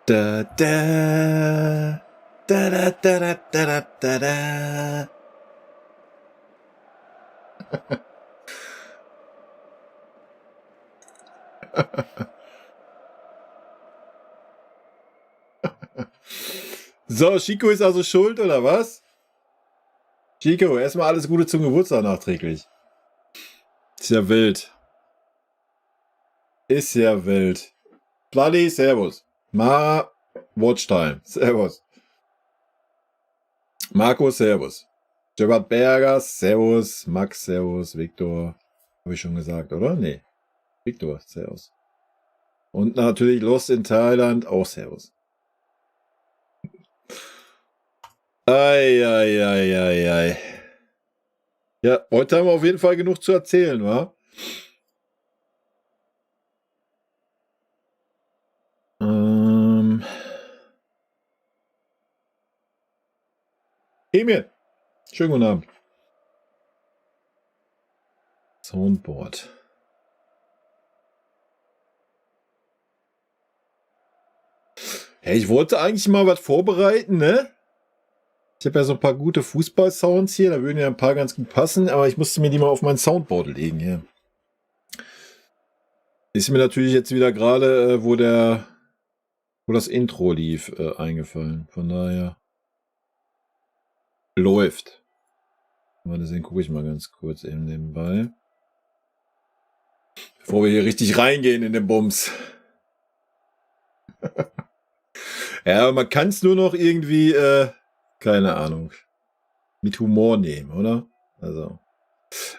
Da, da, da, da, da, da, da, da. So, Chico ist also schuld, oder was? Chico, erstmal alles Gute zum Geburtstag nachträglich. Ist ja wild. Ist ja wild. Bloody, servus. Watchtime. Servus. Marco, servus. Gerard Berger, servus. Max, servus. Viktor, habe ich schon gesagt, oder? Nee. Viktor, servus. Und natürlich Lost in Thailand, auch servus. Ei. Ja, heute haben wir auf jeden Fall genug zu erzählen, wa? Emil, schönen guten Abend. Soundboard. Ja, ich wollte eigentlich mal was vorbereiten, ne? Ich habe ja so ein paar gute Fußball-Sounds hier, da würden ja ein paar ganz gut passen, aber ich musste mir die mal auf mein Soundboard legen hier. Ist mir natürlich jetzt wieder gerade, wo das Intro lief, eingefallen. Von daher läuft. Mal deswegen gucke ich mal ganz kurz eben nebenbei. Bevor wir hier richtig reingehen in den Bums. Ja, man kann es nur noch irgendwie, keine Ahnung, mit Humor nehmen, oder? Also,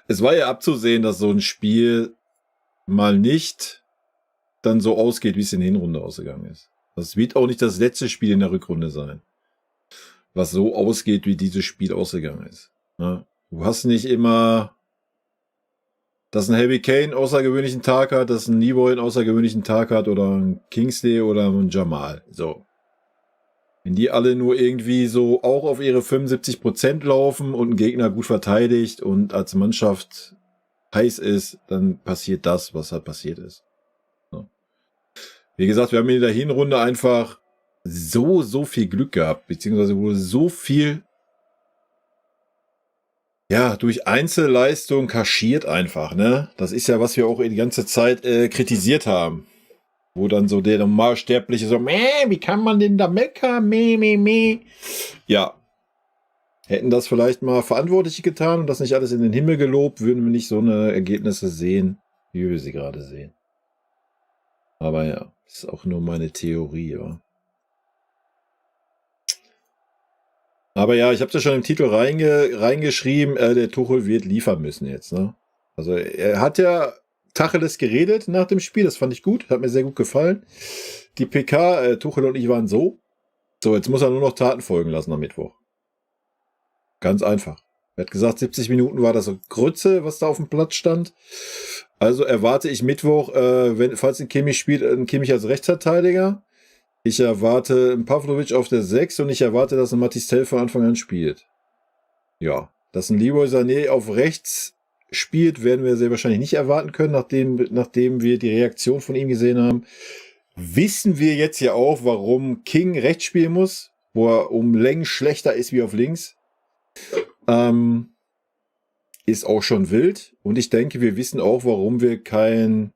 es war ja abzusehen, dass so ein Spiel mal nicht dann so ausgeht, wie es in der Hinrunde ausgegangen ist. Das wird auch nicht das letzte Spiel in der Rückrunde sein, was so ausgeht, wie dieses Spiel ausgegangen ist. Ja? Du hast nicht immer, dass ein Harry Kane einen außergewöhnlichen Tag hat, dass ein Neboy einen außergewöhnlichen Tag hat oder ein Kingsley oder ein Jamal. So. Wenn die alle nur irgendwie so auch auf ihre 75% laufen und ein Gegner gut verteidigt und als Mannschaft heiß ist, dann passiert das, was halt passiert ist. So. Wie gesagt, wir haben in der Hinrunde einfach so viel Glück gehabt, beziehungsweise wurde so viel durch Einzelleistung kaschiert einfach, ne? Das ist ja, was wir auch die ganze Zeit kritisiert haben. Wo dann so der Normalsterbliche so, wie kann man denn da meckern? Ja. Hätten das vielleicht mal Verantwortliche getan und das nicht alles in den Himmel gelobt, würden wir nicht so eine Ergebnisse sehen, wie wir sie gerade sehen. Aber ja, ist auch nur meine Theorie, ja. Aber ja, ich habe das schon im Titel reingeschrieben, der Tuchel wird liefern müssen jetzt, ne? Also er hat ja Tacheles geredet nach dem Spiel, das fand ich gut, hat mir sehr gut gefallen. Die PK, Tuchel und ich waren so. So, jetzt muss er nur noch Taten folgen lassen am Mittwoch. Ganz einfach. Er hat gesagt, 70 Minuten war das so Grütze, was da auf dem Platz stand. Also erwarte ich Mittwoch, falls ein Kimmich spielt, ein Kimmich als Rechtsverteidiger. Ich erwarte einen Pavlovic auf der 6 und ich erwarte, dass ein Matistel von Anfang an spielt. Ja, dass ein Leroy Sané auf rechts spielt, werden wir sehr wahrscheinlich nicht erwarten können, nachdem wir die Reaktion von ihm gesehen haben. Wissen wir jetzt ja auch, warum King rechts spielen muss, wo er um Längen schlechter ist wie auf links. Ist auch schon wild. Und ich denke, wir wissen auch, warum wir keinen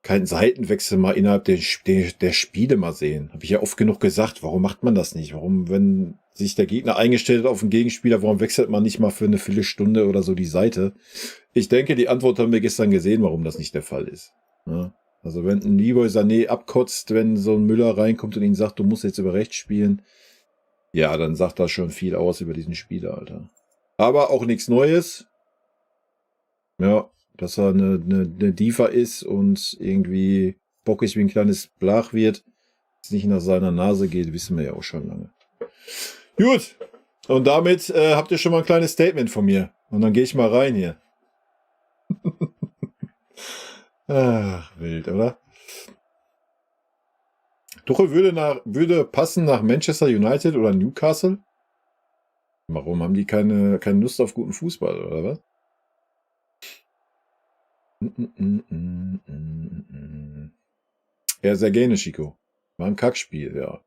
Seitenwechsel mal innerhalb der Spiele mal sehen. Habe ich ja oft genug gesagt. Warum macht man das nicht? Warum, wenn sich der Gegner eingestellt hat auf den Gegenspieler, warum wechselt man nicht mal für eine Viertelstunde oder so die Seite? Ich denke, die Antwort haben wir gestern gesehen, warum das nicht der Fall ist. Ja? Also wenn ein Leroy Sané abkotzt, wenn so ein Müller reinkommt und ihn sagt, du musst jetzt über rechts spielen, ja, dann sagt das schon viel aus über diesen Spieler, Alter. Aber auch nichts Neues. Ja, dass er eine Diva ist und irgendwie bockig wie ein kleines Blach wird, es nicht nach seiner Nase geht, wissen wir ja auch schon lange. Gut, und damit habt ihr schon mal ein kleines Statement von mir. Und dann gehe ich mal rein hier. Ach, wild, oder? Tuchel würde passen nach Manchester United oder Newcastle? Warum haben die keine Lust auf guten Fußball, oder was? Ja, sehr gerne, Chico. War ein Kackspiel, ja.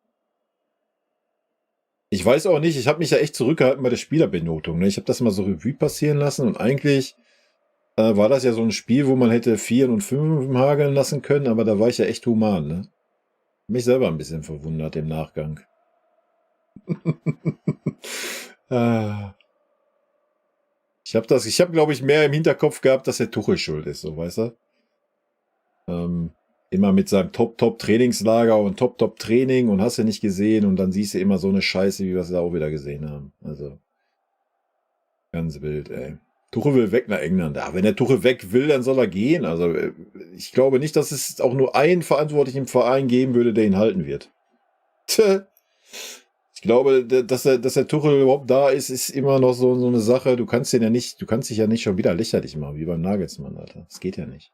Ich weiß auch nicht, ich habe mich ja echt zurückgehalten bei der Spielerbenotung. Ne? Ich habe das mal so Revue passieren lassen und eigentlich war das ja so ein Spiel, wo man hätte 4 und 5 hageln lassen können, aber da war ich ja echt human. Ne? Mich selber ein bisschen verwundert im Nachgang. Ich habe, glaube ich, mehr im Hinterkopf gehabt, dass der Tuchel schuld ist, so, weißt du? Immer mit seinem Top-Trainingslager und Top-Training und hast du nicht gesehen und dann siehst du immer so eine Scheiße, wie wir es da auch wieder gesehen haben. Also, ganz wild, ey. Tuchel will weg nach England. Ja, wenn der Tuchel weg will, dann soll er gehen. Also, ich glaube nicht, dass es auch nur einen Verantwortlichen im Verein geben würde, der ihn halten wird. Ich glaube, dass der Tuchel überhaupt da ist, ist immer noch so eine Sache. Du kannst dich ja nicht schon wieder lächerlich machen, wie beim Nagelsmann, Alter. Das geht ja nicht.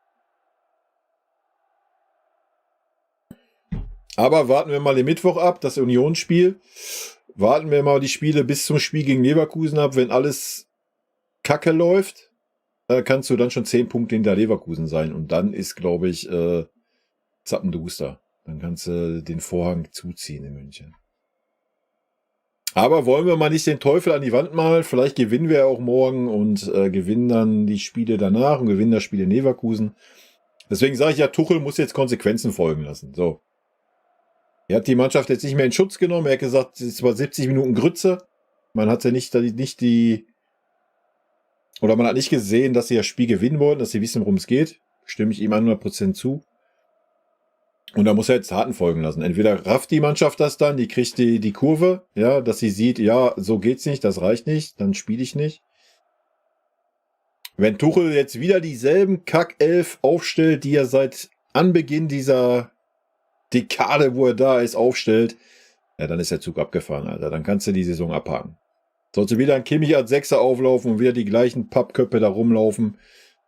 Aber warten wir mal den Mittwoch ab, das Unionsspiel. Warten wir mal die Spiele bis zum Spiel gegen Leverkusen ab. Wenn alles kacke läuft, kannst du dann schon 10 Punkte hinter Leverkusen sein. Und dann ist, glaube ich, zappenduster. Dann kannst du den Vorhang zuziehen in München. Aber wollen wir mal nicht den Teufel an die Wand malen? Vielleicht gewinnen wir auch morgen und gewinnen dann die Spiele danach und gewinnen das Spiel in Leverkusen. Deswegen sage ich ja, Tuchel muss jetzt Konsequenzen folgen lassen. So. Er hat die Mannschaft jetzt nicht mehr in Schutz genommen. Er hat gesagt, es war 70 Minuten Grütze. Man hat ja man hat nicht gesehen, dass sie das Spiel gewinnen wollen, dass sie wissen, worum es geht. Stimme ich ihm 100% zu. Und da muss er jetzt Taten folgen lassen. Entweder rafft die Mannschaft das dann, die kriegt die Kurve, ja, dass sie sieht, ja, so geht's nicht, das reicht nicht, dann spiele ich nicht. Wenn Tuchel jetzt wieder dieselben Kack-11 aufstellt, die er seit Anbeginn dieser Dekade, wo er da ist, aufstellt, ja, dann ist der Zug abgefahren, Alter. Dann kannst du die Saison abhaken. Sollte wieder ein Kimmich als Sechser auflaufen und wieder die gleichen Pappköpfe da rumlaufen,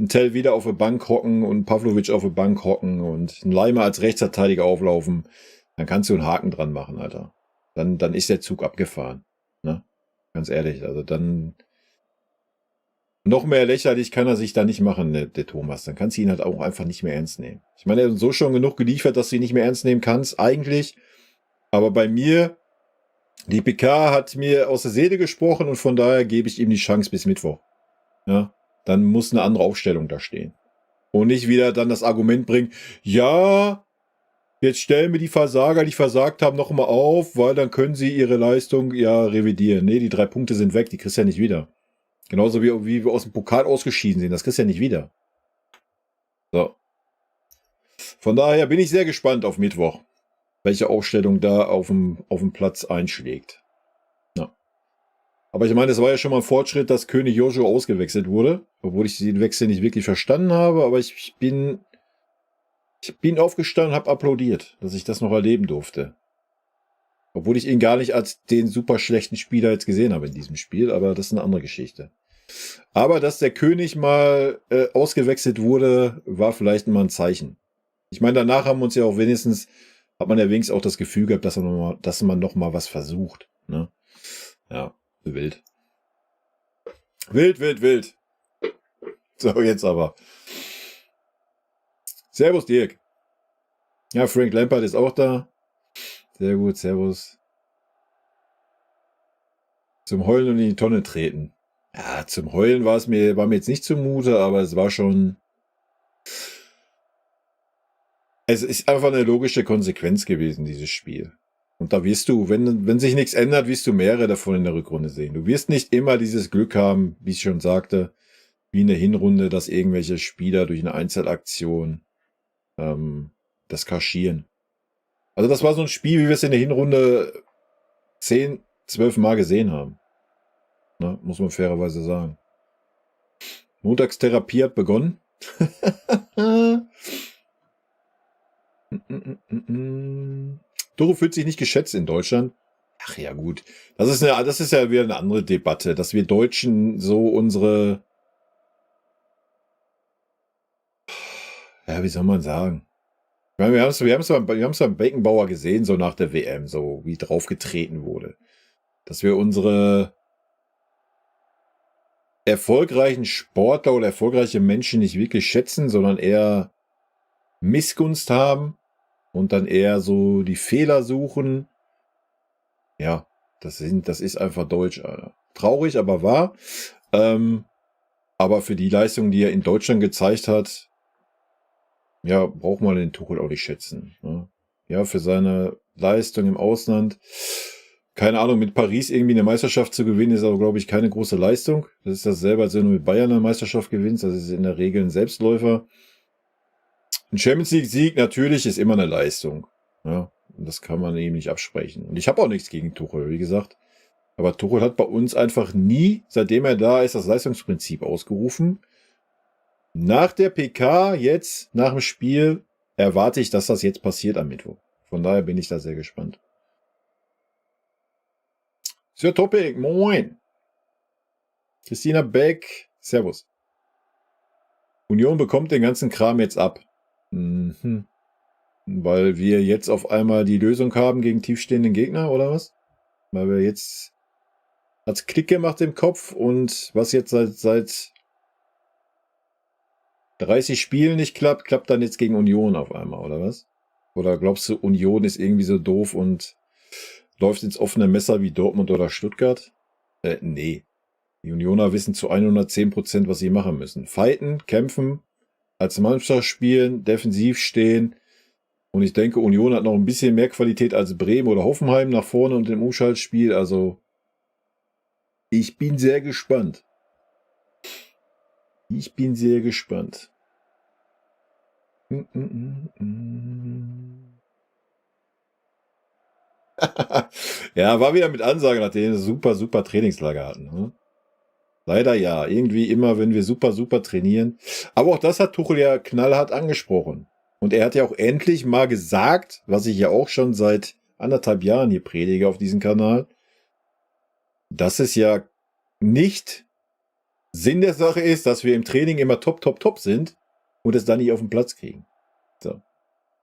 ein Tell wieder auf der Bank hocken und Pavlovic auf der Bank hocken und ein Leimer als Rechtsverteidiger auflaufen, dann kannst du einen Haken dran machen, Alter. Dann ist der Zug abgefahren. Ne? Ganz ehrlich, also dann noch mehr lächerlich kann er sich da nicht machen, der Thomas. Dann kannst du ihn halt auch einfach nicht mehr ernst nehmen. Ich meine, er hat so schon genug geliefert, dass du ihn nicht mehr ernst nehmen kannst, eigentlich. Aber bei mir, die PK hat mir aus der Seele gesprochen und von daher gebe ich ihm die Chance bis Mittwoch. Ja, dann muss eine andere Aufstellung da stehen. Und nicht wieder dann das Argument bringen, ja, jetzt stellen wir die Versager, die versagt haben, nochmal auf, weil dann können sie ihre Leistung ja revidieren. Nee, die 3 Punkte sind weg, die kriegst du ja nicht wieder. Genauso wie wir aus dem Pokal ausgeschieden sind. Das kriegst du ja nicht wieder. So. Von daher bin ich sehr gespannt auf Mittwoch, welche Aufstellung da auf dem Platz einschlägt. Ja. Aber ich meine, es war ja schon mal ein Fortschritt, dass König Joshua ausgewechselt wurde. Obwohl ich den Wechsel nicht wirklich verstanden habe. Aber ich bin aufgestanden und habe applaudiert, dass ich das noch erleben durfte. Obwohl ich ihn gar nicht als den super schlechten Spieler jetzt gesehen habe in diesem Spiel. Aber das ist eine andere Geschichte. Aber dass der König mal ausgewechselt wurde, war vielleicht mal ein Zeichen. Ich meine, danach hat man ja wenigstens auch das Gefühl gehabt, dass man noch mal was versucht. Ne? Ja, wild. Wild. So, jetzt aber. Servus, Dirk. Ja, Frank Lampard ist auch da. Sehr gut, servus. Zum Heulen und in die Tonne treten. Ja, zum Heulen war mir jetzt nicht zumute, aber es war schon. Es ist einfach eine logische Konsequenz gewesen, dieses Spiel. Und da wirst du, wenn sich nichts ändert, wirst du mehrere davon in der Rückrunde sehen. Du wirst nicht immer dieses Glück haben, wie ich schon sagte, wie in der Hinrunde, dass irgendwelche Spieler durch eine Einzelaktion das kaschieren. Also das war so ein Spiel, wie wir es in der Hinrunde 10, 12 Mal gesehen haben. Ne, muss man fairerweise sagen. Montagstherapie hat begonnen. Doro fühlt sich nicht geschätzt in Deutschland. Ach ja, gut. Das ist ja wieder eine andere Debatte, dass wir Deutschen so unsere, ja, wie soll man sagen? Ich meine, wir haben es beim Beckenbauer gesehen, so nach der WM, so wie draufgetreten wurde. Dass wir unsere erfolgreichen Sportler oder erfolgreiche Menschen nicht wirklich schätzen, sondern eher Missgunst haben. Und dass wir unsere erfolgreichen Sportler oder erfolgreiche Menschen nicht wirklich schätzen, sondern eher Missgunst haben. Und dass wir unsere erfolgreichen Sportler oder erfolgreiche Menschen nicht wirklich schätzen, sondern eher Missgunst haben. Und dass wir unsere erfolgreichen Sportler oder erfolgreiche Menschen nicht wirklich schätzen, sondern eher und dann eher so die Fehler suchen. Ja, das ist einfach Deutsch, Alter. Traurig, aber wahr. Aber für die Leistung, die er in Deutschland gezeigt hat, ja, braucht man den Tuchel auch nicht schätzen. Ne? Ja, für seine Leistung im Ausland. Keine Ahnung, mit Paris irgendwie eine Meisterschaft zu gewinnen, ist aber, glaube ich, keine große Leistung. Das ist dasselbe, als wenn du mit Bayern eine Meisterschaft gewinnst. Das ist in der Regel ein Selbstläufer. Ein Champions League-Sieg natürlich ist immer eine Leistung. Ja, und das kann man eben nicht absprechen. Und ich habe auch nichts gegen Tuchel, wie gesagt. Aber Tuchel hat bei uns einfach nie, seitdem er da ist, das Leistungsprinzip ausgerufen. Nach der PK, jetzt, nach dem Spiel, erwarte ich, dass das jetzt passiert am Mittwoch. Von daher bin ich da sehr gespannt. Sir Topic, moin. Christina Beck, servus. Union bekommt den ganzen Kram jetzt ab. Mhm. Weil wir jetzt auf einmal die Lösung haben gegen tiefstehenden Gegner, oder was? Weil wir jetzt hat's Klick gemacht im Kopf und was jetzt seit 30 Spielen nicht klappt, klappt dann jetzt gegen Union auf einmal, oder was? Oder glaubst du, Union ist irgendwie so doof und läuft ins offene Messer wie Dortmund oder Stuttgart? Nee. Die Unioner wissen zu 110%, was sie machen müssen. Fighten, kämpfen, als Mannschaft spielen, defensiv stehen. Und ich denke, Union hat noch ein bisschen mehr Qualität als Bremen oder Hoffenheim nach vorne und im Umschaltspiel. Also, ich bin sehr gespannt. Ich bin sehr gespannt. Ja, war wieder mit Ansage, nachdem wir super Trainingslager hatten. Ne? Leider ja. Irgendwie immer, wenn wir super trainieren. Aber auch das hat Tuchel ja knallhart angesprochen. Und er hat ja auch endlich mal gesagt, was ich ja auch schon seit 1,5 Jahren hier predige auf diesem Kanal, dass es ja nicht Sinn der Sache ist, dass wir im Training immer top sind und es dann nicht auf den Platz kriegen. So.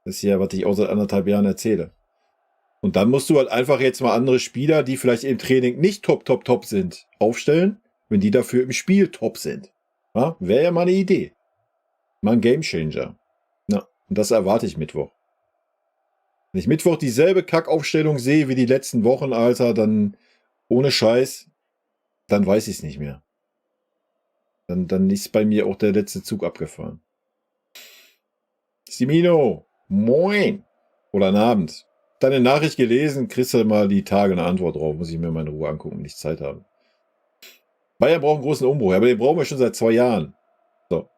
Das ist ja, was ich auch seit 1,5 Jahren erzähle. Und dann musst du halt einfach jetzt mal andere Spieler, die vielleicht im Training nicht top sind, aufstellen, wenn die dafür im Spiel top sind. Ja, wäre ja mal eine Idee. Mal ein Gamechanger. Na, und das erwarte ich Mittwoch. Wenn ich Mittwoch dieselbe Kackaufstellung sehe wie die letzten Wochen, Alter, dann ohne Scheiß, dann weiß ich es nicht mehr. Dann ist bei mir auch der letzte Zug abgefahren. Simino, moin. Oder einen Abend. Deine Nachricht gelesen, kriegst du mal die Tage eine Antwort drauf. Muss ich mir mal in Ruhe angucken, wenn ich Zeit habe. Bayern braucht einen großen Umbruch, aber den brauchen wir schon seit 2 Jahren. So.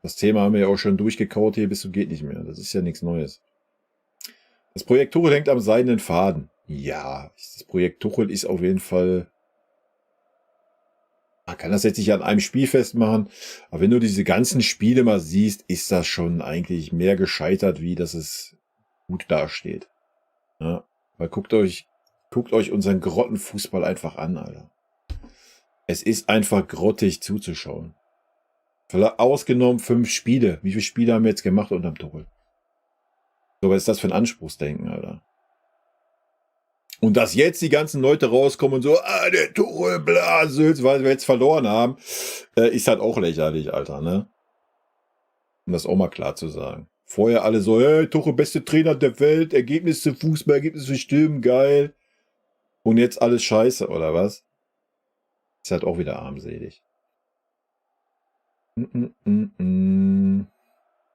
Das Thema haben wir ja auch schon durchgekaut hier, bis zum geht nicht mehr. Das ist ja nichts Neues. Das Projekt Tuchel hängt am seidenen Faden. Ja, das Projekt Tuchel ist auf jeden Fall... Man kann das jetzt nicht an einem Spiel festmachen, aber wenn du diese ganzen Spiele mal siehst, ist das schon eigentlich mehr gescheitert, wie dass es gut dasteht. Ja, weil guckt euch unseren Grottenfußball einfach an, Alter. Es ist einfach grottig zuzuschauen. Ausgenommen 5 Spiele. Wie viele Spiele haben wir jetzt gemacht unterm Tuchel? So, was ist das für ein Anspruchsdenken, Alter? Und dass jetzt die ganzen Leute rauskommen und so, der Tuchel, bla, Sülz, weil wir jetzt verloren haben, ist halt auch lächerlich, Alter, ne? Um das auch mal klar zu sagen. Vorher alle so, hey, Tuchel, beste Trainer der Welt, Ergebnisse, Fußball, Ergebnisse stimmen, geil. Und jetzt alles scheiße, oder was? Ist halt auch wieder armselig.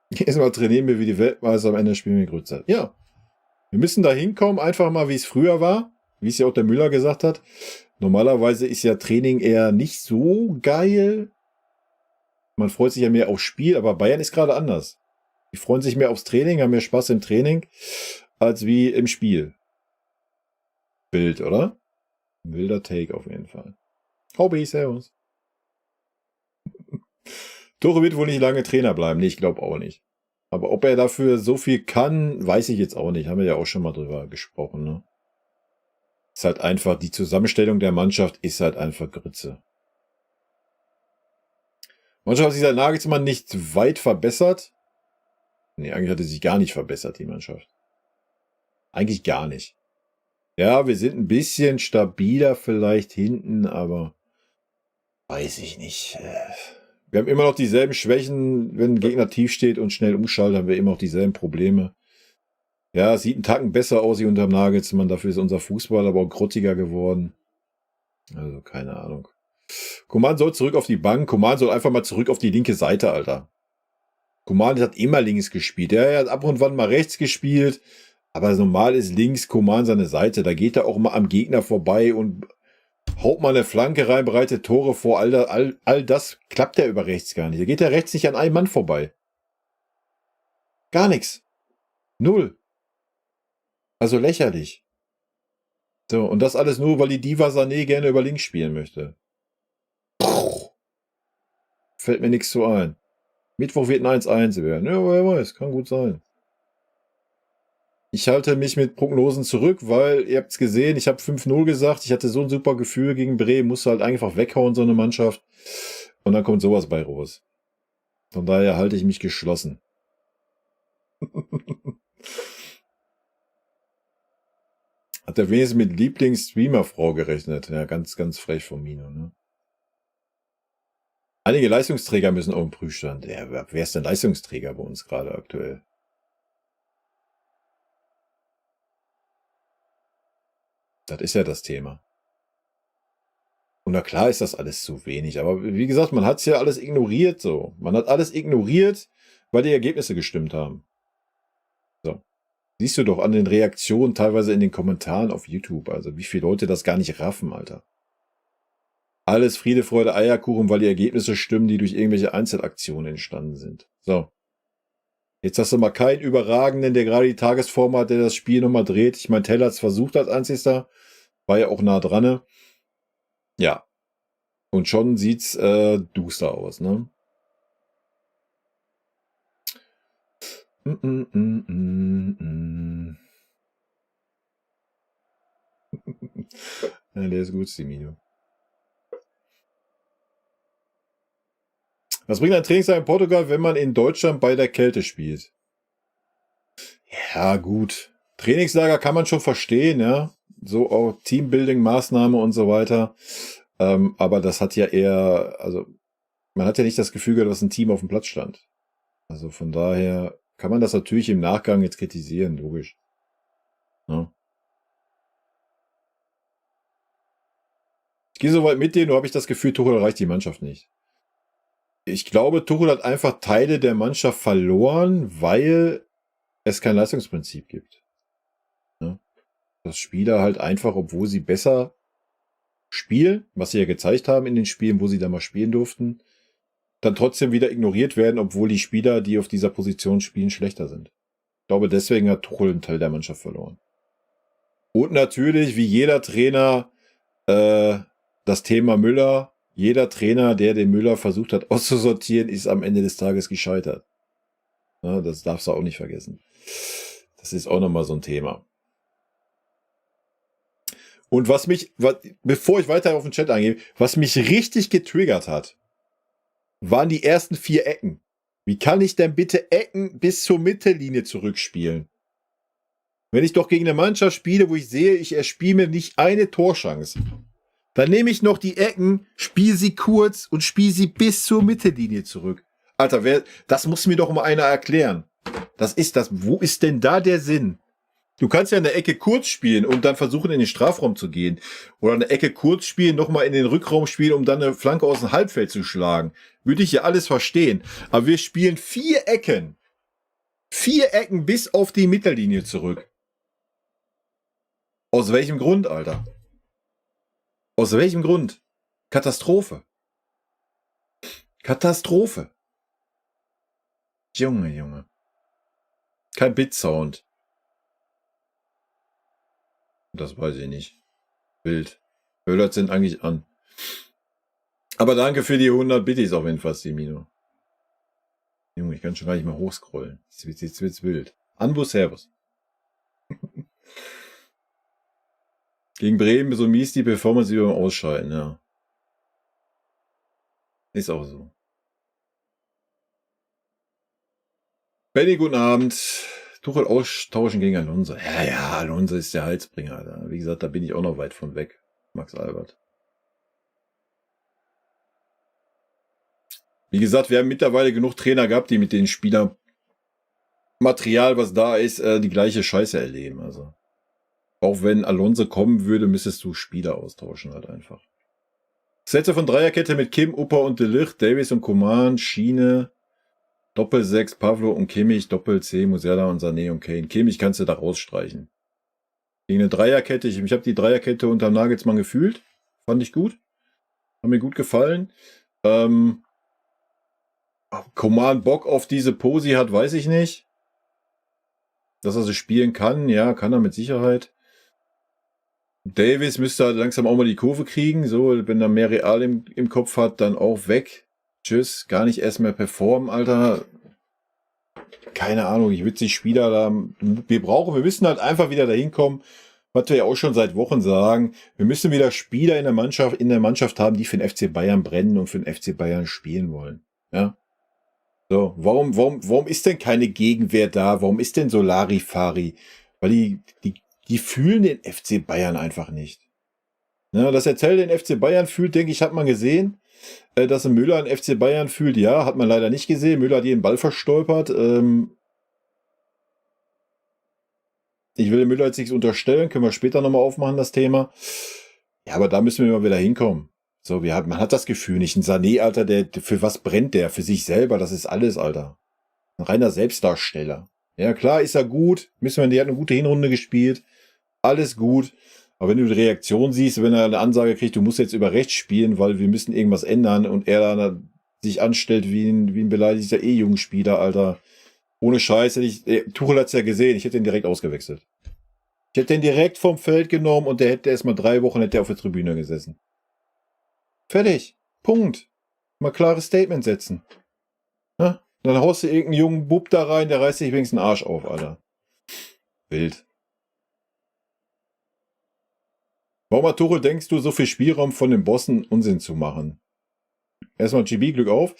Erstmal trainieren wir wie die Weltmeister, am Ende spielen wir Grütze. Ja. Wir müssen da hinkommen, einfach mal, wie es früher war, wie es ja auch der Müller gesagt hat. Normalerweise ist ja Training eher nicht so geil. Man freut sich ja mehr aufs Spiel, aber Bayern ist gerade anders. Die freuen sich mehr aufs Training, haben mehr Spaß im Training, als wie im Spiel. Bild, oder? Wilder Take auf jeden Fall. Hobby, servus. Tuchel wird wohl nicht lange Trainer bleiben. Nee, ich glaube auch nicht. Aber ob er dafür so viel kann, weiß ich jetzt auch nicht. Haben wir ja auch schon mal drüber gesprochen, ne? Ist halt einfach, die Zusammenstellung der Mannschaft ist halt einfach Grütze. Mannschaft hat sich seit Nagelsmann nicht weit verbessert. Nee, eigentlich hat sie sich gar nicht verbessert, die Mannschaft. Eigentlich gar nicht. Ja, wir sind ein bisschen stabiler vielleicht hinten, aber weiß ich nicht. Wir haben immer noch dieselben Schwächen, wenn ein Gegner tief steht und schnell umschaltet, haben wir immer noch dieselben Probleme. Ja, sieht einen Tacken besser aus wie unterm Nagelsmann. Dafür ist unser Fußball aber auch grottiger geworden. Also, keine Ahnung. Coman soll zurück auf die Bank. Coman soll einfach mal zurück auf die linke Seite, Alter. Coman hat immer links gespielt. Er hat ab und wann mal rechts gespielt. Aber normal ist links Coman seine Seite. Da geht er auch mal am Gegner vorbei und haut mal eine Flanke rein, bereitet Tore vor. All das klappt ja über rechts gar nicht. Da geht er rechts nicht an einem Mann vorbei. Gar nichts. Null. Also lächerlich. So, und das alles nur, weil die Diva Sané gerne über links spielen möchte. Fällt mir nichts zu ein. Mittwoch wird ein 1-1 werden. Ja, wer weiß, kann gut sein. Ich halte mich mit Prognosen zurück, weil, ihr habt es gesehen, ich habe 5-0 gesagt. Ich hatte so ein super Gefühl gegen Bremen, musste halt einfach weghauen, so eine Mannschaft. Und dann kommt sowas bei raus. Von daher halte ich mich geschlossen. Hat er wenigstens mit Lieblings-Streamer-Frau gerechnet. Ja, ganz, ganz frech von Mino, ne? Einige Leistungsträger müssen auf den Prüfstand. Ja, wer ist denn Leistungsträger bei uns gerade aktuell? Das ist ja das Thema. Und na klar ist das alles zu wenig. Aber wie gesagt, man hat es ja alles ignoriert so. Man hat alles ignoriert, weil die Ergebnisse gestimmt haben. So. Siehst du doch an den Reaktionen, teilweise in den Kommentaren auf YouTube. Also wie viele Leute das gar nicht raffen, Alter. Alles Friede, Freude, Eierkuchen, weil die Ergebnisse stimmen, die durch irgendwelche Einzelaktionen entstanden sind. So. Jetzt hast du mal keinen Überragenden, der gerade die Tagesform hat, der das Spiel nochmal dreht. Ich meine, Teller hat es versucht als einzigster. War ja auch nah dran. Ne? Ja. Und schon sieht's duster aus, ne? Ja, der ist gut, Simino. Was bringt ein Trainingslager in Portugal, wenn man in Deutschland bei der Kälte spielt? Ja, gut. Trainingslager kann man schon verstehen, ja. So auch Teambuilding-Maßnahme und so weiter. Aber das hat ja eher, also man hat ja nicht das Gefühl gehabt, dass ein Team auf dem Platz stand. Also von daher kann man das natürlich im Nachgang jetzt kritisieren, logisch. Ja. Ich gehe so weit mit dir, nur habe ich das Gefühl, Tuchel erreicht die Mannschaft nicht. Ich glaube, Tuchel hat einfach Teile der Mannschaft verloren, weil es kein Leistungsprinzip gibt. Ja. Dass Spieler halt einfach, obwohl sie besser spielen, was sie ja gezeigt haben in den Spielen, wo sie da mal spielen durften, dann trotzdem wieder ignoriert werden, obwohl die Spieler, die auf dieser Position spielen, schlechter sind. Ich glaube, deswegen hat Tuchel einen Teil der Mannschaft verloren. Und natürlich, wie jeder Trainer, das Thema Müller. Jeder Trainer, der den Müller versucht hat auszusortieren, ist am Ende des Tages gescheitert. Ja, das darfst du auch nicht vergessen. Das ist auch nochmal so ein Thema. Und bevor ich weiter auf den Chat eingehe, was mich richtig getriggert hat, waren die ersten 4 Ecken. Wie kann ich denn bitte Ecken bis zur Mittellinie zurückspielen? Wenn ich doch gegen eine Mannschaft spiele, wo ich sehe, ich erspiele mir nicht eine Torchance, dann nehme ich noch die Ecken, spiele sie kurz und spiele sie bis zur Mittellinie zurück. Alter, das muss mir doch mal einer erklären. Wo ist denn da der Sinn? Du kannst ja eine Ecke kurz spielen und dann versuchen, in den Strafraum zu gehen. Oder eine Ecke kurz spielen, nochmal in den Rückraum spielen, um dann eine Flanke aus dem Halbfeld zu schlagen. Würde ich ja alles verstehen. Aber wir spielen 4 Ecken. 4 Ecken bis auf die Mittellinie zurück. Aus welchem Grund, Alter? Aus welchem Grund? Katastrophe. Katastrophe. Junge. Kein Bit-Sound. Das weiß ich nicht. Wild. Höllert sind eigentlich an. Aber danke für die 100 Bitties auf jeden Fall, Simino. Junge, ich kann schon gar nicht mehr hochscrollen. Jetzt wird's wild. Anbus Servus. Gegen Bremen so mies die Performance über dem Ausscheiden, ja. Ist auch so. Benny, guten Abend. Tuchel austauschen gegen Alonso. Ja, Alonso ist der Halsbringer. Alter. Wie gesagt, da bin ich auch noch weit von weg. Max Albert. Wie gesagt, wir haben mittlerweile genug Trainer gehabt, die mit den Spielern Material, was da ist, die gleiche Scheiße erleben. Also auch wenn Alonso kommen würde, müsstest du Spieler austauschen halt einfach. Sätze von Dreierkette mit Kim, Upper und De Ligt, Davis und Coman, Schiene, Doppel-6, Pavlo und Kimmich, Doppel-C, Musiala und Sané und Kane. Kimmich kannst du da rausstreichen. Gegen eine Dreierkette, ich habe die Dreierkette unter Nagelsmann gefühlt. Fand ich gut. Hat mir gut gefallen. Coman Bock auf diese Posi hat, weiß ich nicht. Dass er sie spielen kann, ja, kann er mit Sicherheit. Davis müsste halt langsam auch mal die Kurve kriegen. So, wenn er mehr Real im Kopf hat, dann auch weg. Tschüss, gar nicht erst mehr performen, Alter. Keine Ahnung, ich würde die Spieler da. Wir müssen halt einfach wieder dahin kommen, was wir ja auch schon seit Wochen sagen. Wir müssen wieder Spieler in der Mannschaft haben, die für den FC Bayern brennen und für den FC Bayern spielen wollen. Ja. So, warum ist denn keine Gegenwehr da? Warum ist denn so Larifari? Weil die fühlen den FC Bayern einfach nicht. Ja, dass er Tell den FC Bayern fühlt, denke ich, hat man gesehen. Dass ein Müller den FC Bayern fühlt, ja, hat man leider nicht gesehen. Müller hat jeden Ball verstolpert. Ich will dem Müller jetzt nichts unterstellen, können wir später nochmal aufmachen, das Thema. Ja, aber da müssen wir mal wieder hinkommen. So, man hat das Gefühl nicht. Ein Sané, Alter, für was brennt der? Für sich selber, das ist alles, Alter. Ein reiner Selbstdarsteller. Ja, klar ist er gut. Der hat eine gute Hinrunde gespielt. Alles gut. Aber wenn du die Reaktion siehst, wenn er eine Ansage kriegt, du musst jetzt über rechts spielen, weil wir müssen irgendwas ändern und er dann sich anstellt wie ein beleidigter E-Jugendspieler, Alter. Ohne Scheiß Tuchel hat's ja gesehen, ich hätte ihn direkt ausgewechselt. Ich hätte den direkt vom Feld genommen und der hätte erstmal 3 Wochen auf der Tribüne gesessen. Fertig. Punkt. Mal klares Statement setzen. Na? Dann haust du irgendeinen jungen Bub da rein, der reißt sich wenigstens den Arsch auf, Alter. Wild. Warum hat Tuchel, denkst du, so viel Spielraum von den Bossen Unsinn zu machen? Erstmal GB, Glück auf.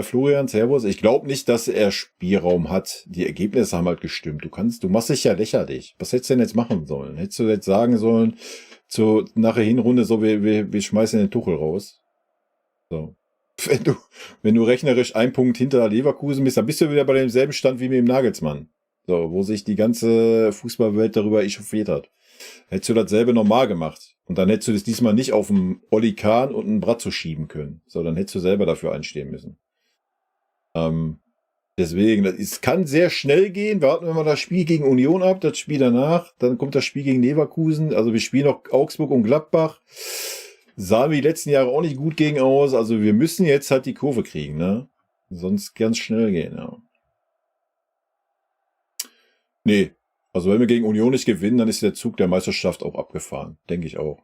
Florian, Servus. Ich glaube nicht, dass er Spielraum hat. Die Ergebnisse haben halt gestimmt. Du machst dich ja lächerlich. Was hättest du denn jetzt machen sollen? Hättest du jetzt sagen sollen, nach der Hinrunde so, wir schmeißen den Tuchel raus? So. Wenn du rechnerisch 1 Punkt hinter Leverkusen bist, dann bist du wieder bei demselben Stand wie mit dem Nagelsmann. So, wo sich die ganze Fußballwelt darüber echauffiert hat. Hättest du dasselbe normal gemacht. Und dann hättest du das diesmal nicht auf einen Oli Kahn und einen Bratzo schieben können. So, dann hättest du selber dafür einstehen müssen. Deswegen, es kann sehr schnell gehen. Warten wir mal das Spiel gegen Union ab, das Spiel danach. Dann kommt das Spiel gegen Leverkusen. Also wir spielen noch Augsburg und Gladbach. Sahen wir die letzten Jahre auch nicht gut gegen aus. Also wir müssen jetzt halt die Kurve kriegen, ne? Sonst ganz schnell gehen, ja. Nee. Also wenn wir gegen Union nicht gewinnen, dann ist der Zug der Meisterschaft auch abgefahren. Denke ich auch.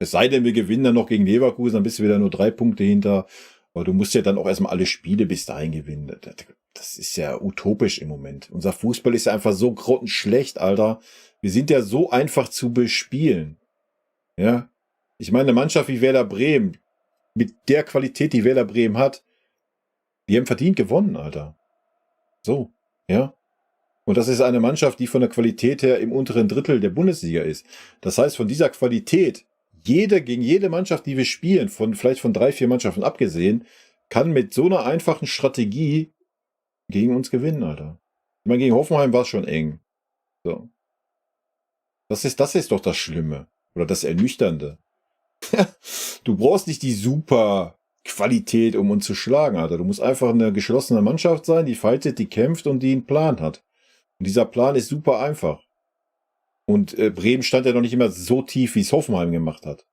Es sei denn, wir gewinnen dann noch gegen Leverkusen, dann bist du wieder nur 3 Punkte hinter. Aber du musst ja dann auch erstmal alle Spiele bis dahin gewinnen. Das ist ja utopisch im Moment. Unser Fußball ist ja einfach so grottenschlecht, Alter. Wir sind ja so einfach zu bespielen. Ja. Ich meine, eine Mannschaft wie Werder Bremen, mit der Qualität, die Werder Bremen hat, die haben verdient gewonnen, Alter. So, ja. Und das ist eine Mannschaft, die von der Qualität her im unteren Drittel der Bundesliga ist. Das heißt, von dieser Qualität, gegen jede Mannschaft, die wir spielen, vielleicht von 3, 4 Mannschaften abgesehen, kann mit so einer einfachen Strategie gegen uns gewinnen, Alter. Ich meine, gegen Hoffenheim war es schon eng. So. Das ist doch das Schlimme. Oder das Ernüchternde. Du brauchst nicht die super Qualität, um uns zu schlagen, Alter. Du musst einfach eine geschlossene Mannschaft sein, die fightet, die kämpft und die einen Plan hat. Und dieser Plan ist super einfach. Und Bremen stand ja noch nicht immer so tief, wie es Hoffenheim gemacht hat.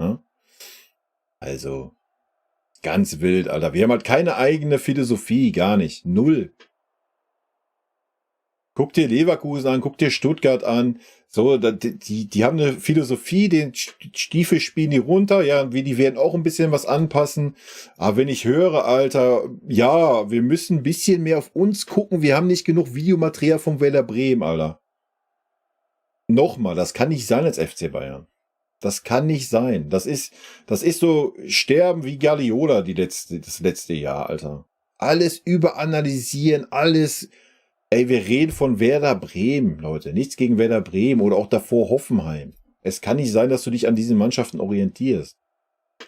Ja? Also, ganz wild, Alter. Wir haben halt keine eigene Philosophie, gar nicht. Null. Guck dir Leverkusen an, guck dir Stuttgart an. So, die haben eine Philosophie, den Stiefel spielen die runter, ja, die werden auch ein bisschen was anpassen. Aber wenn ich höre, Alter, ja, wir müssen ein bisschen mehr auf uns gucken, wir haben nicht genug Videomaterial vom Werder Bremen, Alter. Nochmal, das kann nicht sein als FC Bayern. Das kann nicht sein. Das ist so Sterben wie Guardiola das letzte Jahr, Alter. Alles überanalysieren, alles. Ey, wir reden von Werder Bremen, Leute. Nichts gegen Werder Bremen oder auch davor Hoffenheim. Es kann nicht sein, dass du dich an diesen Mannschaften orientierst.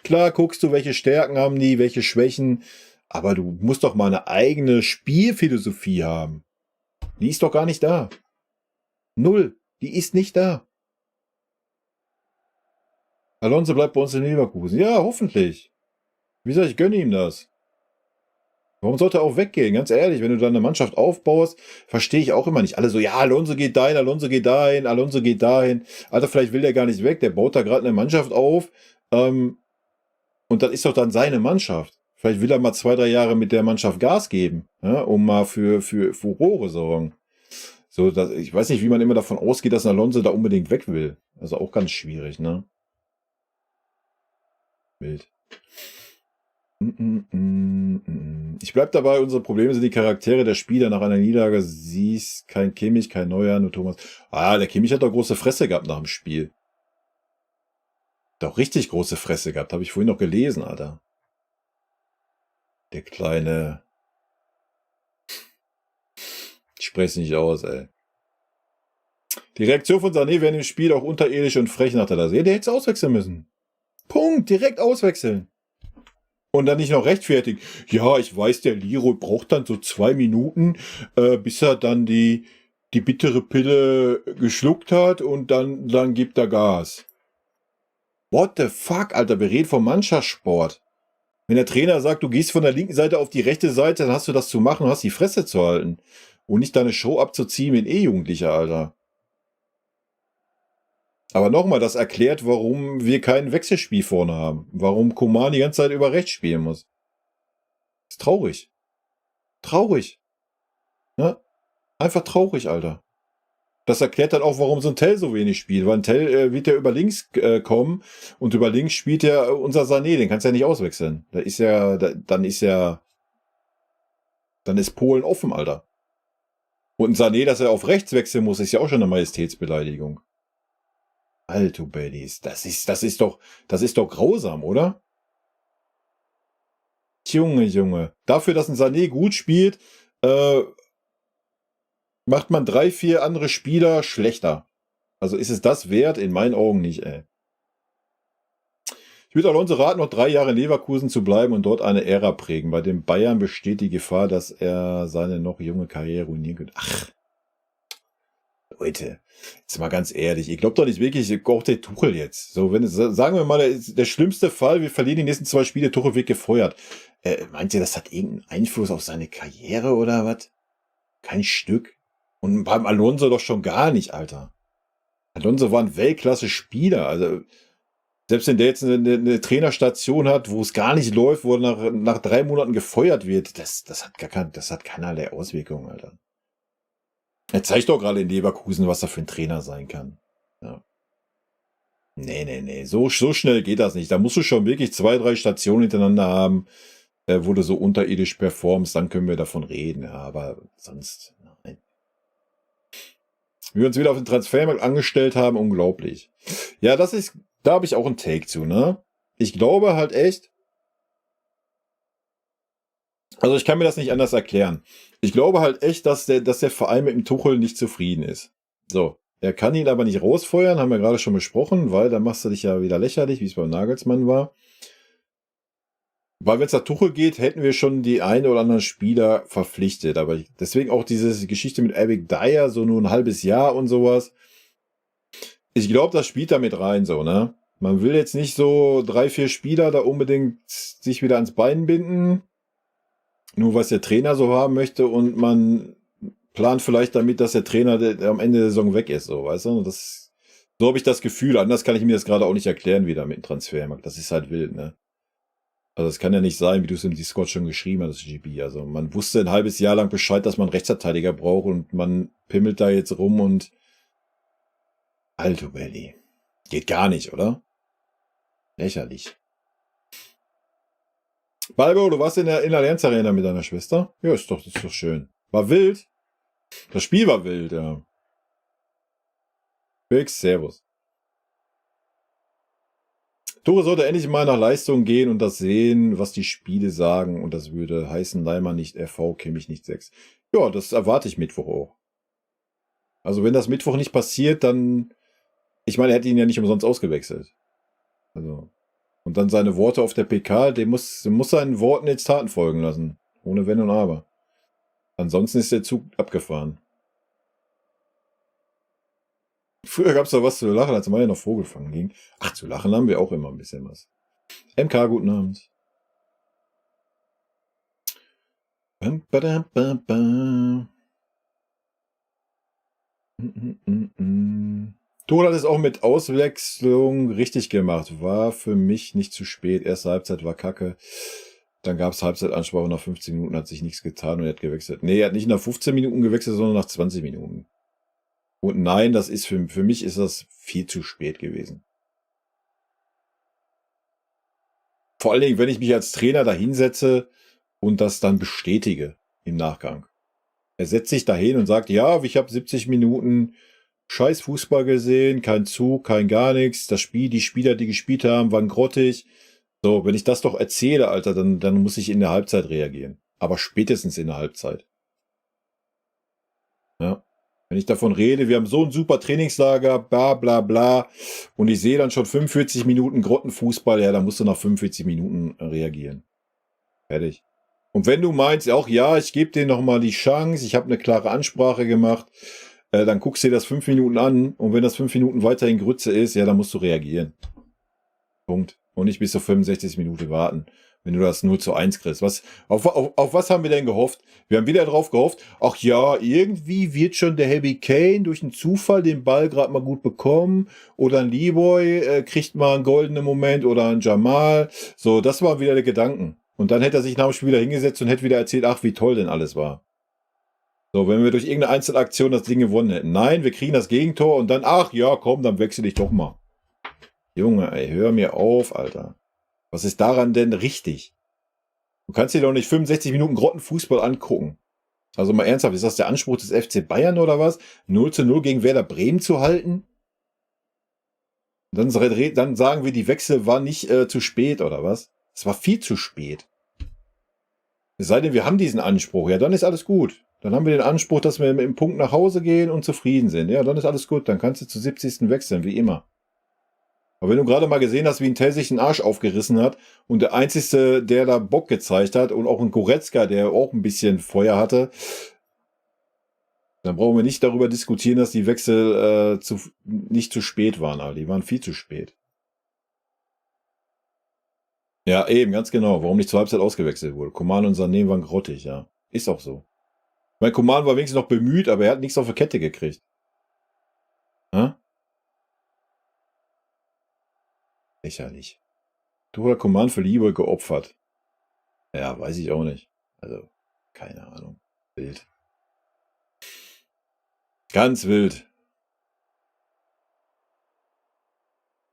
Klar guckst du, welche Stärken haben die, welche Schwächen, aber du musst doch mal eine eigene Spielphilosophie haben. Die ist doch gar nicht da. Null. Die ist nicht da. Alonso bleibt bei uns in Leverkusen. Ja, hoffentlich. Wie gesagt, ich gönne ihm das. Warum sollte er auch weggehen? Ganz ehrlich, wenn du da eine Mannschaft aufbaust, verstehe ich auch immer nicht. Alle so, ja, Alonso geht dahin, Alonso geht dahin, Alonso geht dahin. Alter, vielleicht will der gar nicht weg. Der baut da gerade eine Mannschaft auf. Und das ist doch dann seine Mannschaft. Vielleicht will er mal 2, 3 Jahre mit der Mannschaft Gas geben, ja, um mal für Furore sorgen. So, ich weiß nicht, wie man immer davon ausgeht, dass ein Alonso da unbedingt weg will. Also auch ganz schwierig, ne? Wild. Ich bleib dabei, unsere Probleme sind die Charaktere der Spieler nach einer Niederlage. Siehst kein Kimmich, kein Neuer, nur Thomas. Ah, der Kimmich hat doch große Fresse gehabt nach dem Spiel. Doch richtig große Fresse gehabt, habe ich vorhin noch gelesen, Alter. Der kleine... Ich spreche es nicht aus, ey. Die Reaktion von Sané wäre im Spiel auch unterirdisch und frech nach der Serie. Der hätte es auswechseln müssen. Punkt, direkt auswechseln. Und dann nicht noch rechtfertigen. Ja, ich weiß, der Leroy braucht dann so 2 Minuten, bis er dann die bittere Pille geschluckt hat und dann gibt er Gas. What the fuck, Alter, wir reden vom Mannschaftssport. Wenn der Trainer sagt, du gehst von der linken Seite auf die rechte Seite, dann hast du das zu machen und hast die Fresse zu halten. Und nicht deine Show abzuziehen mit E-Jugendlicher, Alter. Aber nochmal, das erklärt, warum wir kein Wechselspiel vorne haben. Warum Coman die ganze Zeit über rechts spielen muss. Ist traurig. Traurig. Ja? Einfach traurig, Alter. Das erklärt dann auch, warum so ein Tell so wenig spielt. Weil ein Tell wird ja über links kommen und über links spielt ja unser Sané. Den kannst du ja nicht auswechseln. Da ist ja, dann ist Polen offen, Alter. Und ein Sané, dass er auf rechts wechseln muss, ist ja auch schon eine Majestätsbeleidigung. Alto Bellies, das ist doch grausam, oder? Junge. Dafür, dass ein Sané gut spielt, macht man 3, 4 andere Spieler schlechter. Also ist es das wert? In meinen Augen nicht, ey. Ich würde Alonso raten, noch 3 Jahre in Leverkusen zu bleiben und dort eine Ära prägen. Bei den Bayern besteht die Gefahr, dass er seine noch junge Karriere ruinieren könnte. Ach, Leute, jetzt mal ganz ehrlich, ich glaube doch nicht wirklich, auch der Tuchel jetzt. So, wenn sagen wir mal, der schlimmste Fall, wir verlieren die nächsten 2 Spiele, Tuchel wird gefeuert. Meint ihr, das hat irgendeinen Einfluss auf seine Karriere oder was? Kein Stück. Und beim Alonso doch schon gar nicht, Alter. Alonso war ein Weltklasse-Spieler. Also, selbst wenn der jetzt eine Trainerstation hat, wo es gar nicht läuft, wo er nach 3 Monaten gefeuert wird, das hat keinerlei Auswirkungen, Alter. Er zeigt doch gerade in Leverkusen, was er für ein Trainer sein kann. Ja. Nee. So schnell geht das nicht. Da musst du schon wirklich 2, 3 Stationen hintereinander haben, wo du so unterirdisch performst, dann können wir davon reden. Ja, aber sonst, nein. Wie wir uns wieder auf den Transfermarkt angestellt haben, unglaublich. Ja, da habe ich auch einen Take zu, ne? Ich glaube halt echt, also ich kann mir das nicht anders erklären. Ich glaube halt echt, dass der Verein mit dem Tuchel nicht zufrieden ist. So, er kann ihn aber nicht rausfeuern, haben wir gerade schon besprochen, weil dann machst du dich ja wieder lächerlich, wie es beim Nagelsmann war. Weil wenn es nach Tuchel geht, hätten wir schon die einen oder anderen Spieler verpflichtet. Aber deswegen auch diese Geschichte mit Eric Dyer, so nur ein halbes Jahr und sowas. Ich glaube, das spielt da mit rein, so, ne? Man will jetzt nicht so 3, 4 Spieler da unbedingt sich wieder ans Bein binden. Nur was der Trainer so haben möchte und man plant vielleicht damit, dass der Trainer am Ende der Saison weg ist, so, weißt du? So habe ich das Gefühl. Anders kann ich mir das gerade auch nicht erklären wieder mit dem Transfermarkt. Das ist halt wild, ne? Also es kann ja nicht sein, wie du es im Discord schon geschrieben hast, GB. Also man wusste ein halbes Jahr lang Bescheid, dass man einen Rechtsverteidiger braucht und man pimmelt da jetzt rum und Alto Belli. Geht gar nicht, oder? Lächerlich. Balbo, du warst in der Allianz Arena mit deiner Schwester? Ja, das ist doch schön. War wild. Das Spiel war wild, ja. Fix, servus. Tore sollte endlich mal nach Leistung gehen und das sehen, was die Spiele sagen. Und das würde heißen, Leimer nicht RV, Kimmich nicht 6. Ja, das erwarte ich Mittwoch auch. Also wenn das Mittwoch nicht passiert, dann... Ich meine, er hätte ihn ja nicht umsonst ausgewechselt. Also... Und dann seine Worte auf der PK, der muss seinen Worten jetzt Taten folgen lassen. Ohne Wenn und Aber. Ansonsten ist der Zug abgefahren. Früher gab es da was zu lachen, als man ja noch Vogel fangen ging. Ach, zu lachen haben wir auch immer ein bisschen was. MK, guten Abend. Bam, badam, bam, bam. Tod hat es auch mit Auswechslung richtig gemacht. War für mich nicht zu spät. Erste Halbzeit war kacke. Dann gab es Halbzeitansprache. Nach 15 Minuten hat sich nichts getan und er hat gewechselt. Nee, er hat nicht nach 15 Minuten gewechselt, sondern nach 20 Minuten. Und nein, das ist für mich ist das viel zu spät gewesen. Vor allen Dingen, wenn ich mich als Trainer da hinsetze und das dann bestätige im Nachgang. Er setzt sich dahin und sagt, ja, ich habe 70 Minuten scheiß Fußball gesehen, kein Zug, kein gar nichts. Das Spiel, die Spieler, die gespielt haben, waren grottig. So, wenn ich das doch erzähle, Alter, dann muss ich in der Halbzeit reagieren. Aber spätestens in der Halbzeit. Ja. Wenn ich davon rede, wir haben so ein super Trainingslager, bla bla bla, und ich sehe dann schon 45 Minuten Grottenfußball, ja, dann musst du nach 45 Minuten reagieren. Fertig. Und wenn du meinst, auch ja, ich gebe denen nochmal die Chance, ich habe eine klare Ansprache gemacht, dann guckst du dir das 5 Minuten an, und wenn das 5 Minuten weiterhin Grütze ist, ja, dann musst du reagieren. Punkt. Und nicht bis zur 65 Minute warten, wenn du das 0:1 kriegst. Auf was haben wir denn gehofft? Wir haben wieder drauf gehofft, ach ja, irgendwie wird schon der Harry Kane durch einen Zufall den Ball gerade mal gut bekommen, oder ein Leroy kriegt mal einen goldenen Moment, oder ein Jamal. So, das waren wieder die Gedanken. Und dann hätte er sich nach dem Spiel wieder hingesetzt und hätte wieder erzählt, ach, wie toll denn alles war. So, wenn wir durch irgendeine Einzelaktion das Ding gewonnen hätten. Nein, wir kriegen das Gegentor und dann, ach ja, komm, dann wechsel ich doch mal. Junge, ey, hör mir auf, Alter. Was ist daran denn richtig? Du kannst dir doch nicht 65 Minuten Grottenfußball angucken. Also mal ernsthaft, ist das der Anspruch des FC Bayern oder was? 0:0 gegen Werder Bremen zu halten? Dann sagen wir, die Wechsel war nicht zu spät oder was? Es war viel zu spät. Es sei denn, wir haben diesen Anspruch. Ja, dann ist alles gut. Dann haben wir den Anspruch, dass wir im Punkt nach Hause gehen und zufrieden sind. Ja, dann ist alles gut. Dann kannst du zu 70. wechseln, wie immer. Aber wenn du gerade mal gesehen hast, wie ein Tell sich den Arsch aufgerissen hat und der Einzige, der da Bock gezeigt hat, und auch ein Goretzka, der auch ein bisschen Feuer hatte, dann brauchen wir nicht darüber diskutieren, dass die Wechsel nicht zu spät waren. Alter. Die waren viel zu spät. Ja, eben, ganz genau. Warum nicht zur Halbzeit ausgewechselt wurde. Coman und Sané waren grottig, ja. Ist auch so. Mein Coman war wenigstens noch bemüht, aber er hat nichts auf die Kette gekriegt. Ha? Lächerlich. Du hast Coman für Liebe geopfert. Ja, weiß ich auch nicht. Also, keine Ahnung. Wild. Ganz wild.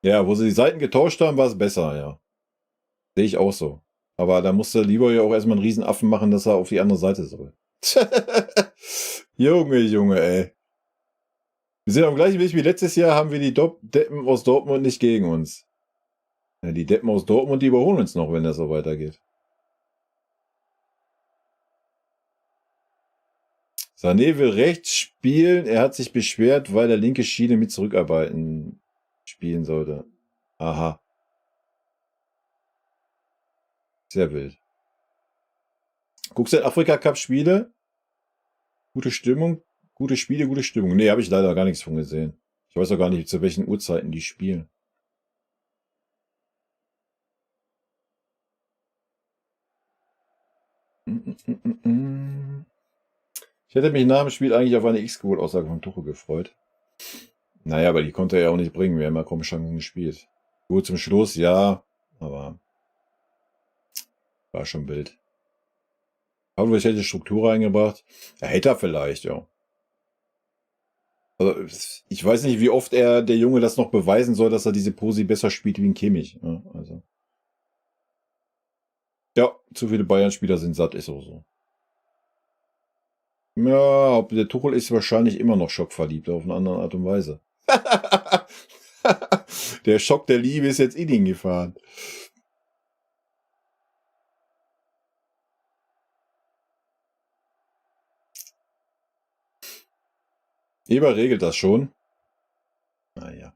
Ja, wo sie die Seiten getauscht haben, war es besser, ja. Sehe ich auch so. Aber da musste lieber ja auch erstmal einen Riesenaffen machen, dass er auf die andere Seite soll. Junge, ey. Wir sind am gleichen Weg wie letztes Jahr, haben wir die Deppen aus Dortmund nicht gegen uns. Ja, die Deppen aus Dortmund, die überholen uns noch, wenn das so weitergeht. Sané will rechts spielen. Er hat sich beschwert, weil der linke Schiene mit Zurückarbeiten spielen sollte. Aha. Sehr wild. Guckst du in Afrika Cup Spiele? Gute Stimmung? Gute Spiele, gute Stimmung. Nee, habe ich leider gar nichts von gesehen. Ich weiß auch gar nicht, zu welchen Uhrzeiten die spielen. Ich hätte mich nach dem Spiel eigentlich auf eine X-Goal-Aussage von Tuchel gefreut. Naja, aber die konnte er ja auch nicht bringen. Wir haben ja kaum Chancen gespielt. Gut, zum Schluss, ja, aber war schon wild. Pavlovic hätte Struktur reingebracht. Ja, hätte er vielleicht, ja. Also, ich weiß nicht, wie oft der Junge das noch beweisen soll, dass er diese Posi besser spielt wie ein Kimmich. Ja, also. Ja, zu viele Bayern-Spieler sind satt, ist auch so. Ja, der Tuchel ist wahrscheinlich immer noch schockverliebt, auf eine andere Art und Weise. Der Schock der Liebe ist jetzt in ihn gefahren. Eber regelt das schon. Naja.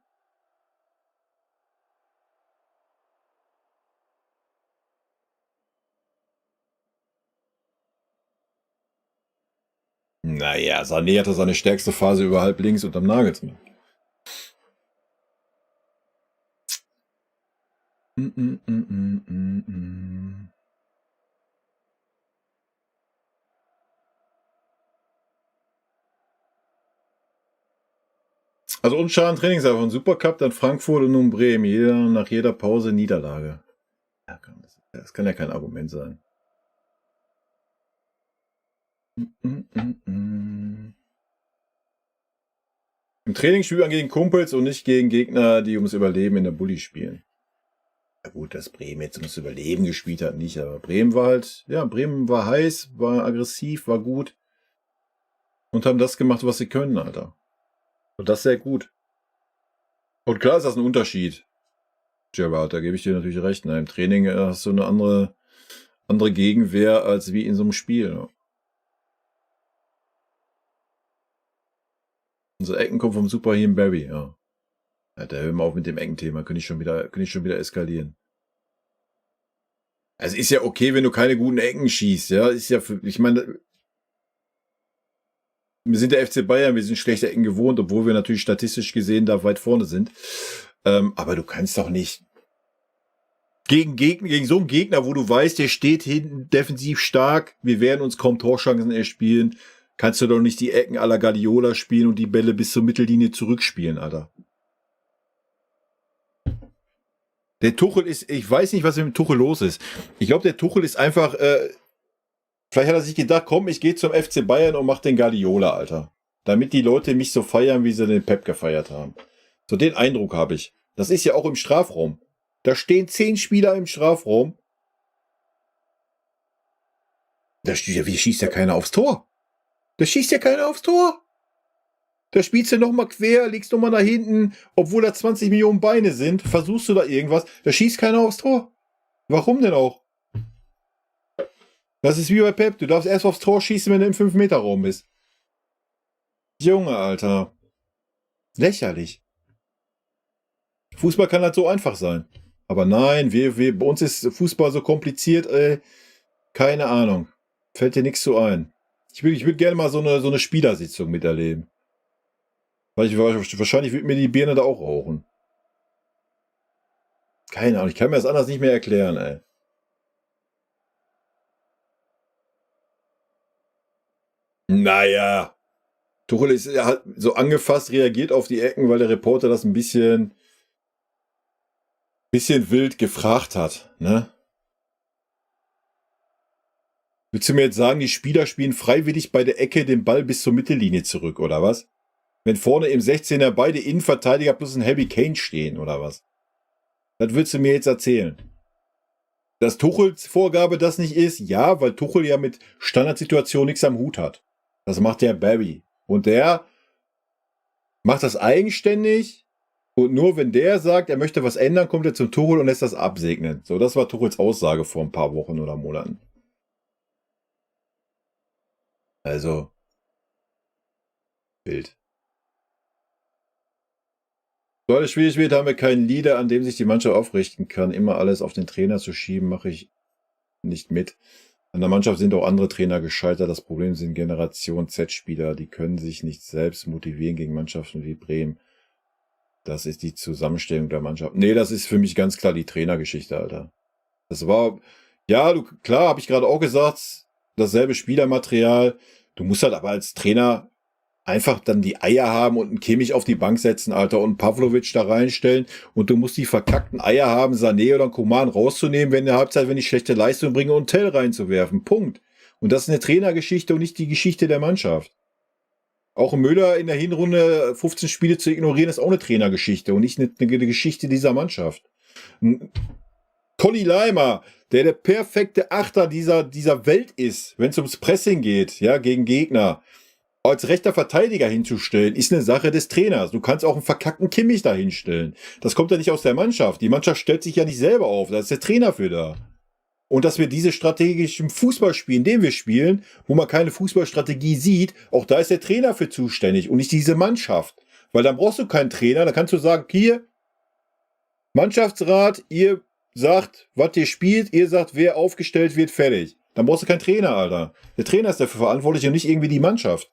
Naja, Sané hatte seine stärkste Phase über halb links unterm Nagelsmann. Also unscharen Trainingslager von Supercup, dann Frankfurt und nun Bremen. Nach jeder Pause Niederlage. Ja, das kann ja kein Argument sein. Im Training spielt man gegen Kumpels und nicht gegen Gegner, die ums Überleben in der Bulli spielen. Ja gut, dass Bremen jetzt ums Überleben gespielt hat, nicht, aber Bremen war halt, ja, Bremen war heiß, war aggressiv, war gut und haben das gemacht, was sie können, Alter. Und das sehr gut. Und klar ist das ein Unterschied, Gerard, da gebe ich dir natürlich recht. Ne? Im Training hast du eine andere Gegenwehr als wie in so einem Spiel. Ne? Unsere Ecken kommen vom Superhim Barry, ja. Alter, hör mal auf mit dem Eckenthema, könnte ich schon wieder eskalieren. Also ist ja okay, wenn du keine guten Ecken schießt, ja. Ist ja ich meine, wir sind der FC Bayern, wir sind schlechte Ecken gewohnt, obwohl wir natürlich statistisch gesehen da weit vorne sind. Aber du kannst doch nicht gegen so einen Gegner, wo du weißt, der steht hinten defensiv stark, wir werden uns kaum Torchancen erspielen, kannst du doch nicht die Ecken à la Guardiola spielen und die Bälle bis zur Mittellinie zurückspielen, Alter. Der Tuchel ist, ich weiß nicht, was mit dem Tuchel los ist. Ich glaube, der Tuchel ist einfach, vielleicht hat er sich gedacht, komm, ich gehe zum FC Bayern und mach den Guardiola, Alter. Damit die Leute mich so feiern, wie sie den Pep gefeiert haben. So den Eindruck habe ich. Das ist ja auch im Strafraum. Da stehen 10 Spieler im Strafraum. Wie schießt ja keiner aufs Tor? Da schießt ja keiner aufs Tor. Da spielst du nochmal quer, liegst nochmal nach hinten, obwohl da 20 Millionen Beine sind, versuchst du da irgendwas, da schießt keiner aufs Tor. Warum denn auch? Das ist wie bei Pep, du darfst erst aufs Tor schießen, wenn du im 5-Meter-Raum bist. Junge, Alter. Lächerlich. Fußball kann halt so einfach sein. Aber nein, bei uns ist Fußball so kompliziert, ey. Keine Ahnung. Fällt dir nichts zu ein. Ich würd gerne mal so eine Spielersitzung miterleben. Wahrscheinlich wird mir die Birne da auch rauchen. Keine Ahnung, ich kann mir das anders nicht mehr erklären, ey. Naja. Tuchel ist hat so angefasst, reagiert auf die Ecken, weil der Reporter das ein bisschen wild gefragt hat, ne? Willst du mir jetzt sagen, die Spieler spielen freiwillig bei der Ecke den Ball bis zur Mittellinie zurück, oder was? Wenn vorne im 16er beide Innenverteidiger plus ein Harry Kane stehen, oder was? Das willst du mir jetzt erzählen. Dass Tuchels Vorgabe das nicht ist, ja, weil Tuchel ja mit Standardsituationen nichts am Hut hat. Das macht der Barry. Und der macht das eigenständig. Und nur wenn der sagt, er möchte was ändern, kommt er zum Tuchel und lässt das absegnen. So, das war Tuchels Aussage vor ein paar Wochen oder Monaten. Also, Bild. So alles schwierig wird, haben wir keinen Leader, an dem sich die Mannschaft aufrichten kann. Immer alles auf den Trainer zu schieben, mache ich nicht mit. An der Mannschaft sind auch andere Trainer gescheitert. Das Problem sind Generation Z-Spieler. Die können sich nicht selbst motivieren gegen Mannschaften wie Bremen. Das ist die Zusammenstellung der Mannschaft. Nee, das ist für mich ganz klar die Trainergeschichte, Alter. Das war, ja, klar, habe ich gerade auch gesagt, dasselbe Spielermaterial. Du musst halt aber als Trainer einfach dann die Eier haben und einen Kimmich auf die Bank setzen, Alter, und einen Pavlovic da reinstellen. Und du musst die verkackten Eier haben, Sané oder Coman rauszunehmen, wenn in der Halbzeit, wenn die schlechte Leistung bringen, und Tell reinzuwerfen. Punkt. Und das ist eine Trainergeschichte und nicht die Geschichte der Mannschaft. Auch Müller in der Hinrunde 15 Spiele zu ignorieren, ist auch eine Trainergeschichte und nicht eine Geschichte dieser Mannschaft. Conny Leimer, der perfekte Achter dieser Welt ist, wenn es ums Pressing geht, ja, gegen Gegner, als rechter Verteidiger hinzustellen, ist eine Sache des Trainers. Du kannst auch einen verkackten Kimmich da hinstellen. Das kommt ja nicht aus der Mannschaft. Die Mannschaft stellt sich ja nicht selber auf. Da ist der Trainer für da. Und dass wir diese strategischen Fußball spielen, den wir spielen, wo man keine Fußballstrategie sieht, auch da ist der Trainer für zuständig und nicht diese Mannschaft. Weil dann brauchst du keinen Trainer, dann kannst du sagen, hier, Mannschaftsrat, ihr sagt, was ihr spielt, ihr sagt, wer aufgestellt wird, fertig. Dann brauchst du keinen Trainer, Alter. Der Trainer ist dafür verantwortlich und nicht irgendwie die Mannschaft.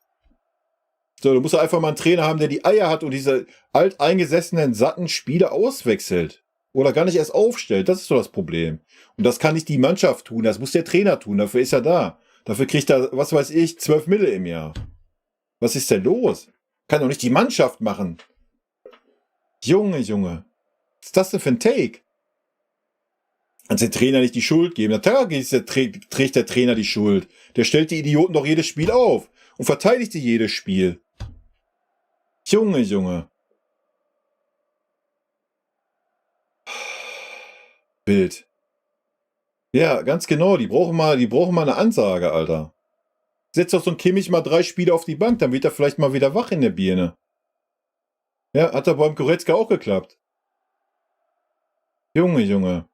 So, du musst einfach mal einen Trainer haben, der die Eier hat und diese alteingesessenen, satten Spieler auswechselt. Oder gar nicht erst aufstellt. Das ist so das Problem. Und das kann nicht die Mannschaft tun, das muss der Trainer tun. Dafür ist er da. Dafür kriegt er, was weiß ich, 12 Mille im Jahr. Was ist denn los? Kann doch nicht die Mannschaft machen. Junge, Junge. Was ist das denn für ein Take? Kannst den Trainer nicht die Schuld geben. Natürlich trägt der Trainer die Schuld. Der stellt die Idioten doch jedes Spiel auf und verteidigt sie jedes Spiel. Junge, Junge. Bild. Ja, ganz genau. Die brauchen mal eine Ansage, Alter. Setz doch so ein Kimmich mal 3 Spiele auf die Bank, dann wird er vielleicht mal wieder wach in der Birne. Ja, hat er beim Goretzka auch geklappt. Junge, Junge.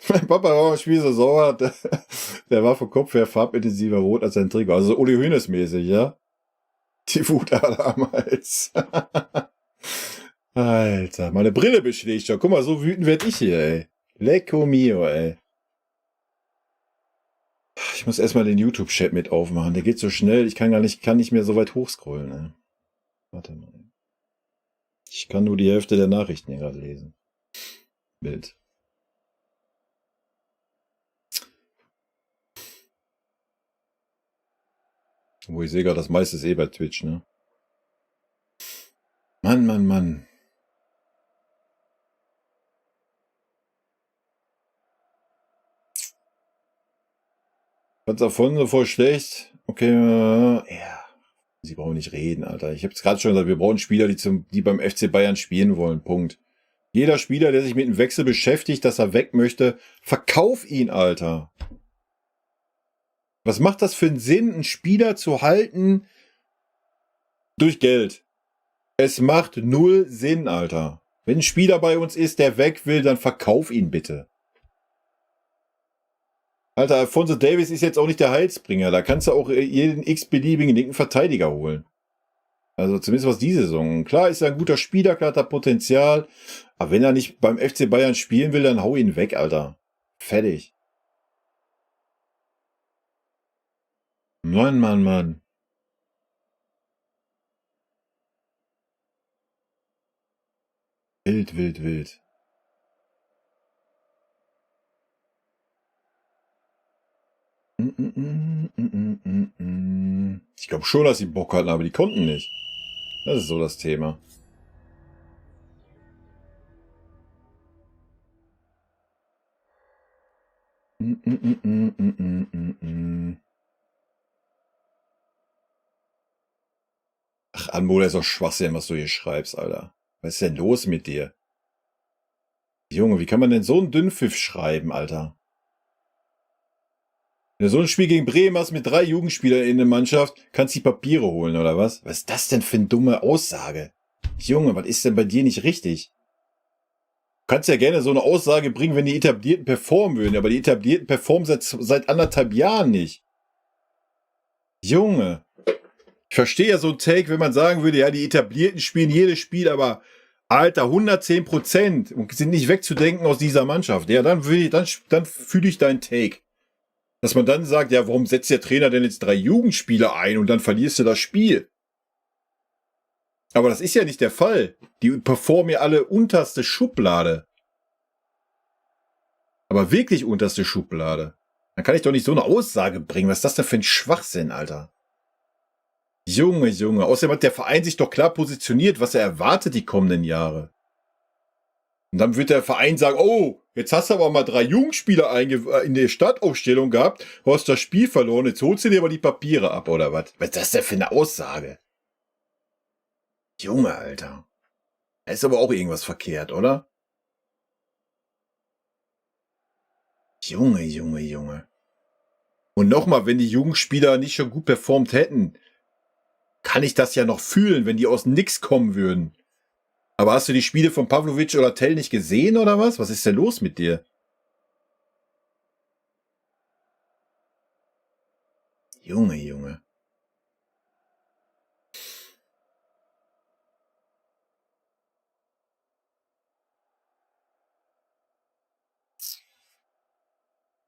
Mein Papa war im Spiel so sauer, der war vom Kopf her farbintensiver rot als sein Trikot. Also Uli Hoeneß mäßig, ja? Die Wutader am Hals. Alter, meine Brille beschlägt schon. Guck mal, so wütend werd ich hier, ey. Lecco mio, ey. Ich muss erstmal den YouTube-Chat mit aufmachen. Der geht so schnell, ich kann nicht mehr so weit hochscrollen, ey. Warte mal. Ich kann nur die Hälfte der Nachrichten hier gerade lesen. Bild. Wo ich sehe gerade, das meiste ist eh bei Twitch, ne? Mann, Mann, Mann. Ganz davon so voll schlecht. Okay, ja. Sie brauchen nicht reden, Alter. Ich habe es gerade schon gesagt, wir brauchen Spieler, die beim FC Bayern spielen wollen. Punkt. Jeder Spieler, der sich mit dem Wechsel beschäftigt, dass er weg möchte, verkauf ihn, Alter. Was macht das für einen Sinn, einen Spieler zu halten durch Geld? Es macht null Sinn, Alter. Wenn ein Spieler bei uns ist, der weg will, dann verkauf ihn bitte. Alter, Alphonso Davies ist jetzt auch nicht der Heilsbringer. Da kannst du auch jeden x-beliebigen linken Verteidiger holen. Also zumindest was die Saison. Klar ist er ein guter Spieler, klar hat er Potenzial. Aber wenn er nicht beim FC Bayern spielen will, dann hau ihn weg, Alter. Fertig. Mann, Mann, Mann. Wild, wild, wild. Ich glaube schon, dass sie Bock hatten, aber die konnten nicht. Das ist so das Thema. Ach, Anmo, das ist doch Schwachsinn, was du hier schreibst, Alter. Was ist denn los mit dir? Junge, wie kann man denn so einen Dünnpfiff schreiben, Alter? Wenn du so ein Spiel gegen Bremen hast mit 3 Jugendspielern in der Mannschaft, kannst du die Papiere holen, oder was? Was ist das denn für eine dumme Aussage? Junge, was ist denn bei dir nicht richtig? Du kannst ja gerne so eine Aussage bringen, wenn die Etablierten performen würden, aber die Etablierten performen seit 1,5 Jahren nicht. Junge. Ich verstehe ja so ein Take, wenn man sagen würde, ja, die Etablierten spielen jedes Spiel, aber Alter, 110% und sind nicht wegzudenken aus dieser Mannschaft. Ja, dann fühle ich deinen Take. Dass man dann sagt, ja, warum setzt der Trainer denn jetzt 3 Jugendspieler ein und dann verlierst du das Spiel? Aber das ist ja nicht der Fall. Die performen ja alle unterste Schublade. Aber wirklich unterste Schublade. Dann kann ich doch nicht so eine Aussage bringen. Was ist das denn für ein Schwachsinn, Alter? Junge, Junge. Außerdem hat der Verein sich doch klar positioniert, was er erwartet die kommenden Jahre. Und dann wird der Verein sagen, oh, jetzt hast du aber mal 3 Jugendspieler in der Startaufstellung gehabt, du hast das Spiel verloren, jetzt holst du dir aber die Papiere ab, oder was? Was ist das denn für eine Aussage? Junge, Alter. Da ist aber auch irgendwas verkehrt, oder? Junge, Junge, Junge. Und nochmal, wenn die Jugendspieler nicht schon gut performt hätten, kann ich das ja noch fühlen, wenn die aus nix kommen würden. Aber hast du die Spiele von Pavlovic oder Tell nicht gesehen, oder was? Was ist denn los mit dir? Junge, Junge.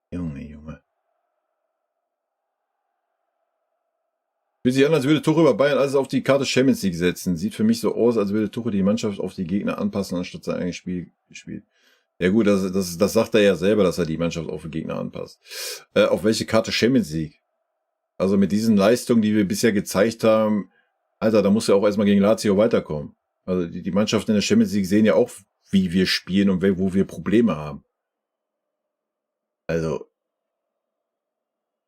Junge, Junge. Fühlt sich an, als würde Tuchel bei Bayern alles auf die Karte Champions League setzen. Sieht für mich so aus, als würde Tuchel die Mannschaft auf die Gegner anpassen, anstatt sein eigenes Spiel gespielt. Ja gut, das sagt er ja selber, dass er die Mannschaft auf die Gegner anpasst. Auf welche Karte Champions League? Also mit diesen Leistungen, die wir bisher gezeigt haben, Alter, da muss ja auch erstmal gegen Lazio weiterkommen. Also die Mannschaften in der Champions League sehen ja auch, wie wir spielen und wo wir Probleme haben. Also,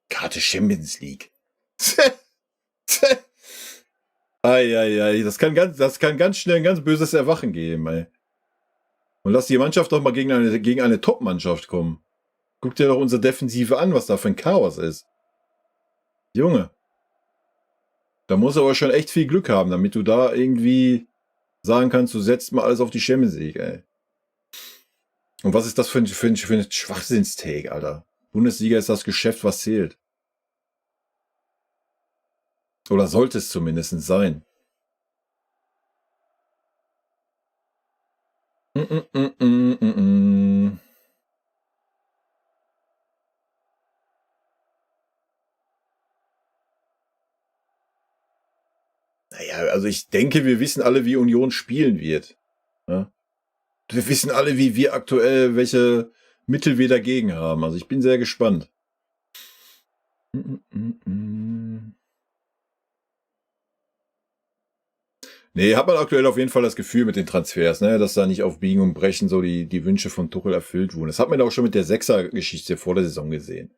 Karte Champions League. Eieiei, das kann ganz schnell ein ganz böses Erwachen geben, ey. Und lass die Mannschaft doch mal gegen eine Top-Mannschaft kommen. Guck dir doch unsere Defensive an, was da für ein Chaos ist. Junge. Da musst du aber schon echt viel Glück haben, damit du da irgendwie sagen kannst, du setzt mal alles auf die Champions League, ey. Und was ist das für ein Schwachsinnstake, Alter? Bundesliga ist das Geschäft, was zählt. Oder sollte es zumindest sein. Naja, also ich denke, wir wissen alle, wie Union spielen wird. Ja? Wir wissen alle, wie wir aktuell, welche Mittel wir dagegen haben. Also ich bin sehr gespannt. Nee, hat man aktuell auf jeden Fall das Gefühl mit den Transfers, ne, dass da nicht auf Biegen und Brechen so die Wünsche von Tuchel erfüllt wurden. Das hat man auch schon mit der Sechser-Geschichte vor der Saison gesehen.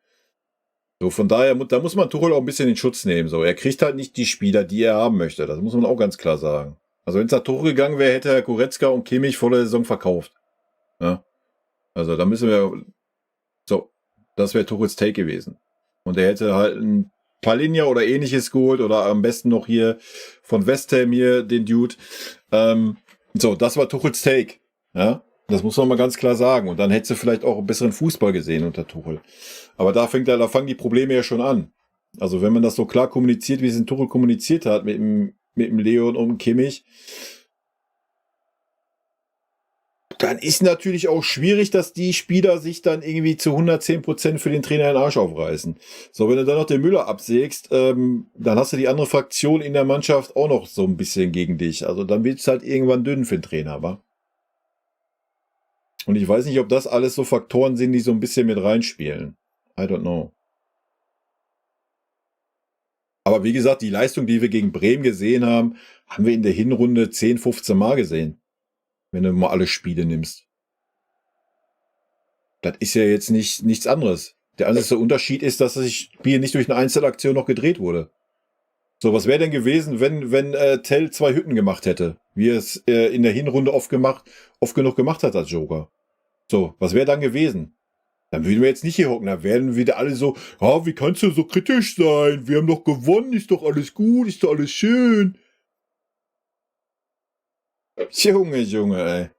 So, von daher, da muss man Tuchel auch ein bisschen in Schutz nehmen. So, er kriegt halt nicht die Spieler, die er haben möchte. Das muss man auch ganz klar sagen. Also wenn es nach Tuchel gegangen wäre, hätte er Goretzka und Kimmich vor der Saison verkauft. Ja? Also da müssen wir, so, das wäre Tuchels Take gewesen. Und er hätte halt ein Palinja oder ähnliches geholt oder am besten noch hier von West Ham hier den Dude. So, das war Tuchels Take. Ja, das muss man mal ganz klar sagen. Und dann hättest du vielleicht auch einen besseren Fußball gesehen unter Tuchel. Aber da fangen die Probleme ja schon an. Also wenn man das so klar kommuniziert, wie es in Tuchel kommuniziert hat mit dem Leon und dem Kimmich, dann ist natürlich auch schwierig, dass die Spieler sich dann irgendwie zu 110% für den Trainer den Arsch aufreißen. So, wenn du dann noch den Müller absägst, dann hast du die andere Fraktion in der Mannschaft auch noch so ein bisschen gegen dich. Also dann wird es halt irgendwann dünn für den Trainer, wa? Und ich weiß nicht, ob das alles so Faktoren sind, die so ein bisschen mit reinspielen. I don't know. Aber wie gesagt, die Leistung, die wir gegen Bremen gesehen haben, haben wir in der Hinrunde 10, 15 Mal gesehen. Wenn du mal alle Spiele nimmst. Das ist ja jetzt nichts anderes. Der einzige Unterschied ist, dass das Spiel nicht durch eine Einzelaktion noch gedreht wurde. So, was wäre denn gewesen, wenn Tell 2 Hütten gemacht hätte? Wie er es in der Hinrunde oft genug gemacht hat als Joker. So, was wäre dann gewesen? Dann würden wir jetzt nicht hier hocken. Da werden wieder alle so, ja, wie kannst du so kritisch sein? Wir haben doch gewonnen, ist doch alles gut, ist doch alles schön. Junge, ey.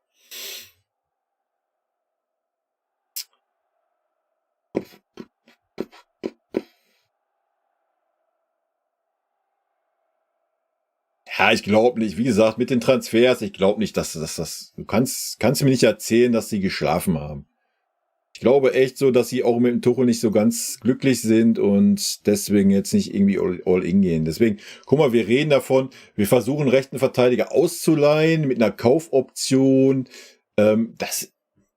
Ja, ich glaube nicht. Wie gesagt, mit den Transfers, ich glaube nicht, dass das. Du kannst mir nicht erzählen, dass sie geschlafen haben. Ich glaube echt so, dass sie auch mit dem Tuchel nicht so ganz glücklich sind und deswegen jetzt nicht irgendwie all in gehen. Deswegen, guck mal, wir reden davon, wir versuchen rechten Verteidiger auszuleihen mit einer Kaufoption. Das,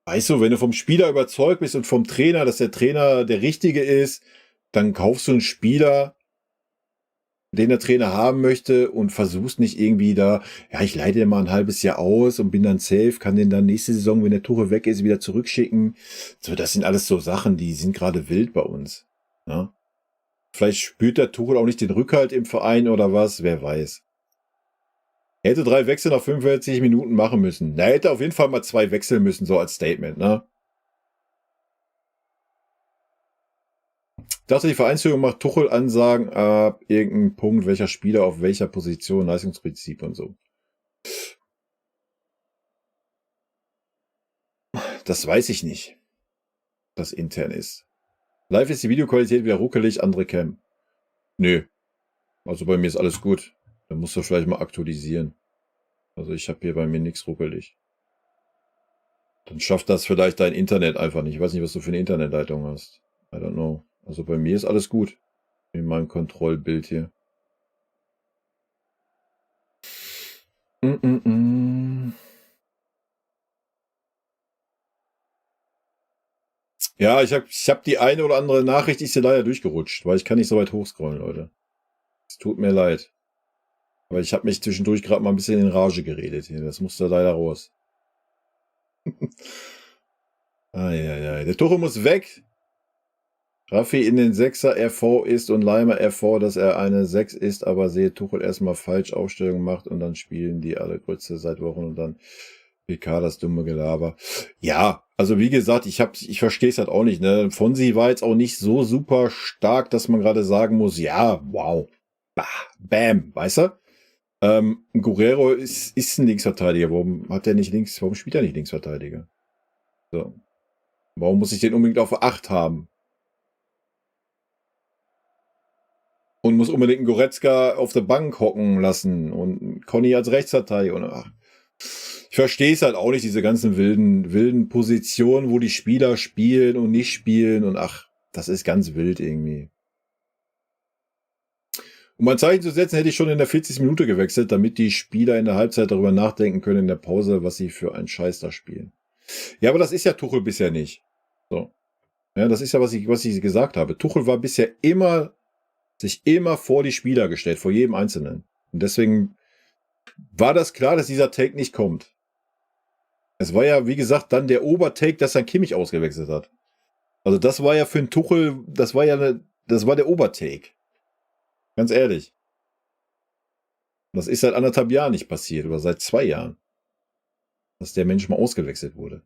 weißt du, wenn du vom Spieler überzeugt bist und vom Trainer, dass der Trainer der Richtige ist, dann kaufst du einen Spieler, den der Trainer haben möchte und versuchst nicht irgendwie da, ja, ich leite den mal ein halbes Jahr aus und bin dann safe, kann den dann nächste Saison, wenn der Tuchel weg ist, wieder zurückschicken. So, das sind alles so Sachen, die sind gerade wild bei uns. Ja? Vielleicht spürt der Tuchel auch nicht den Rückhalt im Verein oder was, wer weiß. Er hätte 3 Wechsel nach 45 Minuten machen müssen. Er hätte auf jeden Fall mal 2 wechseln müssen, so als Statement, ne? Ich dachte, die Vereinsführung macht Tuchel Ansagen ab irgendeinem Punkt, welcher Spieler auf welcher Position, Leistungsprinzip und so. Das weiß ich nicht, was intern ist. Live ist die Videoqualität wieder ruckelig, andere Cam. Nö. Also bei mir ist alles gut. Dann musst du vielleicht mal aktualisieren. Also ich habe hier bei mir nichts ruckelig. Dann schafft das vielleicht dein Internet einfach nicht. Ich weiß nicht, was du für eine Internetleitung hast. I don't know. Also bei mir ist alles gut. In meinem Kontrollbild hier. Ja, ich hab die eine oder andere Nachricht, ist hier leider durchgerutscht, weil ich kann nicht so weit hochscrollen, Leute. Es tut mir leid. Aber ich habe mich zwischendurch gerade mal ein bisschen in Rage geredet hier. Das musste leider raus. Eieiei. Der Tuchel muss weg. Raffi in den 6er RV ist und Leimer RV, dass er eine 6 ist, aber sehe Tuchel erstmal falsch Aufstellung macht und dann spielen die alle Grütze seit Wochen und dann PK das dumme Gelaber. Ja, also wie gesagt, ich verstehe es halt auch nicht. Ne? Fonsi war jetzt auch nicht so super stark, dass man gerade sagen muss, ja, wow, bah, bam, weißt du? Guerrero ist ein Linksverteidiger. Warum spielt er nicht Linksverteidiger? So. Warum muss ich den unbedingt auf 8 haben? Und muss unbedingt einen Goretzka auf der Bank hocken lassen und Conny als Rechtsverteidiger. Und, ich verstehe es halt auch nicht, diese ganzen wilden Positionen, wo die Spieler spielen und nicht spielen. Und das ist ganz wild irgendwie. Um ein Zeichen zu setzen, hätte ich schon in der 40. Minute gewechselt, damit die Spieler in der Halbzeit darüber nachdenken können in der Pause, was sie für einen Scheiß da spielen. Ja, aber das ist ja Tuchel bisher nicht. So. Ja, das ist ja, was ich gesagt habe. Tuchel war bisher sich immer vor die Spieler gestellt, vor jedem Einzelnen. Und deswegen war das klar, dass dieser Take nicht kommt. Es war ja, wie gesagt, dann der Obertake, dass dann Kimmich ausgewechselt hat. Also das war ja für einen Tuchel, das war der Obertake. Ganz ehrlich. Das ist seit 1,5 Jahren nicht passiert oder seit 2 Jahren. Dass der Mensch mal ausgewechselt wurde.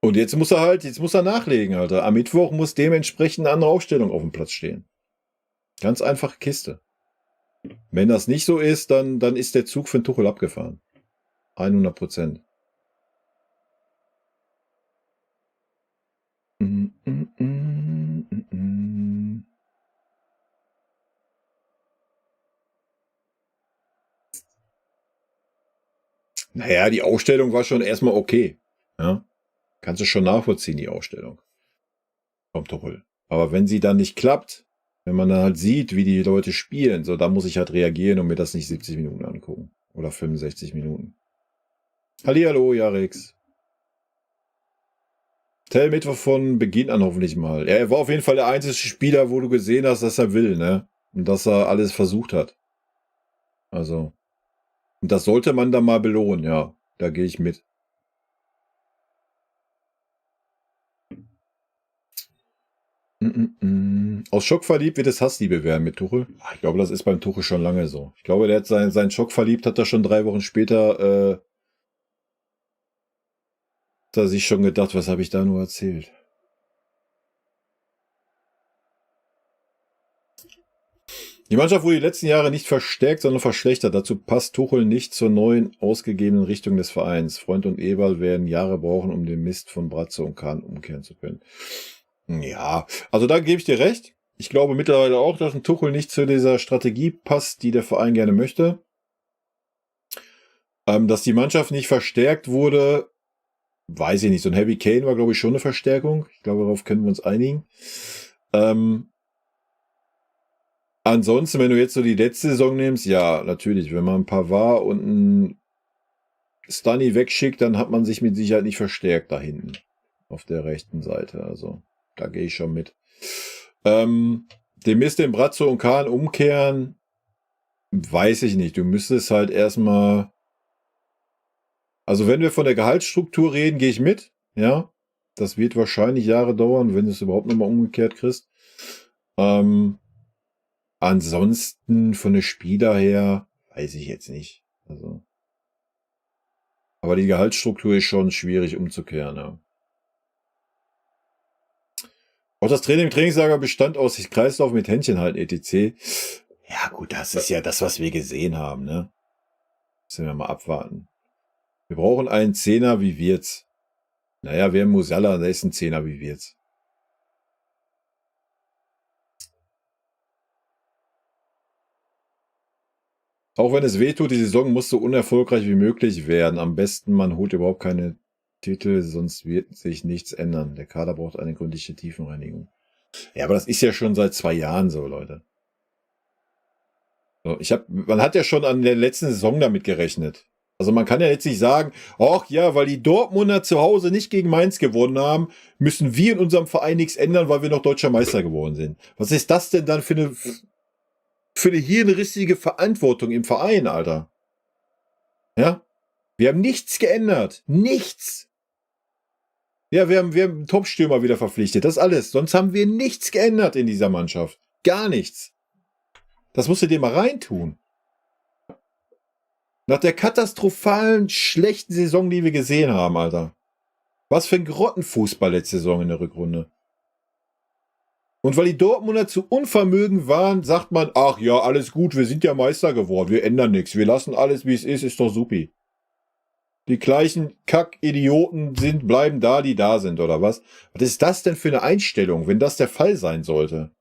Und jetzt muss er nachlegen, Alter. Am Mittwoch muss dementsprechend eine andere Aufstellung auf dem Platz stehen. Ganz einfache Kiste. Wenn das nicht so ist, dann ist der Zug für den Tuchel abgefahren. 100%. Naja, die Ausstellung war schon erstmal okay. Ja? Kannst du schon nachvollziehen, die Ausstellung. Vom Tuchel. Aber wenn sie dann nicht klappt, wenn man dann halt sieht, wie die Leute spielen, so, dann muss ich halt reagieren und mir das nicht 70 Minuten angucken. Oder 65 Minuten. Hallihallo, Jarix. Tell Mittwoch von Beginn an hoffentlich mal. Ja, er war auf jeden Fall der einzige Spieler, wo du gesehen hast, dass er will, ne? Und dass er alles versucht hat. Also. Und das sollte man dann mal belohnen, ja. Da gehe ich mit. Aus Schock verliebt wird es Hassliebe werden mit Tuchel. Ich glaube, das ist beim Tuchel schon lange so. Ich glaube, der hat seinen Schock verliebt, hat er schon 3 Wochen später, hat er sich schon gedacht, was habe ich da nur erzählt? Die Mannschaft wurde die letzten Jahre nicht verstärkt, sondern verschlechtert. Dazu passt Tuchel nicht zur neuen, ausgegebenen Richtung des Vereins. Freund und Eberl werden Jahre brauchen, um den Mist von Bratze und Kahn umkehren zu können. Ja, also da gebe ich dir recht. Ich glaube mittlerweile auch, dass ein Tuchel nicht zu dieser Strategie passt, die der Verein gerne möchte. Dass die Mannschaft nicht verstärkt wurde, weiß ich nicht. So ein Harry Kane war, glaube ich, schon eine Verstärkung. Ich glaube, darauf können wir uns einigen. Ansonsten, wenn du jetzt so die letzte Saison nimmst, ja, natürlich, wenn man ein Pavard und ein Stunny wegschickt, dann hat man sich mit Sicherheit nicht verstärkt da hinten. Auf der rechten Seite, also da gehe ich schon mit. Den Mist in Brazzo und Kahn umkehren, weiß ich nicht. Du müsstest halt erstmal, also wenn wir von der Gehaltsstruktur reden, gehe ich mit, ja. Das wird wahrscheinlich Jahre dauern, wenn du es überhaupt nochmal umgekehrt kriegst. Ansonsten von der Spieler her, weiß ich jetzt nicht. Also. Aber die Gehaltsstruktur ist schon schwierig umzukehren, ja. Auch das Training im Trainingslager bestand aus Kreislauf mit Händchen halten, etc. Ja gut, das ist ja das, was wir gesehen haben, ne? Müssen wir mal abwarten. Wir brauchen einen Zehner wie Wirtz. Naja, wir haben Musiala, der ist ein Zehner wie Wirtz. Auch wenn es wehtut, die Saison muss so unerfolgreich wie möglich werden. Am besten, man holt überhaupt keine Titel, sonst wird sich nichts ändern. Der Kader braucht eine gründliche Tiefenreinigung. Ja, aber das ist ja schon seit 2 Jahren so, Leute. So, man hat ja schon an der letzten Saison damit gerechnet. Also man kann ja jetzt nicht sagen, ach ja, weil die Dortmunder zu Hause nicht gegen Mainz gewonnen haben, müssen wir in unserem Verein nichts ändern, weil wir noch deutscher Meister geworden sind. Was ist das denn dann für eine hirnrissige Verantwortung im Verein, Alter? Ja? Wir haben nichts geändert. Nichts. Ja, wir haben einen Top-Stürmer wieder verpflichtet. Das ist alles. Sonst haben wir nichts geändert in dieser Mannschaft. Gar nichts. Das musst du dir mal reintun. Nach der katastrophalen, schlechten Saison, die wir gesehen haben, Alter. Was für ein Grottenfußball letzte Saison in der Rückrunde. Und weil die Dortmunder zu unvermögen waren, sagt man, ach ja, alles gut, wir sind ja Meister geworden, wir ändern nichts, wir lassen alles, wie es ist doch supi. Die gleichen Kack-Idioten bleiben da, die da sind, oder was? Was ist das denn für eine Einstellung, wenn das der Fall sein sollte?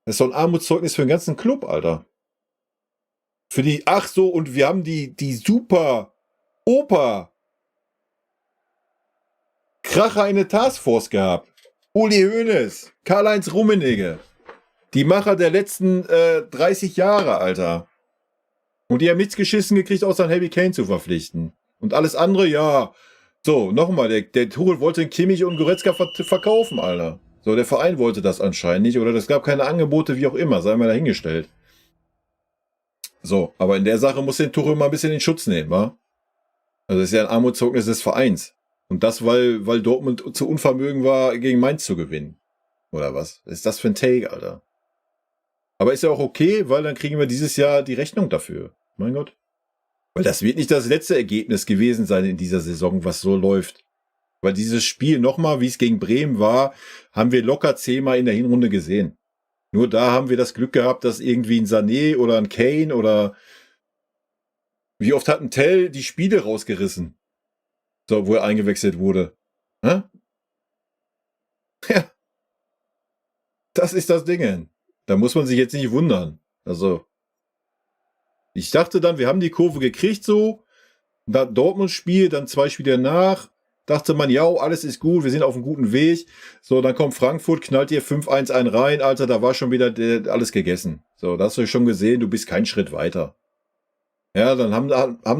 Das ist doch ein Armutszeugnis für den ganzen Club, Alter. Für die, ach so, und wir haben die super Oper Kracher in der Taskforce gehabt. Uli Hoeneß, Karl-Heinz Rummenigge. Die Macher der letzten 30 Jahre, Alter. Und die haben nichts geschissen gekriegt, außer einen Harry Kane zu verpflichten. Und alles andere, ja. So, nochmal, der Tuchel wollte den Kimmich und Goretzka verkaufen, Alter. So, der Verein wollte das anscheinend nicht. Oder es gab keine Angebote, wie auch immer. Sei mal dahingestellt. So, aber in der Sache muss den Tuchel mal ein bisschen in Schutz nehmen, wa? Also das ist ja ein Armutszeugnis des Vereins. Und das, weil Dortmund zu unvermögen war, gegen Mainz zu gewinnen. Oder was? Was ist das für ein Take, Alter? Aber ist ja auch okay, weil dann kriegen wir dieses Jahr die Rechnung dafür. Mein Gott. Weil das wird nicht das letzte Ergebnis gewesen sein in dieser Saison, was so läuft. Weil dieses Spiel nochmal, wie es gegen Bremen war, haben wir locker 10-mal in der Hinrunde gesehen. Nur da haben wir das Glück gehabt, dass irgendwie ein Sané oder ein Kane oder wie oft hat ein Tell die Spiele rausgerissen? So, wo er eingewechselt wurde. Hä? Ja. Das ist das Ding. Da muss man sich jetzt nicht wundern. Also, ich dachte dann, wir haben die Kurve gekriegt so. Da Dortmund-Spiel, dann 2 Spiele nach. Dachte man, ja, alles ist gut, wir sind auf einem guten Weg. So, dann kommt Frankfurt, knallt ihr 5-1 ein rein, Alter, da war schon wieder alles gegessen. So, da hast du schon gesehen, du bist keinen Schritt weiter. Ja, dann haben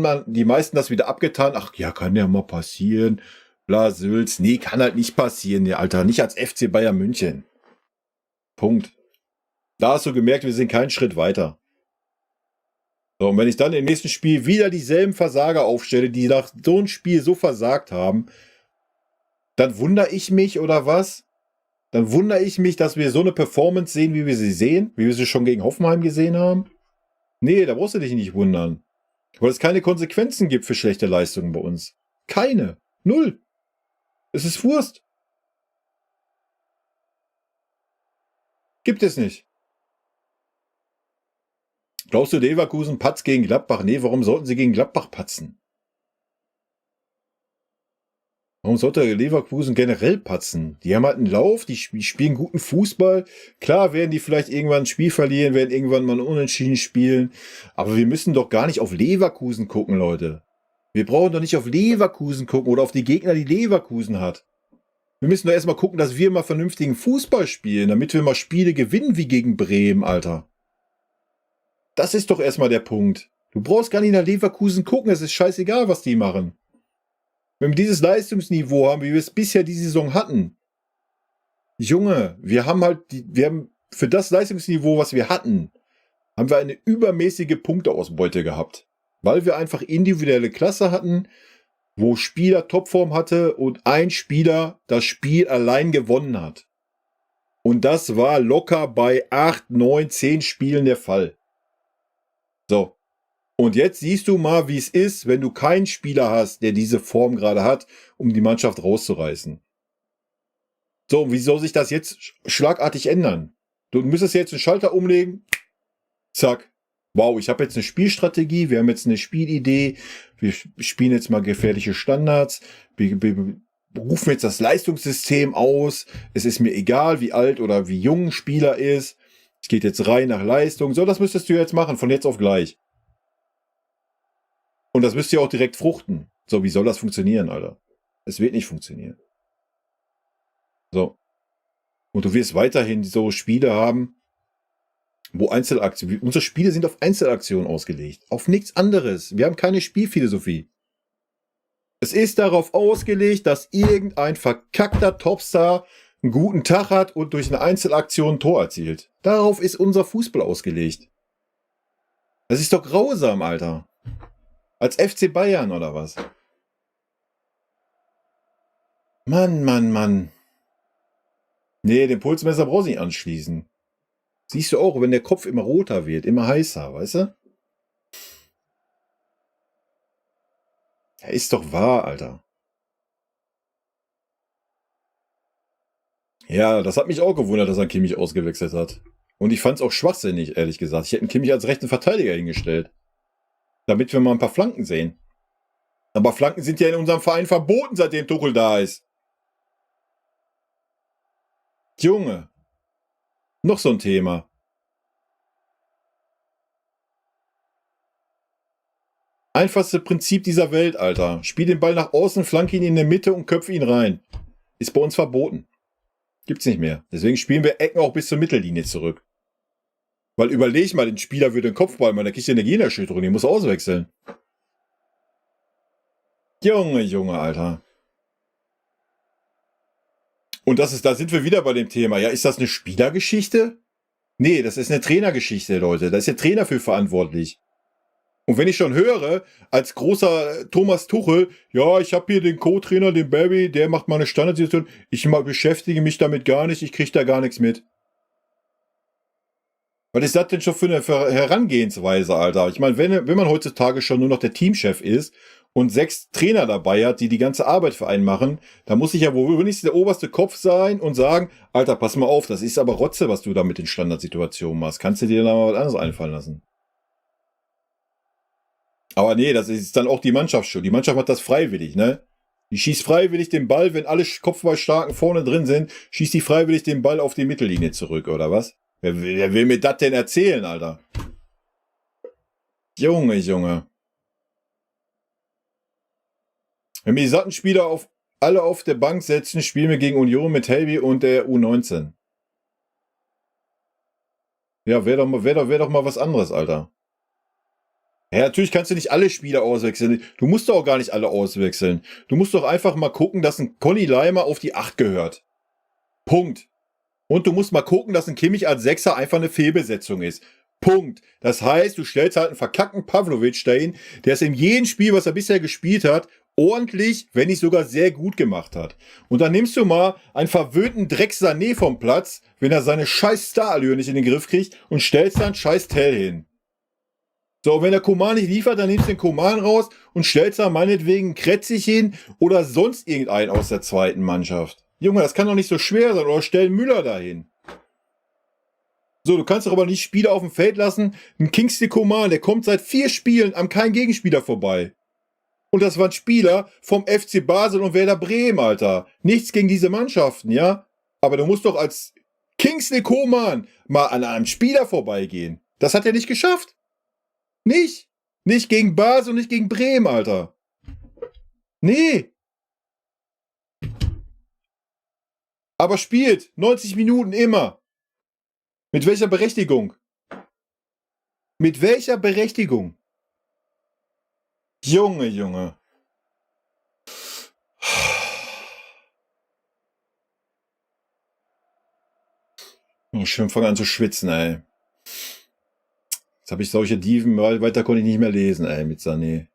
dann die meisten das wieder abgetan. Ach ja, kann ja mal passieren. Bla, Sülz. Nee, kann halt nicht passieren, ja, Alter. Nicht als FC Bayern München. Punkt. Da hast du gemerkt, wir sind keinen Schritt weiter. So, und wenn ich dann im nächsten Spiel wieder dieselben Versager aufstelle, die nach so einem Spiel so versagt haben, dann wundere ich mich, oder was? Dann wundere ich mich, dass wir so eine Performance sehen, wie wir sie sehen, wie wir sie schon gegen Hoffenheim gesehen haben. Nee, da brauchst du dich nicht wundern. Weil es keine Konsequenzen gibt für schlechte Leistungen bei uns. Keine. Null. Es ist Wurst. Gibt es nicht. Glaubst du, Leverkusen patzt gegen Gladbach? Nee, warum sollten sie gegen Gladbach patzen? Warum sollte Leverkusen generell patzen? Die haben halt einen Lauf, die spielen guten Fußball. Klar werden die vielleicht irgendwann ein Spiel verlieren, werden irgendwann mal ein Unentschieden spielen. Aber wir müssen doch gar nicht auf Leverkusen gucken, Leute. Wir brauchen doch nicht auf Leverkusen gucken oder auf die Gegner, die Leverkusen hat. Wir müssen doch erstmal gucken, dass wir mal vernünftigen Fußball spielen, damit wir mal Spiele gewinnen wie gegen Bremen, Alter. Das ist doch erstmal der Punkt. Du brauchst gar nicht nach Leverkusen gucken, es ist scheißegal, was die machen. Wenn wir dieses Leistungsniveau haben, wie wir es bisher die Saison hatten, Junge, wir haben für das Leistungsniveau, was wir hatten, haben wir eine übermäßige Punkteausbeute gehabt. Weil wir einfach individuelle Klasse hatten, wo Spieler Topform hatte und ein Spieler das Spiel allein gewonnen hat. Und das war locker bei 8, 9, 10 Spielen der Fall. So. Und jetzt siehst du mal, wie es ist, wenn du keinen Spieler hast, der diese Form gerade hat, um die Mannschaft rauszureißen. So, und wie soll sich das jetzt schlagartig ändern? Du müsstest jetzt einen Schalter umlegen. Zack. Wow, ich habe jetzt eine Spielstrategie, wir haben jetzt eine Spielidee, wir spielen jetzt mal gefährliche Standards, wir rufen jetzt das Leistungssystem aus, es ist mir egal, wie alt oder wie jung ein Spieler ist, es geht jetzt rein nach Leistung, so, das müsstest du jetzt machen, von jetzt auf gleich. Und das müsste ja auch direkt fruchten. So, wie soll das funktionieren, Alter? Es wird nicht funktionieren. So. Und du wirst weiterhin so Spiele haben, Wo Einzelaktionen, unsere Spiele sind auf Einzelaktionen ausgelegt. Auf nichts anderes. Wir haben keine Spielphilosophie. Es ist darauf ausgelegt, dass irgendein verkackter Topstar einen guten Tag hat und durch eine Einzelaktion ein Tor erzielt. Darauf ist unser Fußball ausgelegt. Das ist doch grausam, Alter. Als FC Bayern oder was? Mann, Mann, Mann. Nee, den Pulsmesser brauchst du nicht anschließen. Siehst du auch, wenn der Kopf immer roter wird, immer heißer, weißt du? Ja, ist doch wahr, Alter. Ja, das hat mich auch gewundert, dass er Kimmich ausgewechselt hat. Und ich fand es auch schwachsinnig, ehrlich gesagt. Ich hätte Kimmich als rechten Verteidiger hingestellt. Damit wir mal ein paar Flanken sehen. Aber Flanken sind ja in unserem Verein verboten, seitdem Tuchel da ist. Junge. Noch so ein Thema. Einfachste Prinzip dieser Welt, Alter. Spiel den Ball nach außen, flanke ihn in der Mitte und köpfe ihn rein. Ist bei uns verboten. Gibt's nicht mehr. Deswegen spielen wir Ecken auch bis zur Mittellinie zurück. Weil überleg mal, den Spieler würde den Kopfball mal, der kriegt eine Gehirnerschütterung, den muss auswechseln. Junge, Alter. Und da sind wir wieder bei dem Thema. Ja, ist das eine Spielergeschichte? Nee, das ist eine Trainergeschichte, Leute. Da ist der Trainer für verantwortlich. Und wenn ich schon höre, als großer Thomas Tuchel, ja, ich habe hier den Co-Trainer, den Barry, der macht meine Standardsituation, ich beschäftige mich damit gar nicht, ich kriege da gar nichts mit. Was ist das denn schon für eine Herangehensweise, Alter? Ich meine, wenn man heutzutage schon nur noch der Teamchef ist und 6 Trainer dabei hat, die die ganze Arbeit für einen machen, dann muss ich ja wohl wenigstens der oberste Kopf sein und sagen, Alter, pass mal auf, das ist aber Rotze, was du da mit den Standardsituationen machst. Kannst du dir da mal was anderes einfallen lassen? Aber nee, das ist dann auch die Mannschaftsschuld. Die Mannschaft hat das freiwillig, ne? Die schießt freiwillig den Ball, wenn alle Kopfballstarken vorne drin sind, schießt die freiwillig den Ball auf die Mittellinie zurück, oder was? Wer will mir das denn erzählen, Alter? Junge. Wenn wir die Sattenspieler alle auf der Bank setzen, spielen wir gegen Union mit Helby und der U19. Ja, wär doch mal was anderes, Alter. Ja, natürlich kannst du nicht alle Spieler auswechseln. Du musst doch auch gar nicht alle auswechseln. Du musst doch einfach mal gucken, dass ein Conny Leimer auf die 8 gehört. Punkt. Und du musst mal gucken, dass ein Kimmich als Sechser einfach eine Fehlbesetzung ist. Punkt. Das heißt, du stellst halt einen verkackten Pavlovic dahin, der es in jedem Spiel, was er bisher gespielt hat, ordentlich, wenn nicht sogar sehr gut gemacht hat. Und dann nimmst du mal einen verwöhnten Dreck Sané vom Platz, wenn er seine scheiß Starallüre nicht in den Griff kriegt, und stellst dann scheiß Tell hin. So, wenn der Coman nicht liefert, dann nimmst du den Coman raus und stellst da meinetwegen Kretzig hin oder sonst irgendeinen aus der zweiten Mannschaft. Junge, das kann doch nicht so schwer sein. Oder stell Müller dahin. So, du kannst doch aber nicht Spieler auf dem Feld lassen. Ein Kingsley Coman, der kommt seit 4 Spielen am kein Gegenspieler vorbei. Und das waren Spieler vom FC Basel und Werder Bremen, Alter. Nichts gegen diese Mannschaften, ja? Aber du musst doch als Kingsley Coman mal an einem Spieler vorbeigehen. Das hat er nicht geschafft. Nicht. Nicht gegen Basel und nicht gegen Bremen, Alter. Nee. Aber spielt 90 Minuten immer. Mit welcher Berechtigung? Mit welcher Berechtigung? Junge. Ich schon fange an zu schwitzen, ey. Jetzt habe ich solche Dieven, weil weiter konnte ich nicht mehr lesen, ey, mit Sané.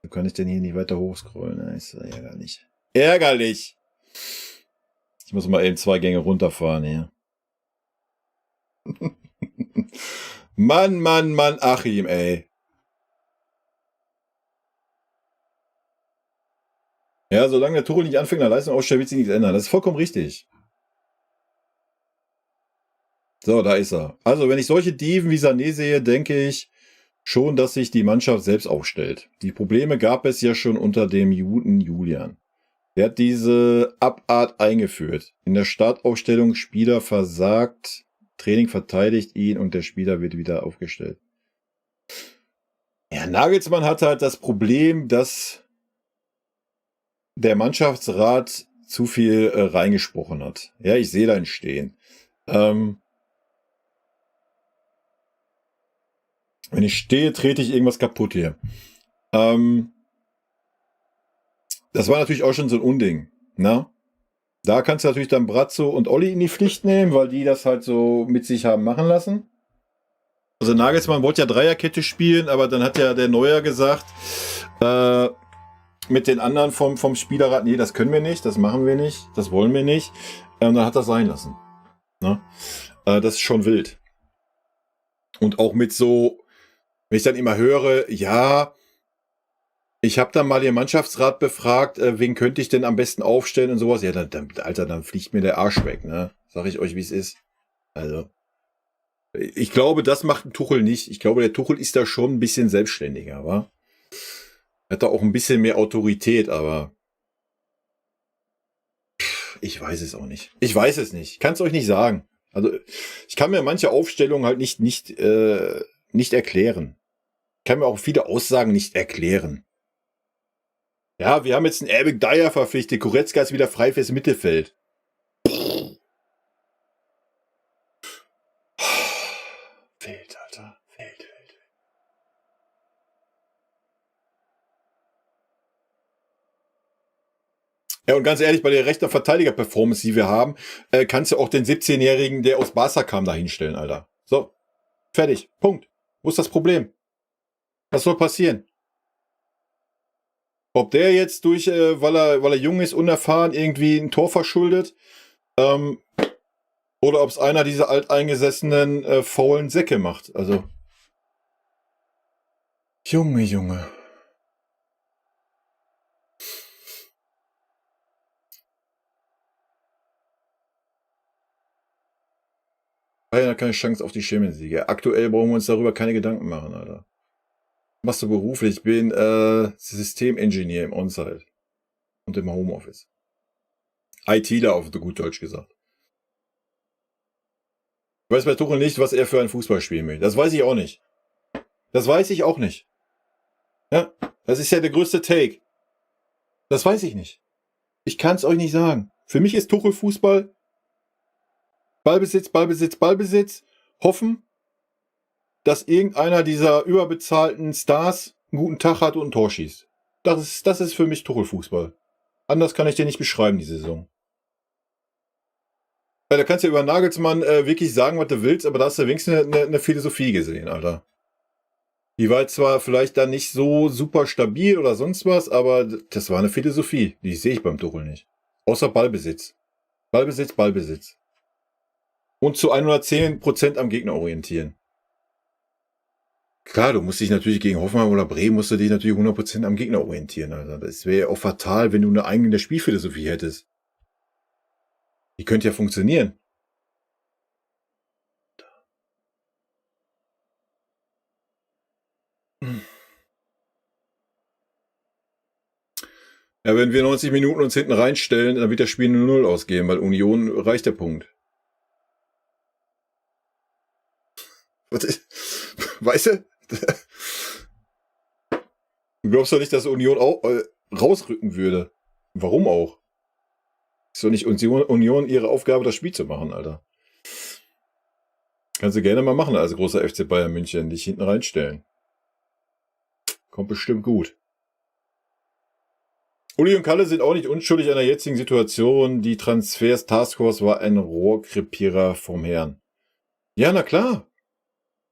So kann ich denn hier nicht weiter hochscrollen, ey. Ist ärgerlich. Ärgerlich! Ich muss mal eben 2 Gänge runterfahren hier. Mann, Achim, ey. Ja, solange der Tuchel nicht anfängt, an Leistung ausstellt, wird sich nichts ändern. Das ist vollkommen richtig. So, da ist er. Also, wenn ich solche Dieven wie Sané sehe, denke ich schon, dass sich die Mannschaft selbst aufstellt. Die Probleme gab es ja schon unter dem Juden Julian. Der hat diese Abart eingeführt. In der Startaufstellung Spieler versagt, Training verteidigt ihn und der Spieler wird wieder aufgestellt. Ja, Nagelsmann hat halt das Problem, dass der Mannschaftsrat zu viel reingesprochen hat. Ja, ich sehe da Stehen. Wenn ich stehe, trete ich irgendwas kaputt hier. Das war natürlich auch schon so ein Unding, ne? Da kannst du natürlich dann Brazzo und Olli in die Pflicht nehmen, weil die das halt so mit sich haben machen lassen. Also Nagelsmann wollte ja Dreierkette spielen, aber dann hat ja der Neuer gesagt, mit den anderen vom Spielerrat, nee, das können wir nicht, das machen wir nicht, das wollen wir nicht. Dann hat er sein lassen. Ne? Das ist schon wild. Und auch mit so, wenn ich dann immer höre, ja, ich habe dann mal den Mannschaftsrat befragt, wen könnte ich denn am besten aufstellen und sowas. Ja, Alter, dann fliegt mir der Arsch weg, ne? Sag ich euch, wie es ist. Also, ich glaube, das macht ein Tuchel nicht. Ich glaube, der Tuchel ist da schon ein bisschen selbstständiger, wa? Hat da auch ein bisschen mehr Autorität, aber ich weiß es auch nicht. Ich weiß es nicht. Ich kann es euch nicht sagen. Also, ich kann mir manche Aufstellungen halt nicht erklären. Ich kann mir auch viele Aussagen nicht erklären. Ja, wir haben jetzt einen Eric Dyer verpflichtet. Goretzka ist wieder frei fürs Mittelfeld. Wild, Alter. Wild. Ja, und ganz ehrlich, bei der rechten Verteidiger-Performance, die wir haben, kannst du auch den 17-Jährigen, der aus Barca kam, da hinstellen, Alter. So. Fertig. Punkt. Wo ist das Problem? Was soll passieren? Ob der jetzt durch, weil er jung ist, unerfahren, irgendwie ein Tor verschuldet, oder ob es einer dieser alteingesessenen, faulen Säcke macht. Also. Junge. Bayern hat keine Chance auf die Champions-Siege. Aktuell brauchen wir uns darüber keine Gedanken machen, Alter. Was machst du beruflich? Ich bin Systemingenieur im On-Site und im Homeoffice. ITler auf gut Deutsch gesagt. Ich weiß bei Tuchel nicht, was er für ein Fußball spielen will. Das weiß ich auch nicht. Ja, das ist ja der größte Take. Das weiß ich nicht. Ich kann es euch nicht sagen. Für mich ist Tuchel Fußball Ballbesitz. Hoffen, dass irgendeiner dieser überbezahlten Stars einen guten Tag hat und ein Tor schießt. Das ist für mich Tuchel-Fußball. Anders kann ich dir nicht beschreiben, die Saison. Da kannst du ja über Nagelsmann wirklich sagen, was du willst, aber da hast du wenigstens eine Philosophie gesehen, Alter. Die war zwar vielleicht dann nicht so super stabil oder sonst was, aber das war eine Philosophie. Die sehe ich beim Tuchel nicht. Außer Ballbesitz. Ballbesitz. Und zu 110% am Gegner orientieren. Klar, du musst dich natürlich gegen Hoffenheim oder Bremen musst du dich natürlich 100% am Gegner orientieren, Alter. Das wäre ja auch fatal, wenn du eine eigene Spielphilosophie hättest. Die könnte ja funktionieren. Ja, wenn wir 90 Minuten uns hinten reinstellen, dann wird das Spiel 0-0 ausgehen, weil Union reicht der Punkt. Weißt du? Du glaubst doch nicht, dass Union auch rausrücken würde. Warum auch? Ist doch nicht Union ihre Aufgabe, das Spiel zu machen, Alter. Kannst du gerne mal machen als großer FC Bayern München, dich hinten reinstellen. Kommt bestimmt gut. Uli und Kalle sind auch nicht unschuldig an der jetzigen Situation. Die Transfers Taskforce war ein Rohrkrepierer vom Herrn. Ja, na klar.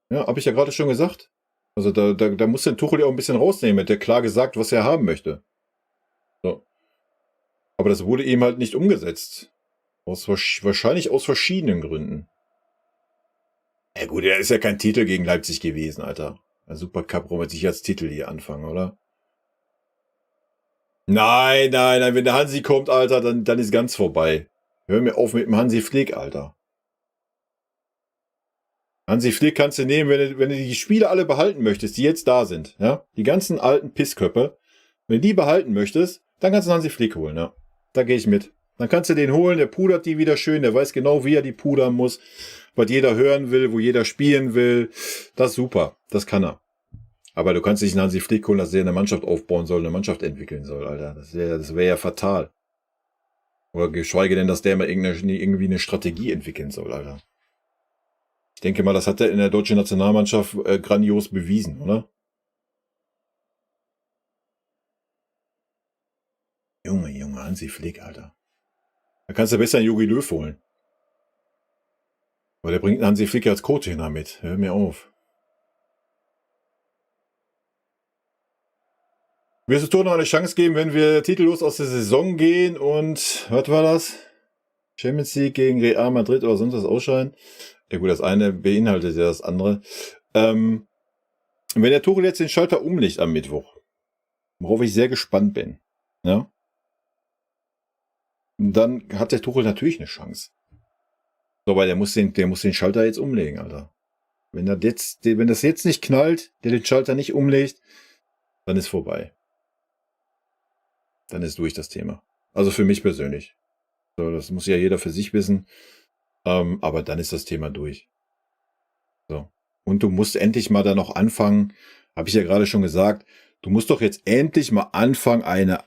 Ja, habe ich ja gerade schon gesagt. Also da muss den Tuchel ja auch ein bisschen rausnehmen. Hat der klar gesagt, was er haben möchte. So. Aber das wurde eben halt nicht umgesetzt. Wahrscheinlich aus verschiedenen Gründen. Ja gut, er ist ja kein Titel gegen Leipzig gewesen, Alter. Der Supercup braucht man sich als Titel hier anfangen, oder? Nein, wenn der Hansi kommt, Alter, dann ist ganz vorbei. Hör mir auf mit dem Hansi Flick, Alter. Hansi Flick kannst du nehmen, wenn du die Spieler alle behalten möchtest, die jetzt da sind, ja? Die ganzen alten Pissköppe. Wenn du die behalten möchtest, dann kannst du Hansi Flick holen, ja? Da gehe ich mit. Dann kannst du den holen, der pudert die wieder schön, der weiß genau, wie er die pudern muss, was jeder hören will, wo jeder spielen will. Das ist super, das kann er. Aber du kannst nicht einen Hansi Flick holen, dass der eine Mannschaft aufbauen soll, eine Mannschaft entwickeln soll, Alter. Das wär ja fatal. Oder geschweige denn, dass der mal irgendwie eine Strategie entwickeln soll, Alter. Ich denke mal, das hat er in der deutschen Nationalmannschaft grandios bewiesen, oder? Junge, Hansi Flick, Alter. Da kannst du besser einen Jogi Löw holen. Weil der bringt einen Hansi Flick als Co-Trainer mit. Hör mir auf. Wirst du Tor noch eine Chance geben, wenn wir titellos aus der Saison gehen und, was war das? Champions League gegen Real Madrid oder sonst was ausscheiden? Ja gut, das eine beinhaltet ja das andere. Wenn der Tuchel jetzt den Schalter umlegt am Mittwoch, worauf ich sehr gespannt bin, ja, dann hat der Tuchel natürlich eine Chance. So, weil der muss den Schalter jetzt umlegen, Alter. Wenn das jetzt nicht knallt, der den Schalter nicht umlegt, dann ist vorbei. Dann ist durch das Thema. Also für mich persönlich. So, das muss ja jeder für sich wissen. Aber dann ist das Thema durch. So. Und du musst endlich mal da noch anfangen, habe ich ja gerade schon gesagt, du musst doch jetzt endlich mal anfangen, eine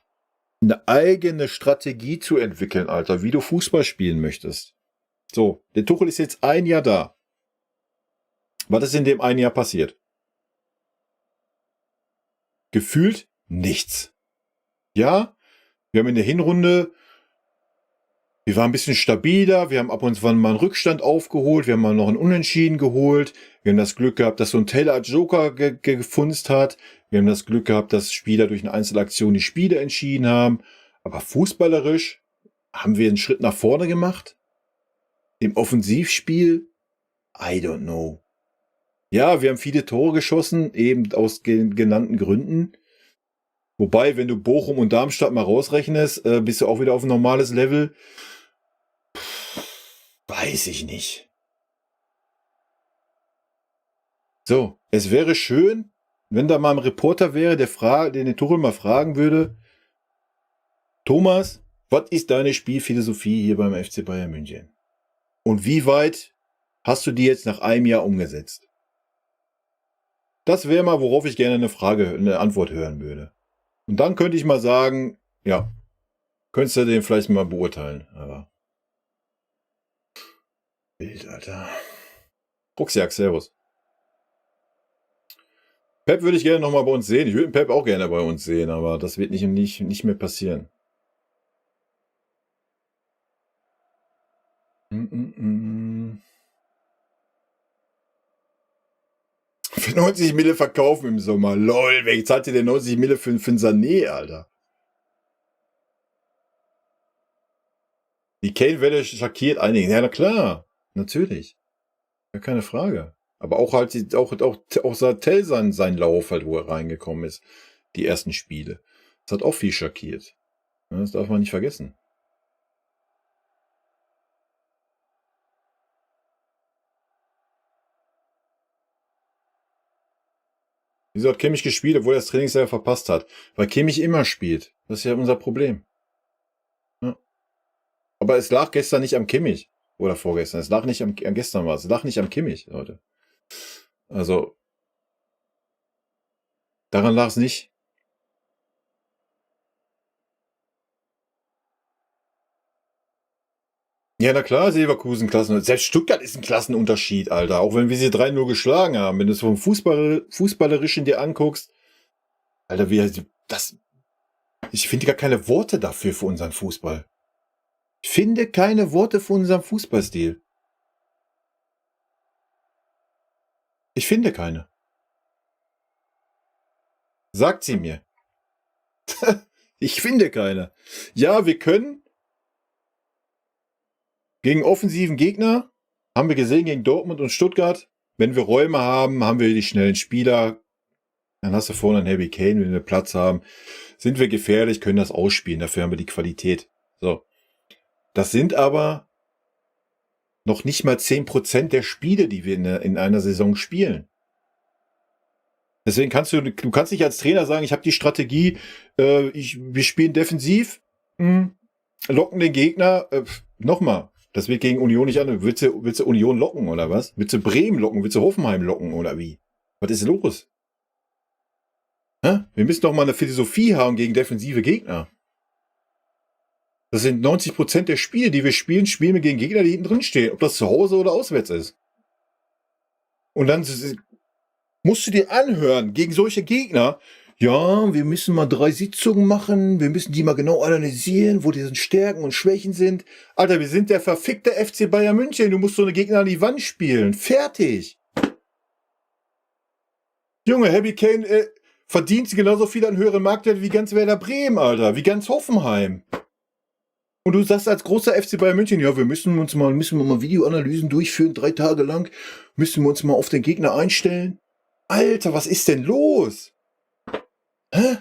eigene Strategie zu entwickeln, Alter, wie du Fußball spielen möchtest. So, der Tuchel ist jetzt ein Jahr da. Was ist in dem einen Jahr passiert? Gefühlt nichts. Ja, wir haben in der Hinrunde, wir waren ein bisschen stabiler, wir haben ab und wann mal einen Rückstand aufgeholt, wir haben mal noch einen Unentschieden geholt, wir haben das Glück gehabt, dass so ein Taylor als Joker gefunzt hat, wir haben das Glück gehabt, dass Spieler durch eine Einzelaktion die Spiele entschieden haben, aber fußballerisch haben wir einen Schritt nach vorne gemacht? Im Offensivspiel? I don't know. Ja, wir haben viele Tore geschossen, eben aus genannten Gründen. Wobei, wenn du Bochum und Darmstadt mal rausrechnest, bist du auch wieder auf ein normales Level. Weiß ich nicht. So, es wäre schön, wenn da mal ein Reporter wäre, der den Tuchel mal fragen würde, Thomas, was ist deine Spielphilosophie hier beim FC Bayern München? Und wie weit hast du die jetzt nach einem Jahr umgesetzt? Das wäre mal, worauf ich gerne eine Antwort hören würde. Und dann könnte ich mal sagen, ja, könntest du den vielleicht mal beurteilen, aber. Bild, Alter. Rucksack, servus. Pep würde ich gerne nochmal bei uns sehen. Ich würde Pep auch gerne bei uns sehen, aber das wird nicht mehr passieren. Für 90 Mille verkaufen im Sommer. Lol, wer zahlt dir denn 90 Mille für ein Sané, Alter? Die Kane-Welle schockiert einigen. Ja, na klar. Natürlich. Ja, keine Frage. Aber auch halt, auch Sartel sein Lauf halt, wo er reingekommen ist. Die ersten Spiele. Das hat auch viel schockiert. Das darf man nicht vergessen. Wieso hat Kimmich gespielt, obwohl er das Trainingsjahr verpasst hat? Weil Kimmich immer spielt. Das ist ja unser Problem. Ja. Aber es lag gestern nicht am Kimmich. Oder vorgestern. Es lag nicht gestern war es. Es lag nicht am Kimmich, Leute. Also, daran lag es nicht. Ja, na klar, Leverkusen Klassen. Selbst Stuttgart ist ein Klassenunterschied, Alter. Auch wenn wir sie 3-0 geschlagen haben. Wenn du es vom Fußballerischen dir anguckst. Alter, ich finde gar keine Worte dafür für unseren Fußball. Ich finde keine Worte für unseren Fußballstil. Ich finde keine. Sagt sie mir. Ich finde keine. Ja, wir können gegen offensiven Gegner, haben wir gesehen gegen Dortmund und Stuttgart, wenn wir Räume haben, haben wir die schnellen Spieler, dann hast du vorne einen Harry Kane, wenn wir Platz haben, sind wir gefährlich, können das ausspielen, dafür haben wir die Qualität. So. Das sind aber noch nicht mal 10% der Spiele, die wir in einer Saison spielen. Deswegen du kannst nicht als Trainer sagen, ich habe die Strategie, wir spielen defensiv, locken den Gegner, nochmal, das wird gegen Union nicht an. Willst du Union locken oder was? Willst du Bremen locken? Willst du Hoffenheim locken oder wie? Was ist los? Wir müssen doch mal eine Philosophie haben gegen defensive Gegner. Das sind 90% der Spiele, die wir spielen wir gegen Gegner, die hinten drin stehen. Ob das zu Hause oder auswärts ist. Und dann musst du dir anhören, gegen solche Gegner, ja, wir müssen mal 3 Sitzungen machen, wir müssen die mal genau analysieren, wo die Stärken und Schwächen sind. Alter, wir sind der verfickte FC Bayern München, du musst so eine Gegner an die Wand spielen. Fertig. Junge, Harry Kane verdient genauso viel an höheren Marktwert wie ganz Werder Bremen, Alter, wie ganz Hoffenheim. Und du sagst als großer FC Bayern München, ja, wir müssen mal Videoanalysen durchführen, 3 Tage lang, müssen wir uns mal auf den Gegner einstellen. Alter, was ist denn los? Hä?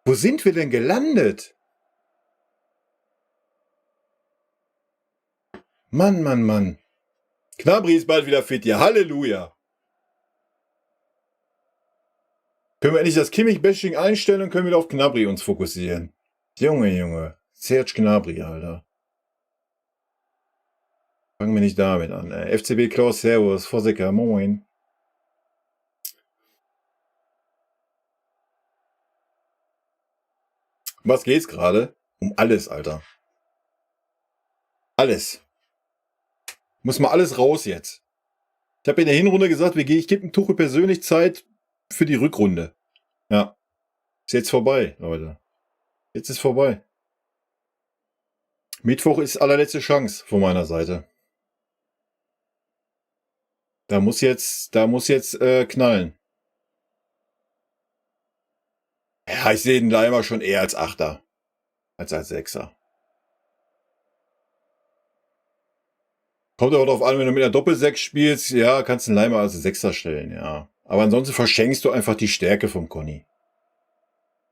Wo sind wir denn gelandet? Mann, Mann, Mann. Gnabry ist bald wieder fit, ja, Halleluja. Können wir endlich das Kimmich-Bashing einstellen und können wieder auf Gnabry uns fokussieren. Junge. Serge Gnabry, Alter. Fangen wir nicht damit an. FCB Klaus, Servus, Vorsicker, moin. Was geht's gerade? Um alles, Alter. Alles. Muss mal alles raus jetzt. Ich habe in der Hinrunde gesagt, ich gebe dem Tuchel persönlich Zeit für die Rückrunde. Ja. Ist jetzt vorbei, Leute. Jetzt ist vorbei. Mittwoch ist allerletzte Chance von meiner Seite. Da muss jetzt knallen. Ja, ich sehe den Leimer schon eher als Achter. Als Sechser. Kommt aber darauf an, wenn du mit einer Doppelsechs spielst, ja, kannst du einen Leimer als Sechser stellen, ja. Aber ansonsten verschenkst du einfach die Stärke vom Conny.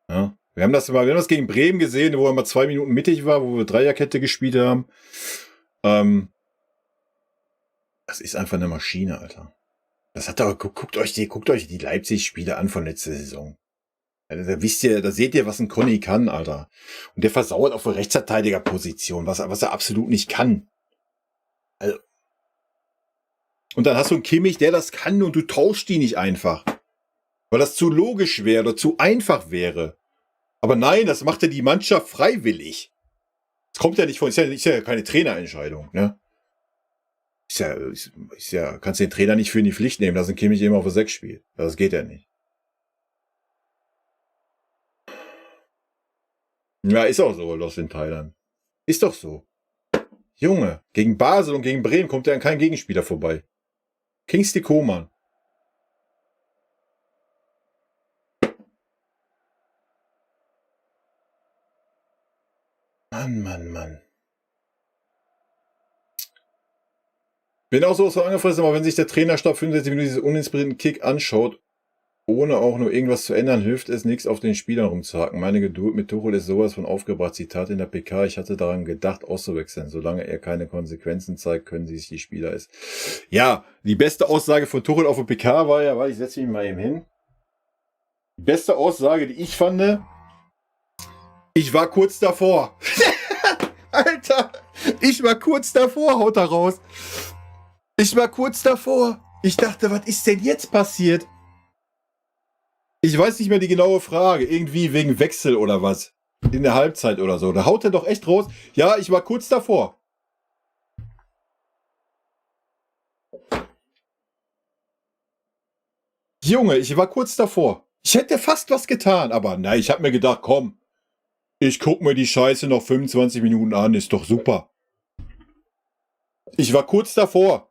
Ja. Wir haben das gegen Bremen gesehen, wo er mal 2 Minuten mittig war, wo wir Dreierkette gespielt haben. Das ist einfach eine Maschine, Alter. Das hat aber, guckt euch die Leipzig-Spiele an von letzter Saison. Also, da seht ihr, was ein Conny kann, Alter. Und der versauert auf der Rechtsverteidigerposition, was er absolut nicht kann. Also, und dann hast du einen Kimmich, der das kann und du tauschst die nicht einfach. Weil das zu logisch wäre oder zu einfach wäre. Aber nein, das macht ja die Mannschaft freiwillig. Das kommt ja nicht von, ist ja keine Trainerentscheidung, ne? Ist ja, kannst den Trainer nicht für in die Pflicht nehmen, dass ein Kimmich immer auf der 6 spielt. Das geht ja nicht. Ja, ist auch so, los in Thailand. Ist doch so. Junge, gegen Basel und gegen Bremen kommt ja an kein Gegenspieler vorbei. Kingsley Coman. Mann. Bin auch so angefressen, aber wenn sich der Trainerstab 65 Minuten diesen uninspirierten Kick anschaut, ohne auch nur irgendwas zu ändern, hilft es nichts, auf den Spielern rumzuhacken. Meine Geduld mit Tuchel ist sowas von aufgebracht. Zitat in der PK, ich hatte daran gedacht, auszuwechseln. Solange er keine Konsequenzen zeigt, können sich die Spieler es. Ja, die beste Aussage von Tuchel auf der PK war ja, ich setze mich mal eben hin. Die beste Aussage, die ich fand, ich war kurz davor. Alter, ich war kurz davor, haut er raus. Ich war kurz davor. Ich dachte, was ist denn jetzt passiert? Ich weiß nicht mehr die genaue Frage. Irgendwie wegen Wechsel oder was. In der Halbzeit oder so. Da haut er doch echt raus. Ja, ich war kurz davor. Junge, ich war kurz davor. Ich hätte fast was getan, aber nein, ich habe mir gedacht, komm, ich guck mir die Scheiße noch 25 Minuten an, ist doch super. Ich war kurz davor.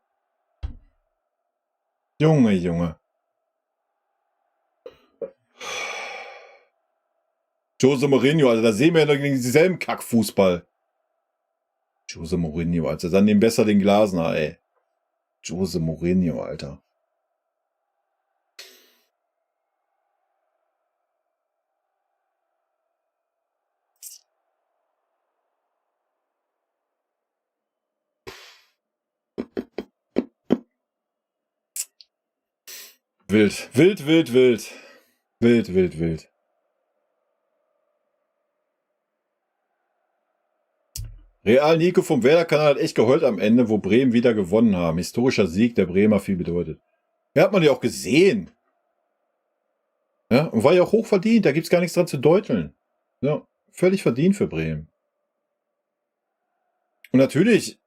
Junge. Jose Mourinho, also da sehen wir ja denselben Kackfußball. Jose Mourinho, Alter, dann nehmen besser den Glasner, ey. Jose Mourinho, Alter. Wild. Real Nico vom Werder-Kanal hat echt geheult am Ende, wo Bremen wieder gewonnen haben. Historischer Sieg der Bremer viel bedeutet. Ja, hat man ja auch gesehen. Ja, und war ja auch hoch verdient, da gibt's gar nichts dran zu deuteln. Ja, völlig verdient für Bremen. Und natürlich,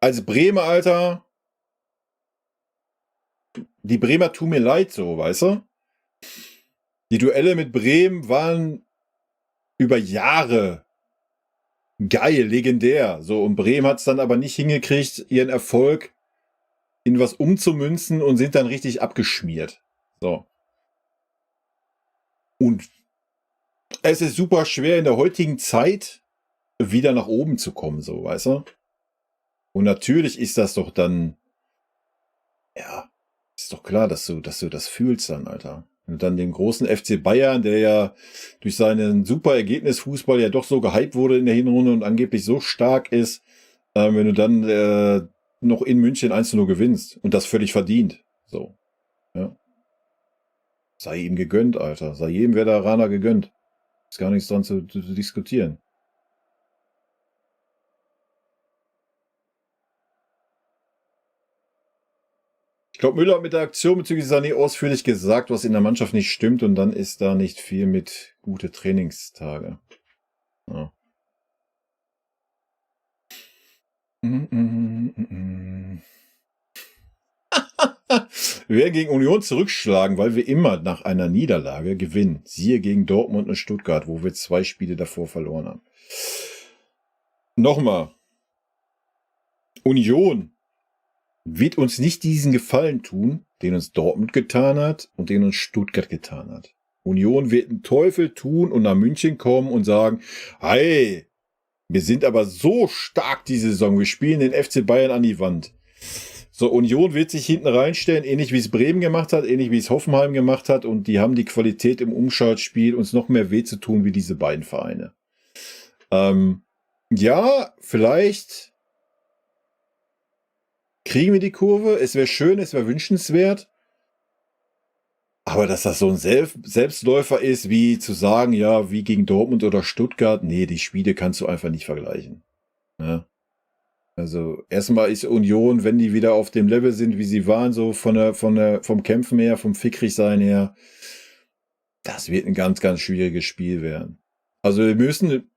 als Bremer, Alter, die Bremer tun mir leid so, weißt du? Die Duelle mit Bremen waren über Jahre geil, legendär. So, und Bremen hat es dann aber nicht hingekriegt, ihren Erfolg in was umzumünzen und sind dann richtig abgeschmiert. So. Und es ist super schwer in der heutigen Zeit wieder nach oben zu kommen, so, weißt du? Und natürlich ist das doch dann, ja, ist doch klar, dass du das fühlst dann, Alter. Und dann den großen FC Bayern, der ja durch seinen super Ergebnisfußball ja doch so gehypt wurde in der Hinrunde und angeblich so stark ist, wenn du dann noch in München 1:0 gewinnst und das völlig verdient. So. Ja. Sei ihm gegönnt, Alter. Sei jedem Werderaner gegönnt. Ist gar nichts dran zu diskutieren. Ich glaube, Müller hat mit der Aktion bezüglich Sané ausführlich gesagt, was in der Mannschaft nicht stimmt, und dann ist da nicht viel mit gute Trainingstage. Ja. Wir werden gegen Union zurückschlagen, weil wir immer nach einer Niederlage gewinnen. Siehe gegen Dortmund und Stuttgart, wo wir 2 Spiele davor verloren haben. Nochmal. Union wird uns nicht diesen Gefallen tun, den uns Dortmund getan hat und den uns Stuttgart getan hat. Union wird einen Teufel tun und nach München kommen und sagen, hey, wir sind aber so stark diese Saison, wir spielen den FC Bayern an die Wand. So, Union wird sich hinten reinstellen, ähnlich wie es Bremen gemacht hat, ähnlich wie es Hoffenheim gemacht hat, und die haben die Qualität im Umschaltspiel, uns noch mehr weh zu tun wie diese beiden Vereine. Ja, vielleicht kriegen wir die Kurve, es wäre schön, es wäre wünschenswert, aber dass das so ein Selbstläufer ist, wie zu sagen, ja, wie gegen Dortmund oder Stuttgart, nee, die Spiele kannst du einfach nicht vergleichen. Ja. Also erstmal ist Union, wenn die wieder auf dem Level sind, wie sie waren, so vom Kämpfen her, vom Fickrigsein her, das wird ein ganz, ganz schwieriges Spiel werden. Also wir müssen,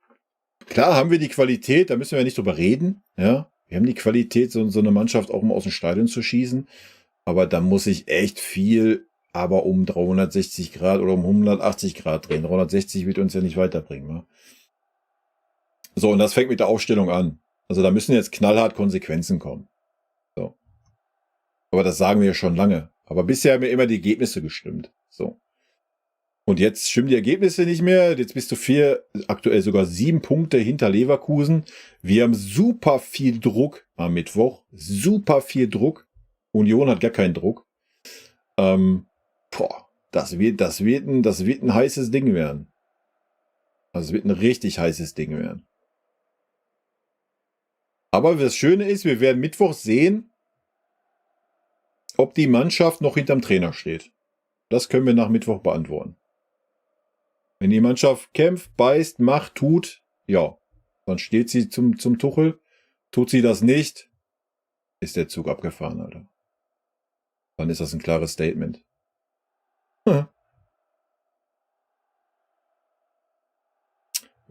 klar haben wir die Qualität, da müssen wir nicht drüber reden, ja. Wir haben die Qualität, so eine Mannschaft auch mal aus dem Stadion zu schießen, aber da muss ich echt viel, aber um 360 Grad oder um 180 Grad drehen. 360 wird uns ja nicht weiterbringen. Ne? So, und das fängt mit der Aufstellung an. Also da müssen jetzt knallhart Konsequenzen kommen. So. Aber das sagen wir ja schon lange. Aber bisher haben mir immer die Ergebnisse gestimmt. So. Und jetzt stimmen die Ergebnisse nicht mehr. Jetzt bist du aktuell sogar 7 Punkte hinter Leverkusen. Wir haben super viel Druck am Mittwoch. Super viel Druck. Union hat gar keinen Druck. Das wird ein heißes Ding werden. Also es wird ein richtig heißes Ding werden. Aber das Schöne ist, wir werden Mittwoch sehen, ob die Mannschaft noch hinterm Trainer steht. Das können wir nach Mittwoch beantworten. Wenn die Mannschaft kämpft, beißt, macht, tut, ja, dann steht sie zum Tuchel. Tut sie das nicht, ist der Zug abgefahren, Alter. Dann ist das ein klares Statement.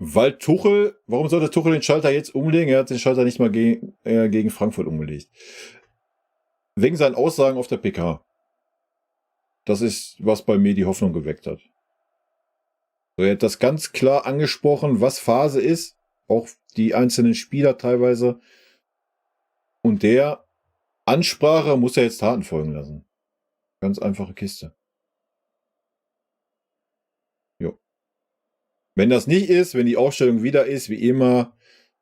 Weil warum sollte Tuchel den Schalter jetzt umlegen? Er hat den Schalter nicht mal gegen Frankfurt umgelegt. Wegen seinen Aussagen auf der PK. Das ist, was bei mir die Hoffnung geweckt hat. So, er hat das ganz klar angesprochen, was Phase ist. Auch die einzelnen Spieler teilweise. Und der Ansprache muss er jetzt Taten folgen lassen. Ganz einfache Kiste. Jo. Wenn das nicht ist, wenn die Aufstellung wieder ist, wie immer,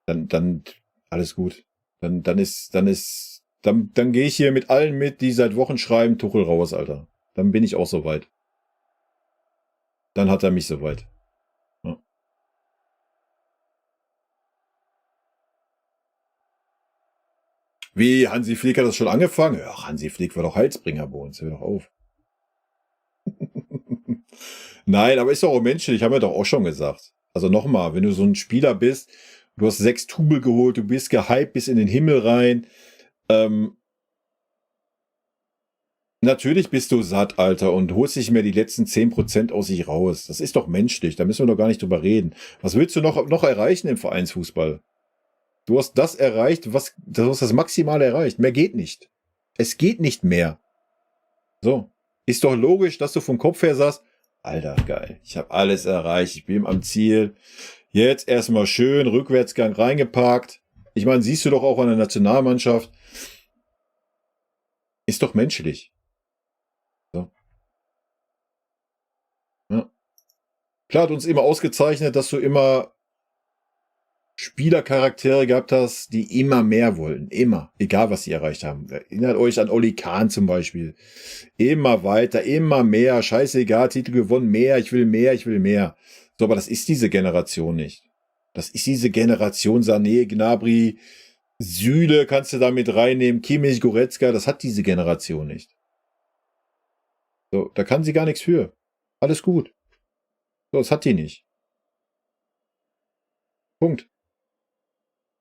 dann alles gut. Dann gehe ich hier mit allen mit, die seit Wochen schreiben, Tuchel raus, Alter. Dann bin ich auch soweit. Dann hat er mich soweit. Ja. Wie, Hansi Flick hat das schon angefangen? Ja, Hansi Flick war doch Heilsbringer bei uns. Hör doch auf. Nein, aber ist doch auch menschlich, haben wir doch auch schon gesagt. Also nochmal, wenn du so ein Spieler bist, du hast 6 Tubel geholt, du bist gehypt bis in den Himmel rein. Natürlich bist du satt, Alter, und holst nicht mehr die letzten 10% aus sich raus. Das ist doch menschlich, da müssen wir doch gar nicht drüber reden. Was willst du noch erreichen im Vereinsfußball? Du hast das erreicht, du hast das Maximale erreicht. Mehr geht nicht. Es geht nicht mehr. So. Ist doch logisch, dass du vom Kopf her sagst, Alter, geil, ich habe alles erreicht, ich bin am Ziel. Jetzt erstmal schön Rückwärtsgang reingeparkt. Ich meine, siehst du doch auch an der Nationalmannschaft. Ist doch menschlich. So. Ja. Klar hat uns immer ausgezeichnet, dass du immer Spielercharaktere gehabt hast, die immer mehr wollten. Immer. Egal, was sie erreicht haben. Erinnert euch an Oli Kahn zum Beispiel. Immer weiter, immer mehr. Scheißegal, Titel gewonnen, mehr, ich will mehr, ich will mehr. So, aber das ist diese Generation nicht. Das ist diese Generation Sané, Gnabry, Süle kannst du da mit reinnehmen, Kimmich, Goretzka, das hat diese Generation nicht. So, da kann sie gar nichts für. Alles gut. So, das hat die nicht. Punkt.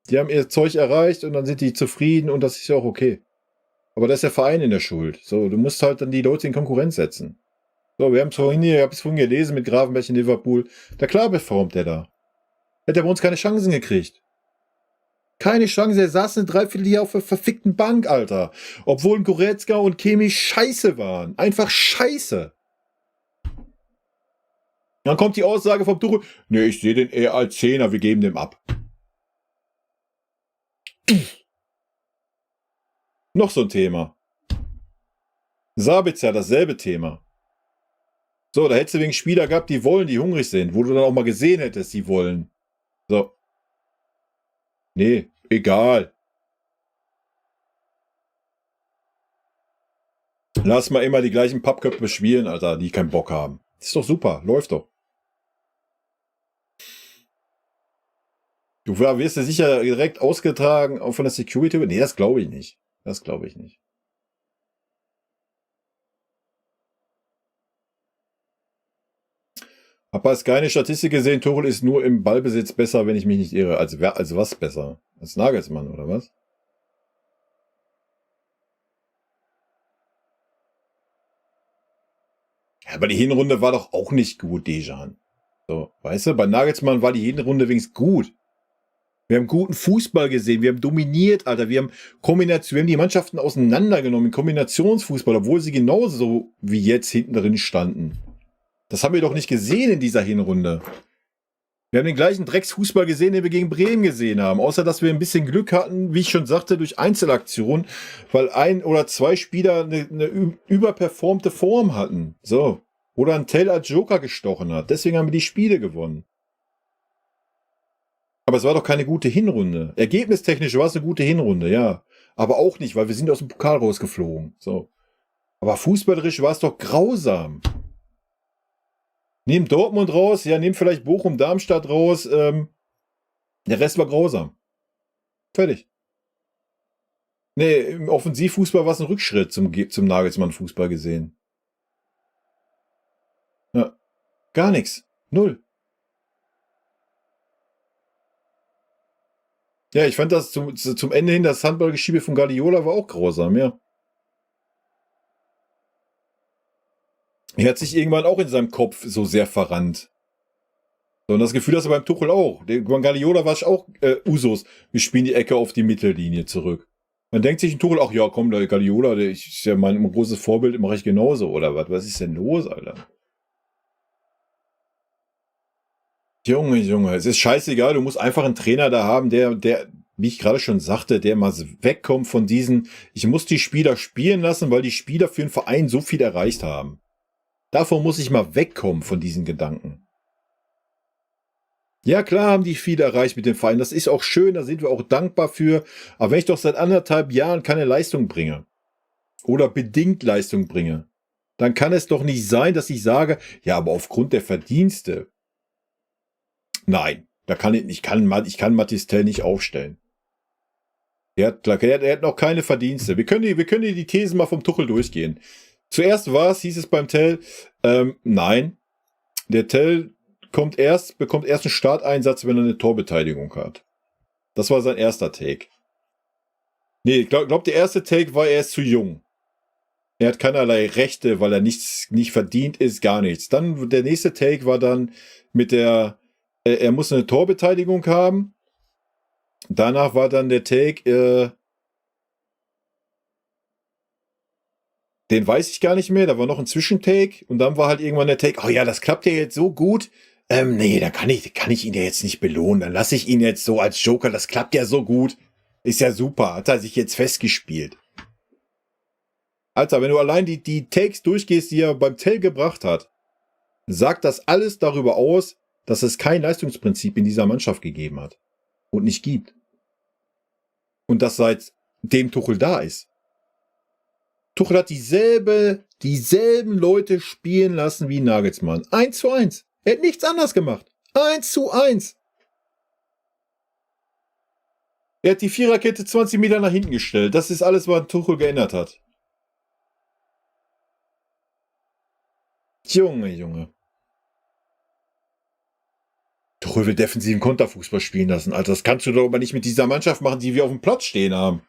Die haben ihr Zeug erreicht und dann sind die zufrieden und das ist ja auch okay. Aber da ist der Verein in der Schuld. So, du musst halt dann die Leute in Konkurrenz setzen. So, ich habe es vorhin gelesen mit Gravenberch in Liverpool. Da klar performt der da. Hätte er bei uns keine Chancen gekriegt. Keine Chance, er saß eine Dreivierteljahr auf der verfickten Bank, Alter. Obwohl Goretzka und Kimmich scheiße waren. Einfach scheiße. Dann kommt die Aussage vom Tuchel, nee, ich sehe den eher als Zehner, wir geben dem ab. Noch so ein Thema. Sabitzer, dasselbe Thema. So, da hättest du wegen Spieler gehabt, die wollen, die hungrig sind, wo du dann auch mal gesehen hättest, die wollen. So. Nee, egal. Lass mal immer die gleichen Pappköpfe spielen, Alter, die keinen Bock haben. Ist doch super, läuft doch. Du wirst ja sicher direkt ausgetragen von der Security. Nee, das glaube ich nicht. Das glaube ich nicht. Hab als keine Statistik gesehen, Tuchel ist nur im Ballbesitz besser, wenn ich mich nicht irre. Also was besser? Als Nagelsmann, oder was? Ja, aber die Hinrunde war doch auch nicht gut, Dejan. So, weißt du, bei Nagelsmann war die Hinrunde wenigstens gut. Wir haben guten Fußball gesehen, wir haben dominiert, Alter, wir haben die Mannschaften auseinandergenommen, Kombinationsfußball, obwohl sie genauso wie jetzt hinten drin standen. Das haben wir doch nicht gesehen in dieser Hinrunde. Wir haben den gleichen Drecksfußball gesehen, den wir gegen Bremen gesehen haben. Außer, dass wir ein bisschen Glück hatten, wie ich schon sagte, durch Einzelaktionen, weil ein oder zwei Spieler eine überperformte Form hatten. So. Oder ein Tell als Joker gestochen hat. Deswegen haben wir die Spiele gewonnen. Aber es war doch keine gute Hinrunde. Ergebnistechnisch war es eine gute Hinrunde, ja. Aber auch nicht, weil wir sind aus dem Pokal rausgeflogen. So. Aber fußballerisch war es doch grausam. Nehm Dortmund raus, ja, nehm vielleicht Bochum, Darmstadt raus. Der Rest war grausam. Fertig. Nee, im Offensivfußball war es ein Rückschritt zum Nagelsmann-Fußball gesehen. Ja. Gar nichts. Null. Ja, ich fand das zum Ende hin, das Handballgeschiebe von Guardiola war auch grausam, ja. Er hat sich irgendwann auch in seinem Kopf so sehr verrannt. So, und das Gefühl hast du beim Tuchel auch. Beim Guardiola war es auch Usus. Wir spielen die Ecke auf die Mittellinie zurück. Man denkt sich ein Tuchel, ach ja, komm, der Guardiola, der ist ja mein großes Vorbild, mache ich genauso, oder was? Was ist denn los, Alter? Junge, es ist scheißegal, du musst einfach einen Trainer da haben, der, wie ich gerade schon sagte, der mal wegkommt von diesen, ich muss die Spieler spielen lassen, weil die Spieler für den Verein so viel erreicht haben. Davon muss ich mal wegkommen von diesen Gedanken. Ja, klar haben die viel erreicht mit dem Verein. Das ist auch schön, da sind wir auch dankbar für. Aber wenn ich doch seit 1,5 Jahren keine Leistung bringe oder bedingt Leistung bringe, dann kann es doch nicht sein, dass ich sage, ja, aber aufgrund der Verdienste. Nein, ich kann Mathis Tell nicht aufstellen. Der hat noch keine Verdienste. Wir können die Thesen mal vom Tuchel durchgehen. Zuerst hieß es beim Tell, nein, der Tell bekommt erst einen Starteinsatz, wenn er eine Torbeteiligung hat. Das war sein erster Take. Nee, ich glaube, der erste Take war, er ist zu jung. Er hat keinerlei Rechte, weil er nicht verdient ist, gar nichts. Dann der nächste Take war dann mit er muss eine Torbeteiligung haben. Danach war dann der Take, Den weiß ich gar nicht mehr. Da war noch ein Zwischentake. Und dann war halt irgendwann der Take, oh ja, das klappt ja jetzt so gut. Nee, dann kann ich ihn ja jetzt nicht belohnen. Dann lasse ich ihn jetzt so als Joker. Das klappt ja so gut. Ist ja super. Hat er sich jetzt festgespielt. Alter, wenn du allein die Takes durchgehst, die er beim Tell gebracht hat, sagt das alles darüber aus, dass es kein Leistungsprinzip in dieser Mannschaft gegeben hat. Und nicht gibt. Und das seitdem Tuchel da ist. Tuchel hat dieselben Leute spielen lassen wie Nagelsmann. 1:1. Er hat nichts anders gemacht. 1:1. Er hat die Viererkette 20 Meter nach hinten gestellt. Das ist alles, was Tuchel geändert hat. Junge. Tuchel will defensiven Konterfußball spielen lassen. Alter, das kannst du doch aber nicht mit dieser Mannschaft machen, die wir auf dem Platz stehen haben.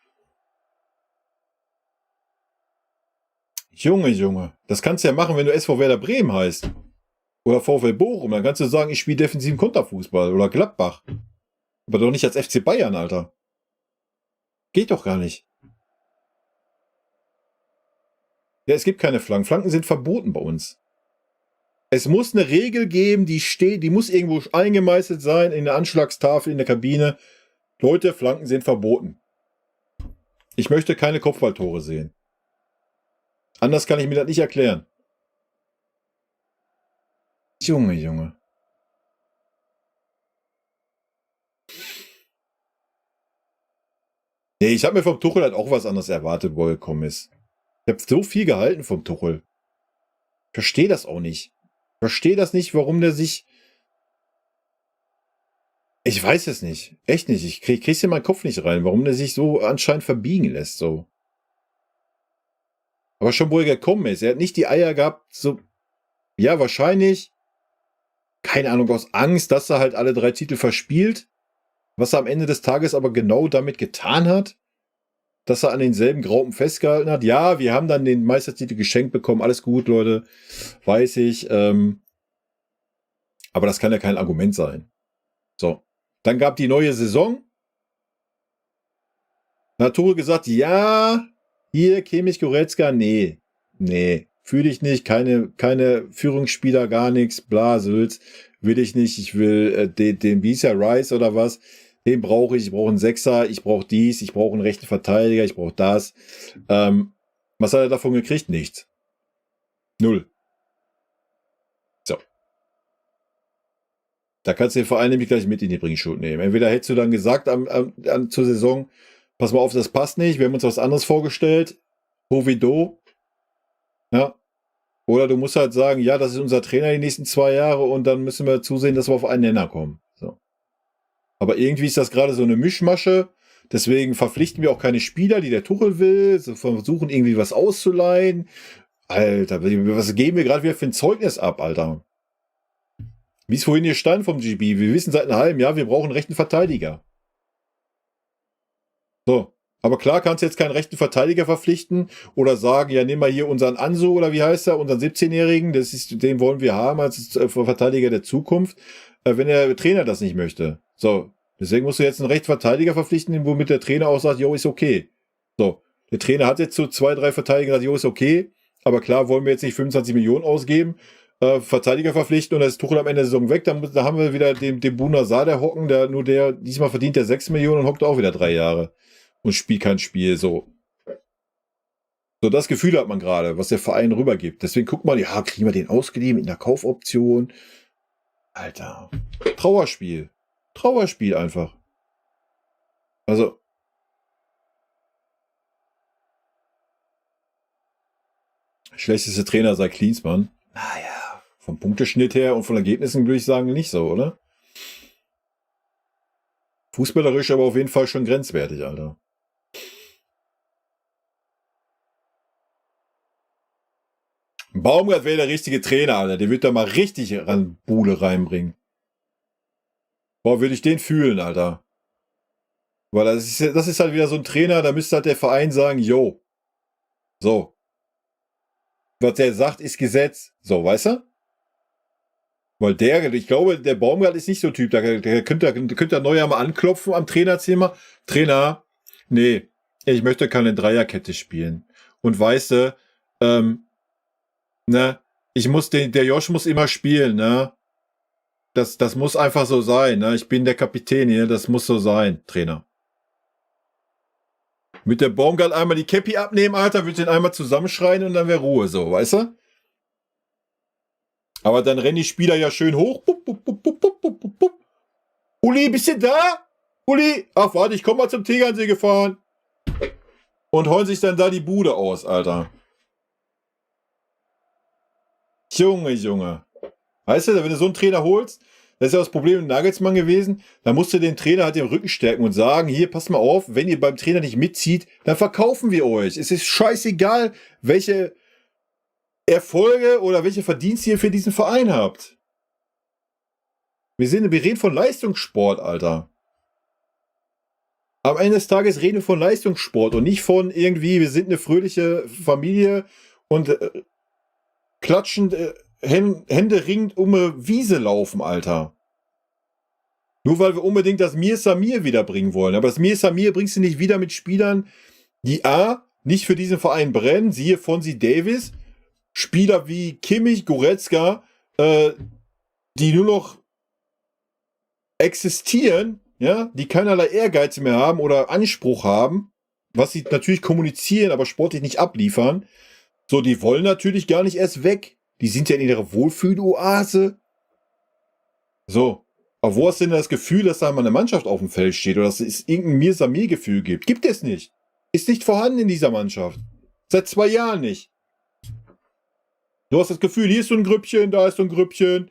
Junge. Das kannst du ja machen, wenn du SV Werder Bremen heißt. Oder VfL Bochum. Dann kannst du sagen, ich spiele defensiven Konterfußball. Oder Gladbach. Aber doch nicht als FC Bayern, Alter. Geht doch gar nicht. Ja, es gibt keine Flanken. Flanken sind verboten bei uns. Es muss eine Regel geben, die muss irgendwo eingemeißelt sein, in der Anschlagstafel, in der Kabine. Leute, Flanken sind verboten. Ich möchte keine Kopfballtore sehen. Anders kann ich mir das nicht erklären. Junge. Nee, ich habe mir vom Tuchel halt auch was anderes erwartet, wo er gekommen ist. Ich habe so viel gehalten vom Tuchel. Verstehe das auch nicht. Verstehe das nicht, warum der sich... Ich weiß es nicht. Echt nicht. Ich krieg's in meinen Kopf nicht rein, warum der sich so anscheinend verbiegen lässt, so. Aber schon wo er gekommen ist, er hat nicht die Eier gehabt, so... Ja, wahrscheinlich... Keine Ahnung, aus Angst, dass er halt alle 3 Titel verspielt. Was er am Ende des Tages aber genau damit getan hat. Dass er an denselben Graupen festgehalten hat. Ja, wir haben dann den Meistertitel geschenkt bekommen. Alles gut, Leute. Weiß ich. Aber das kann ja kein Argument sein. So. Dann gab die neue Saison. Dann hat Tuchel gesagt, ja, hier Kimmich, Goretzka, nee. Fühle ich nicht, keine Führungsspieler, gar nichts, bla, Sülz, will ich nicht, ich will den Bisa Rice oder was, den brauche ich brauche einen Sechser, ich brauche dies, ich brauche einen rechten Verteidiger, ich brauche das. Was hat er davon gekriegt? Nichts. 0. So. Da kannst du den Verein nämlich gleich mit in die Bringschuld nehmen. Entweder hättest du dann gesagt zur Saison, pass mal auf, das passt nicht, wir haben uns was anderes vorgestellt, Hovido, ja. Oder du musst halt sagen, ja, das ist unser Trainer die nächsten 2 Jahre und dann müssen wir zusehen, dass wir auf einen Nenner kommen. So. Aber irgendwie ist das gerade so eine Mischmasche. Deswegen verpflichten wir auch keine Spieler, die der Tuchel will. So versuchen irgendwie was auszuleihen. Alter, was geben wir gerade wieder für ein Zeugnis ab, Alter? Wie es vorhin hier stand vom GB. Wir wissen seit einem halben Jahr, wir brauchen einen rechten Verteidiger. So. Aber klar kannst du jetzt keinen rechten Verteidiger verpflichten oder sagen, ja, nehmen wir hier unseren Ansu oder wie heißt er, unseren 17-Jährigen, den wollen wir haben als Verteidiger der Zukunft, wenn der Trainer das nicht möchte. So, deswegen musst du jetzt einen rechten Verteidiger verpflichten, womit der Trainer auch sagt, jo, ist okay. So, der Trainer hat jetzt zu 2, 3 Verteidiger gesagt, jo, ist okay, aber klar wollen wir jetzt nicht 25 Millionen ausgeben, Verteidiger verpflichten und dann ist Tuchel am Ende der Saison weg, dann haben wir wieder den Buna Sada hocken, diesmal verdient der 6 Millionen und hockt auch wieder 3 Jahre. Und spielt kein Spiel, so. So, das Gefühl hat man gerade, was der Verein rübergibt. Deswegen guckt mal, ja, kriegen wir den ausgeliehen mit einer Kaufoption. Alter. Trauerspiel einfach. Also. Schlechteste Trainer sei Klinsmann. Naja, vom Punkteschnitt her und von Ergebnissen würde ich sagen nicht so, oder? Fußballerisch aber auf jeden Fall schon grenzwertig, Alter. Baumgart wäre der richtige Trainer, Alter. Der wird da mal richtig ran Bude reinbringen. Boah, würde ich den fühlen, Alter. Weil das ist halt wieder so ein Trainer, da müsste halt der Verein sagen, yo. So. Was der sagt, ist Gesetz. So, weißt du? Weil ich glaube, der Baumgart ist nicht so ein Typ, der könnte Neuer mal anklopfen am Trainerzimmer. Trainer, nee, ich möchte keine Dreierkette spielen. Und weißt du, Ne? Der Josh muss immer spielen, ne? Das muss einfach so sein, ne? Ich bin der Kapitän hier, das muss so sein, Trainer. Mit der Baumgart einmal die Käppi abnehmen, Alter, würde den einmal zusammenschreien und dann wäre Ruhe so, weißt du? Aber dann rennen die Spieler ja schön hoch. Bup, bup, bup, bup, bup, bup, bup. Uli, bist du da? Uli? Ach, warte, ich komm mal zum Tegernsee gefahren. Und heulen sich dann da die Bude aus, Alter. Junge. Weißt du, wenn du so einen Trainer holst, das ist ja das Problem mit Nagelsmann gewesen, dann musst du den Trainer halt den Rücken stärken und sagen, hier, pass mal auf, wenn ihr beim Trainer nicht mitzieht, dann verkaufen wir euch. Es ist scheißegal, welche Erfolge oder welche Verdienste ihr für diesen Verein habt. Wir reden von Leistungssport, Alter. Am Ende des Tages reden wir von Leistungssport und nicht von irgendwie, wir sind eine fröhliche Familie und klatschen händeringend um eine Wiese laufen, Alter. Nur weil wir unbedingt das Mir Samir wiederbringen wollen. Aber das Mir Samir bringst du nicht wieder mit Spielern, die A, nicht für diesen Verein brennen, siehe Fonzie Davis, Spieler wie Kimmich, Goretzka, die nur noch existieren, ja, die keinerlei Ehrgeiz mehr haben oder Anspruch haben, was sie natürlich kommunizieren, aber sportlich nicht abliefern. So, die wollen natürlich gar nicht erst weg. Die sind ja in ihrer Wohlfühloase. So, aber wo hast du denn das Gefühl, dass da mal eine Mannschaft auf dem Feld steht oder dass es irgendein Mir-Samir-Gefühl gibt? Gibt es nicht. Ist nicht vorhanden in dieser Mannschaft. Seit 2 Jahren nicht. Du hast das Gefühl, hier ist so ein Grüppchen, da ist so ein Grüppchen,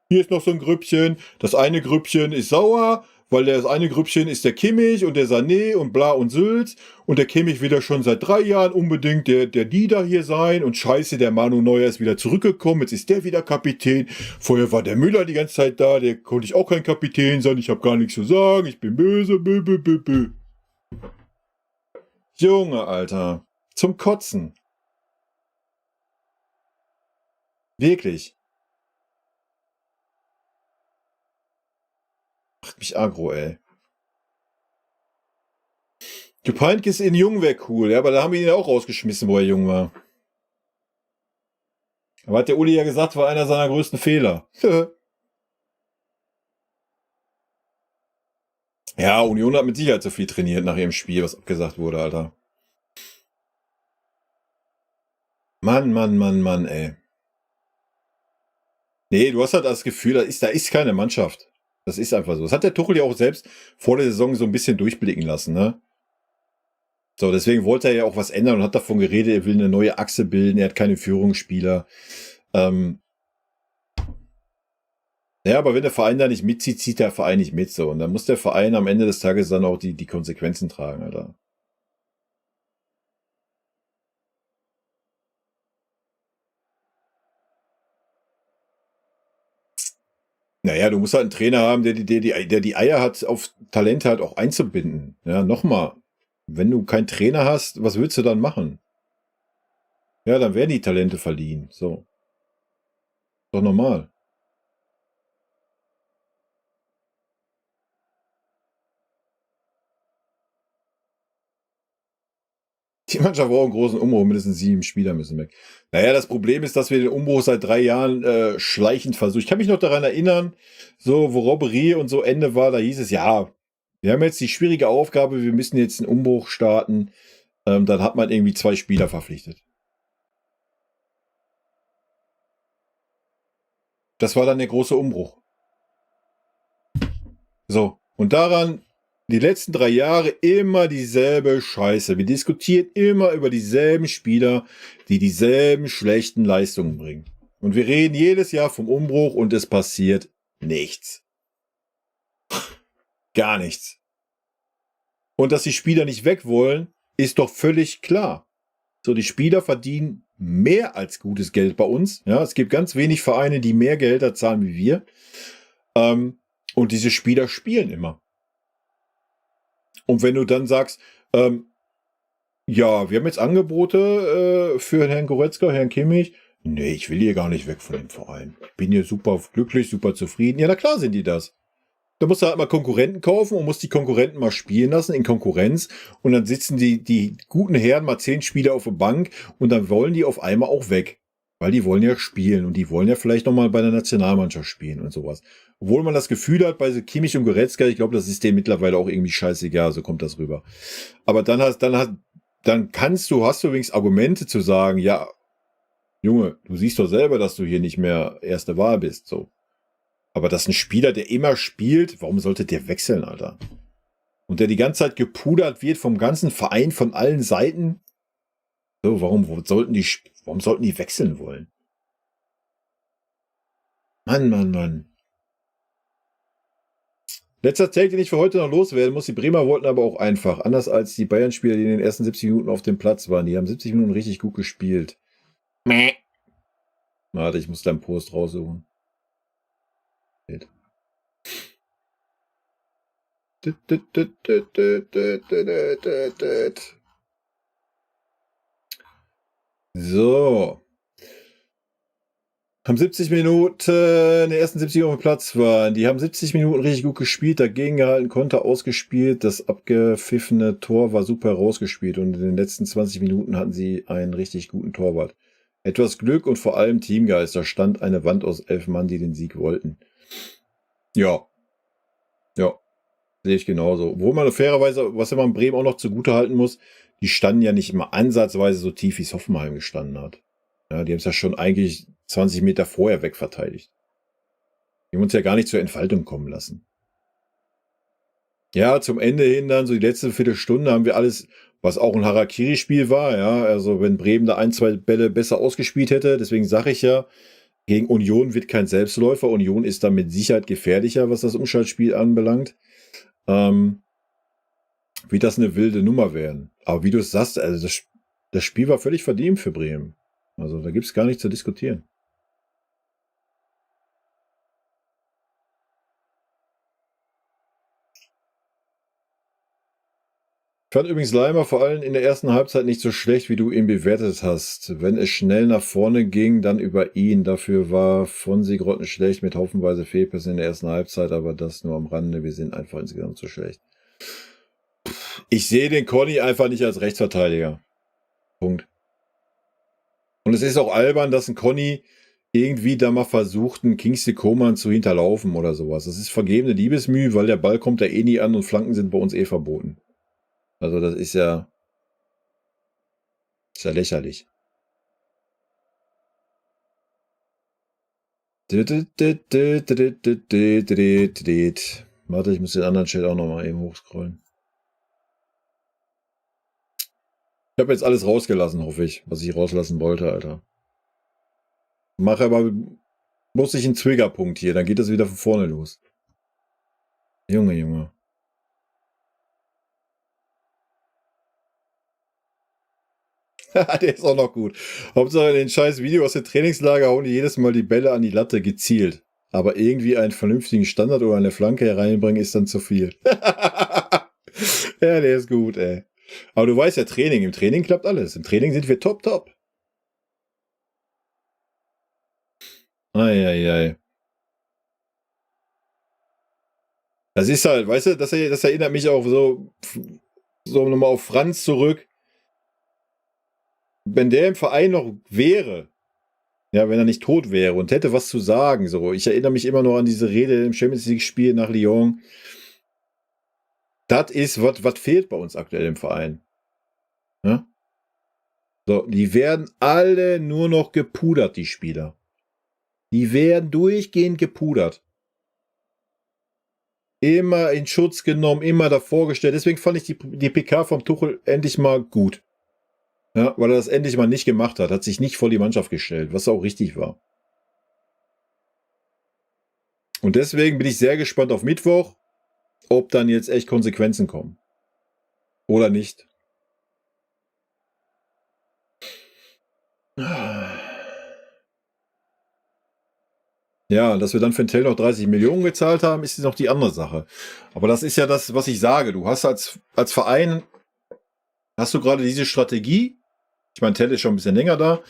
hier ist noch so ein Grüppchen. Das eine Grüppchen ist sauer, weil das eine Grüppchen ist der Kimmich und der Sané und bla und Sülz. Und der Kimmich will ja schon seit 3 Jahren unbedingt der Dida hier sein. Und scheiße, der Manu Neuer ist wieder zurückgekommen. Jetzt ist der wieder Kapitän. Vorher war der Müller die ganze Zeit da. Der konnte ich auch kein Kapitän sein. Ich habe gar nichts zu sagen. Ich bin böse. Bö, bö, bö, bö. Junge, Alter. Zum Kotzen. Wirklich. Macht mich aggro, ey. Jupankis in Jung wäre cool, ja, aber da haben wir ihn ja auch rausgeschmissen, wo er jung war. Aber hat der Uli ja gesagt, war einer seiner größten Fehler. Ja, Union hat mit Sicherheit so viel trainiert nach ihrem Spiel, was abgesagt wurde, Alter. Mann, ey. Nee, du hast halt das Gefühl, da ist keine Mannschaft. Das ist einfach so. Das hat der Tuchel ja auch selbst vor der Saison so ein bisschen durchblicken lassen, ne? So, deswegen wollte er ja auch was ändern und hat davon geredet, er will eine neue Achse bilden, er hat keine Führungsspieler. Ja, aber wenn der Verein da nicht mitzieht, zieht der Verein nicht mit, so. Und dann muss der Verein am Ende des Tages dann auch die Konsequenzen tragen, Alter. Naja, du musst halt einen Trainer haben, der die Eier hat, auf Talente halt auch einzubinden. Ja, nochmal. Wenn du keinen Trainer hast, was willst du dann machen? Ja, dann werden die Talente verliehen. So. Doch normal. Die Mannschaft braucht einen großen Umbruch, mindestens 7 Spieler müssen weg. Naja, das Problem ist, dass wir den Umbruch seit 3 Jahren schleichend versuchen. Ich kann mich noch daran erinnern, so wo Robbery und so Ende war, da hieß es, ja, wir haben jetzt die schwierige Aufgabe, wir müssen jetzt einen Umbruch starten. Dann hat man irgendwie 2 Spieler verpflichtet. Das war dann der große Umbruch. So, und daran die letzten 3 Jahre immer dieselbe Scheiße. Wir diskutieren immer über dieselben Spieler, die dieselben schlechten Leistungen bringen. Und wir reden jedes Jahr vom Umbruch und es passiert nichts. Gar nichts. Und dass die Spieler nicht weg wollen, ist doch völlig klar. So, die Spieler verdienen mehr als gutes Geld bei uns. Ja, es gibt ganz wenig Vereine, die mehr Gehälter zahlen wie wir. Und diese Spieler spielen immer. Und wenn du dann sagst, ja, wir haben jetzt Angebote für Herrn Goretzka, Herrn Kimmich. Nee, ich will hier gar nicht weg von dem Verein. Ich bin hier super glücklich, super zufrieden. Ja, na klar sind die das. Da musst du halt mal Konkurrenten kaufen und musst die Konkurrenten mal spielen lassen in Konkurrenz. Und dann sitzen die guten Herren mal 10 Spieler auf der Bank und dann wollen die auf einmal auch weg. Weil die wollen ja spielen und die wollen ja vielleicht nochmal bei der Nationalmannschaft spielen und sowas. Obwohl man das Gefühl hat, bei so Kimmich und Goretzka, ich glaube, das ist denen mittlerweile auch irgendwie scheißegal, so kommt das rüber. Aber dann hast du übrigens Argumente zu sagen, ja, Junge, du siehst doch selber, dass du hier nicht mehr erste Wahl bist, so. Aber das ist ein Spieler, der immer spielt, warum sollte der wechseln, Alter? Und der die ganze Zeit gepudert wird vom ganzen Verein, von allen Seiten. So, warum sollten die wechseln wollen? Mann, Mann, Mann. Letzter Take, den ich für heute noch loswerden muss. Die Bremer wollten aber auch einfach. Anders als die Bayern-Spieler, die in den ersten 70 Minuten auf dem Platz waren. Die haben 70 Minuten richtig gut gespielt. Warte, ich muss deinen Post raussuchen. So. Haben 70 Minuten in den ersten 70 auf dem Platz waren. Die haben 70 Minuten richtig gut gespielt, dagegen gehalten, Konter ausgespielt. Das abgepfiffene Tor war super rausgespielt und in den letzten 20 Minuten hatten sie einen richtig guten Torwart. Etwas Glück und vor allem Teamgeist. Da stand eine Wand aus 11 Mann, die den Sieg wollten. Ja. Ja. Sehe ich genauso. Obwohl man fairerweise, was man Bremen auch noch zugute halten muss, die standen ja nicht immer ansatzweise so tief, wie es Hoffenheim gestanden hat. Ja, die haben es ja schon eigentlich 20 Meter vorher wegverteidigt. Die haben uns ja gar nicht zur Entfaltung kommen lassen. Ja, zum Ende hin dann, so die letzte Viertelstunde haben wir alles, was auch ein Harakiri-Spiel war, ja, also wenn Bremen da 1, 2 Bälle besser ausgespielt hätte, deswegen sage ich ja, gegen Union wird kein Selbstläufer. Union ist da mit Sicherheit gefährlicher, was das Umschaltspiel anbelangt. Wird das eine wilde Nummer werden. Aber wie du es sagst, also das Spiel war völlig verdient für Bremen. Also da gibt es gar nichts zu diskutieren. Ich fand übrigens Leimer vor allem in der ersten Halbzeit nicht so schlecht, wie du ihn bewertet hast. Wenn es schnell nach vorne ging, dann über ihn. Dafür war Fonsi grottenschlecht mit haufenweise Fehlpässen in der ersten Halbzeit, aber das nur am Rande. Wir sind einfach insgesamt zu schlecht. Ich sehe den Conny einfach nicht als Rechtsverteidiger. Punkt. Und es ist auch albern, dass ein Conny irgendwie da mal versucht, einen Kingsley Coman zu hinterlaufen oder sowas. Das ist vergebene Liebesmüh, weil der Ball kommt da eh nie an und Flanken sind bei uns eh verboten. Also das ist ja lächerlich. Warte, ich muss den anderen Chat auch nochmal eben hochscrollen. Ich habe jetzt alles rausgelassen, hoffe ich, was ich rauslassen wollte, Alter. Mache aber, muss ich einen Triggerpunkt hier, dann geht das wieder von vorne los. Junge, Junge. Der ist auch noch gut. Hauptsache in den scheiß Video aus dem Trainingslager hauen die jedes Mal die Bälle an die Latte gezielt. Aber irgendwie einen vernünftigen Standard oder eine Flanke hereinbringen ist dann zu viel. Ja, der ist gut, ey. Aber du weißt ja, Training. Im Training klappt alles. Im Training sind wir top, top. Eieiei. Das ist halt, weißt du, das erinnert mich auch so nochmal auf Franz zurück. Wenn der im Verein noch wäre, ja, wenn er nicht tot wäre und hätte was zu sagen, so. Ich erinnere mich immer noch an diese Rede im Champions League-Spiel nach Lyon. Das ist, was fehlt bei uns aktuell im Verein. Ja? So, die werden alle nur noch gepudert, die Spieler. Die werden durchgehend gepudert. Immer in Schutz genommen, immer davor gestellt. Deswegen fand ich die PK vom Tuchel endlich mal gut. Ja, weil er das endlich mal nicht gemacht hat. Hat sich nicht vor die Mannschaft gestellt, was auch richtig war. Und deswegen bin ich sehr gespannt auf Mittwoch, ob dann jetzt echt Konsequenzen kommen. Oder nicht. Ja, dass wir dann für den Tell noch 30 Millionen gezahlt haben, ist noch die andere Sache. Aber das ist ja das, was ich sage. Du hast als Verein, hast du gerade diese Strategie. Ich meine, Tell ist schon ein bisschen länger da.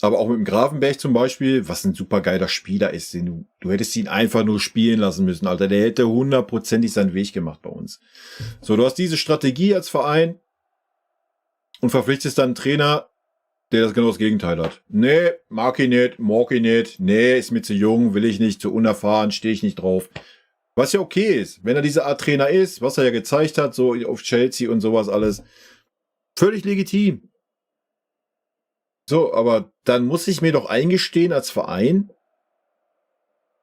Aber auch mit dem Grafenberg zum Beispiel, was ein super geiler Spieler ist. Du hättest ihn einfach nur spielen lassen müssen, Alter. Der hätte 100%ig seinen Weg gemacht bei uns. So, du hast diese Strategie als Verein und verpflichtest dann einen Trainer, der das genau das Gegenteil hat. Nee, mag ich nicht. Nee, ist mir zu jung, will ich nicht, zu unerfahren, stehe ich nicht drauf. Was ja okay ist, wenn er diese Art Trainer ist, was er ja gezeigt hat, so auf Chelsea und sowas alles. Völlig legitim. So, aber dann muss ich mir doch eingestehen als Verein,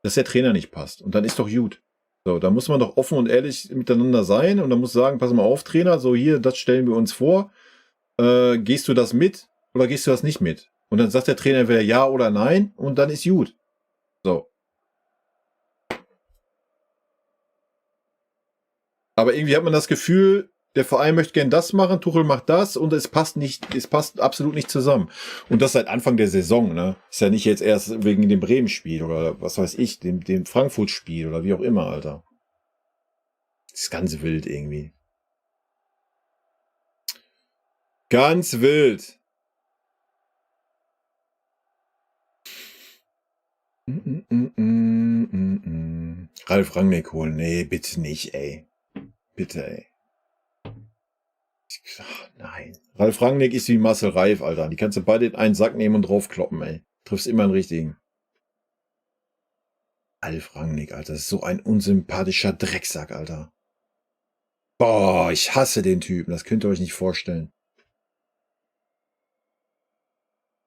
dass der Trainer nicht passt. Und dann ist doch gut. So, da muss man doch offen und ehrlich miteinander sein und dann muss sagen, pass mal auf, Trainer, so hier, das stellen wir uns vor. Gehst du das mit oder gehst du das nicht mit? Und dann sagt der Trainer entweder ja oder nein und dann ist gut. So. Aber irgendwie hat man das Gefühl, der Verein möchte gern das machen, Tuchel macht das und es passt absolut nicht zusammen. Und das seit Anfang der Saison, ne? Ist ja nicht jetzt erst wegen dem Bremen-Spiel oder was weiß ich, dem Frankfurt-Spiel oder wie auch immer, Alter. Das ist ganz wild irgendwie. Ganz wild. Ralf Rangnick holen. Nee, bitte nicht, ey. Bitte, ey. Ach, nein. Ralf Rangnick ist wie Marcel Reif, Alter. Die kannst du beide in einen Sack nehmen und draufkloppen, ey. Triffst immer einen richtigen. Ralf Rangnick, Alter. Das ist so ein unsympathischer Drecksack, Alter. Boah, ich hasse den Typen. Das könnt ihr euch nicht vorstellen.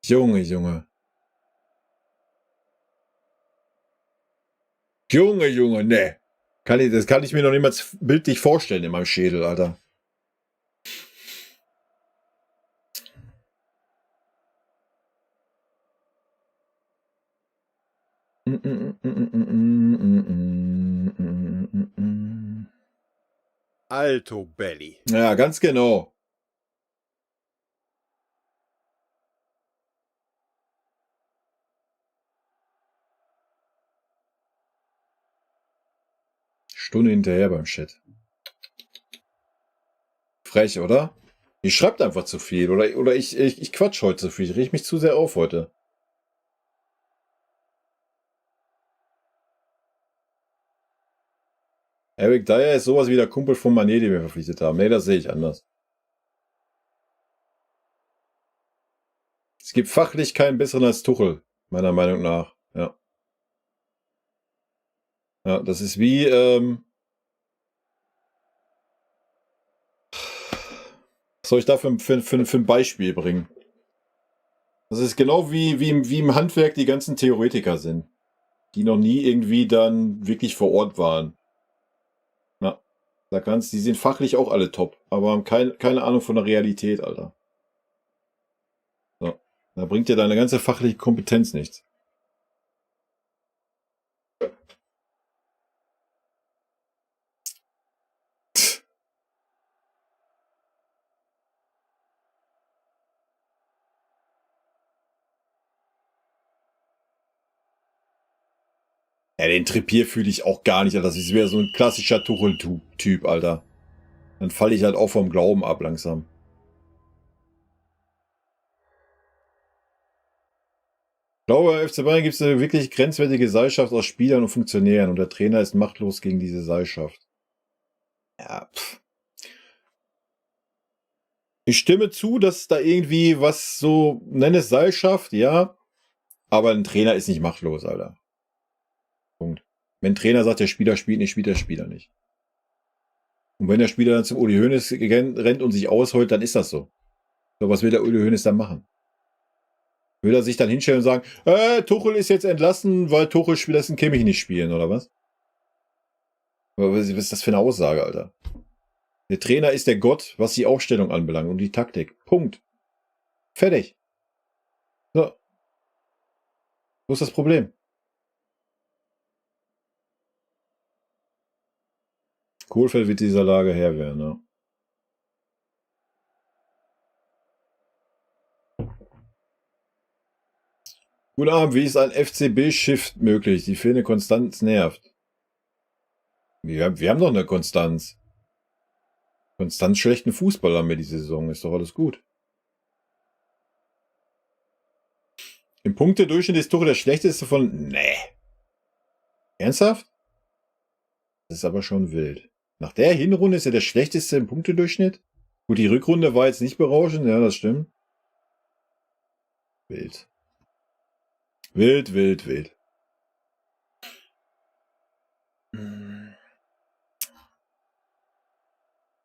Junge, Junge. Junge, ne. Das kann ich mir noch niemals bildlich vorstellen in meinem Schädel, Alter. Alto Belly. Ja, ganz genau. Stunde hinterher beim Chat. Frech, oder? Ihr schreibt einfach zu viel. Oder ich quatsch heute zu viel. Ich reg mich zu sehr auf heute. Eric Dyer ist sowas wie der Kumpel von Mané, den wir verpflichtet haben. Nee, das sehe ich anders. Es gibt fachlich keinen besseren als Tuchel, meiner Meinung nach. Ja. Ja, das ist wie, was soll ich da für ein Beispiel bringen? Das ist genau wie im Handwerk die ganzen Theoretiker sind, die noch nie irgendwie dann wirklich vor Ort waren. Ja, die sind fachlich auch alle top, aber haben keine Ahnung von der Realität, Alter. So, da bringt dir deine ganze fachliche Kompetenz nichts. Ja, den Trippier fühle ich auch gar nicht, Alter. Das ist wieder so ein klassischer Tuchel-Typ, Alter. Dann falle ich halt auch vom Glauben ab langsam. Ich glaube, bei FC Bayern gibt es eine wirklich grenzwertige Seilschaft aus Spielern und Funktionären und der Trainer ist machtlos gegen diese Seilschaft. Ja, pff. Ich stimme zu, dass da irgendwie was so, nenne es Seilschaft, ja. Aber ein Trainer ist nicht machtlos, Alter. Punkt. Wenn ein Trainer sagt, der Spieler spielt nicht, spielt der Spieler nicht. Und wenn der Spieler dann zum Uli Hoeneß rennt und sich ausholt, dann ist das so. So, was will der Uli Hoeneß dann machen? Will er sich dann hinstellen und sagen, Tuchel ist jetzt entlassen, weil Tuchel lässt einen Kimmich nicht spielen, oder was? Was ist das für eine Aussage, Alter? Der Trainer ist der Gott, was die Aufstellung anbelangt und die Taktik. Punkt. Fertig. So. Wo ist das Problem? Kohlfeld wird dieser Lage Herr werden, ne? Guten Abend, wie ist ein FCB-Shift möglich? Die fehlende Konstanz nervt. Wir haben doch eine Konstanz. Konstant schlechten Fußball haben wir diese Saison. Ist doch alles gut. Im Punktedurchschnitt ist Tuchel der schlechteste von... Nee. Ernsthaft? Das ist aber schon wild. Nach der Hinrunde ist er der schlechteste im Punktedurchschnitt? Gut, die Rückrunde war jetzt nicht berauschend, ja, das stimmt. Wild. Wild, wild, wild.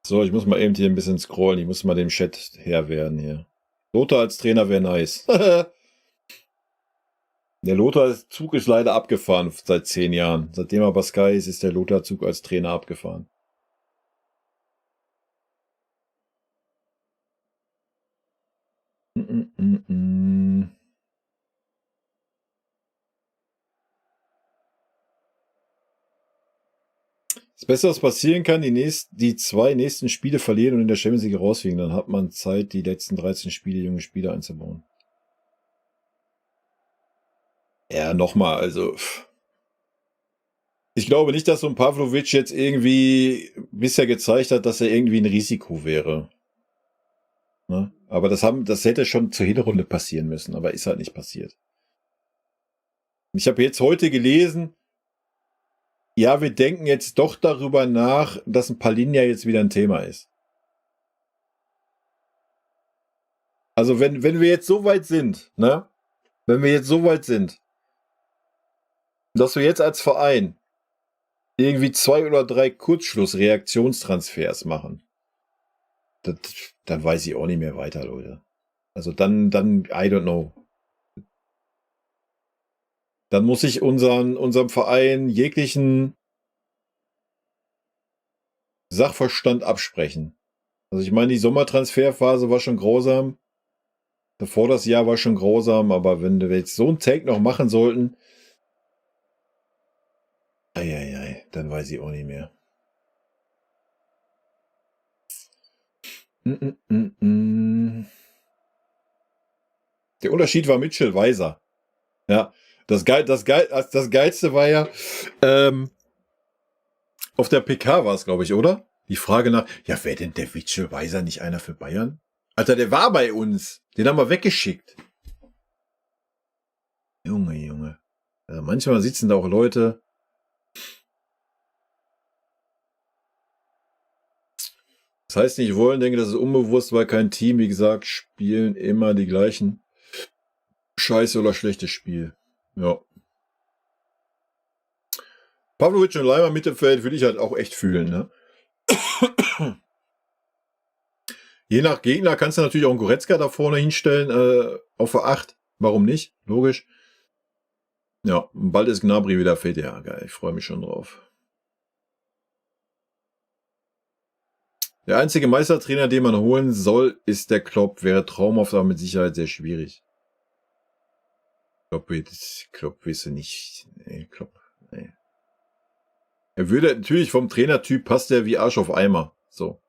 So, ich muss mal eben hier ein bisschen scrollen. Ich muss mal dem Chat Herr werden hier. Lothar als Trainer wäre nice. Der Lothar-Zug ist leider abgefahren seit 10 Jahren. Seitdem er bei Sky ist der Lothar-Zug als Trainer abgefahren. Das Beste, was passieren kann, die 2 nächsten Spiele verlieren und in der Champions League rausfliegen. Dann hat man Zeit, die letzten 13 Spiele junge Spieler einzubauen. Ja, nochmal, also... Ich glaube nicht, dass so ein Pavlovic jetzt irgendwie bisher gezeigt hat, dass er irgendwie ein Risiko wäre. Ne? Aber das hätte schon zur Hinrunde passieren müssen, aber ist halt nicht passiert. Ich habe jetzt heute gelesen, ja, wir denken jetzt doch darüber nach, dass ein Palinja jetzt wieder ein Thema ist. Also wenn wir jetzt so weit sind, ne? Wenn wir jetzt so weit sind, dass wir jetzt als Verein irgendwie 2 oder 3 Kurzschluss-Reaktionstransfers machen, dann weiß ich auch nicht mehr weiter, Leute. Also dann, I don't know. Dann muss ich unserem Verein jeglichen Sachverstand absprechen. Also ich meine, die Sommertransferphase war schon grausam. Davor das Jahr war schon grausam, aber wenn wir jetzt so einen Take noch machen sollten, dann weiß ich auch nicht mehr. Der Unterschied war Mitchell Weiser. Ja, das Geilste war ja, auf der PK war es, glaube ich, oder? Die Frage nach, ja, wäre denn der Mitchell Weiser nicht einer für Bayern? Alter, der war bei uns. Den haben wir weggeschickt. Junge. Also manchmal sitzen da auch Leute. Das heißt nicht wollen, denke, das ist unbewusst, weil kein Team, wie gesagt, spielen immer die gleichen scheiße oder schlechte Spiel. Ja. Pavlovic und Leimer Mittelfeld würde ich halt auch echt fühlen, ne? Je nach Gegner kannst du natürlich auch einen Goretzka da vorne hinstellen, auf der 8. Warum nicht? Logisch. Ja, und bald ist Gnabry wieder fit. Ja, geil. Ich freue mich schon drauf. Der einzige Meistertrainer, den man holen soll, ist der Klopp. Wäre traumhaft, aber mit Sicherheit sehr schwierig. Klopp willst du nicht. Nee, Klopp. Nee. Er würde natürlich vom Trainertyp passt er wie Arsch auf Eimer. So.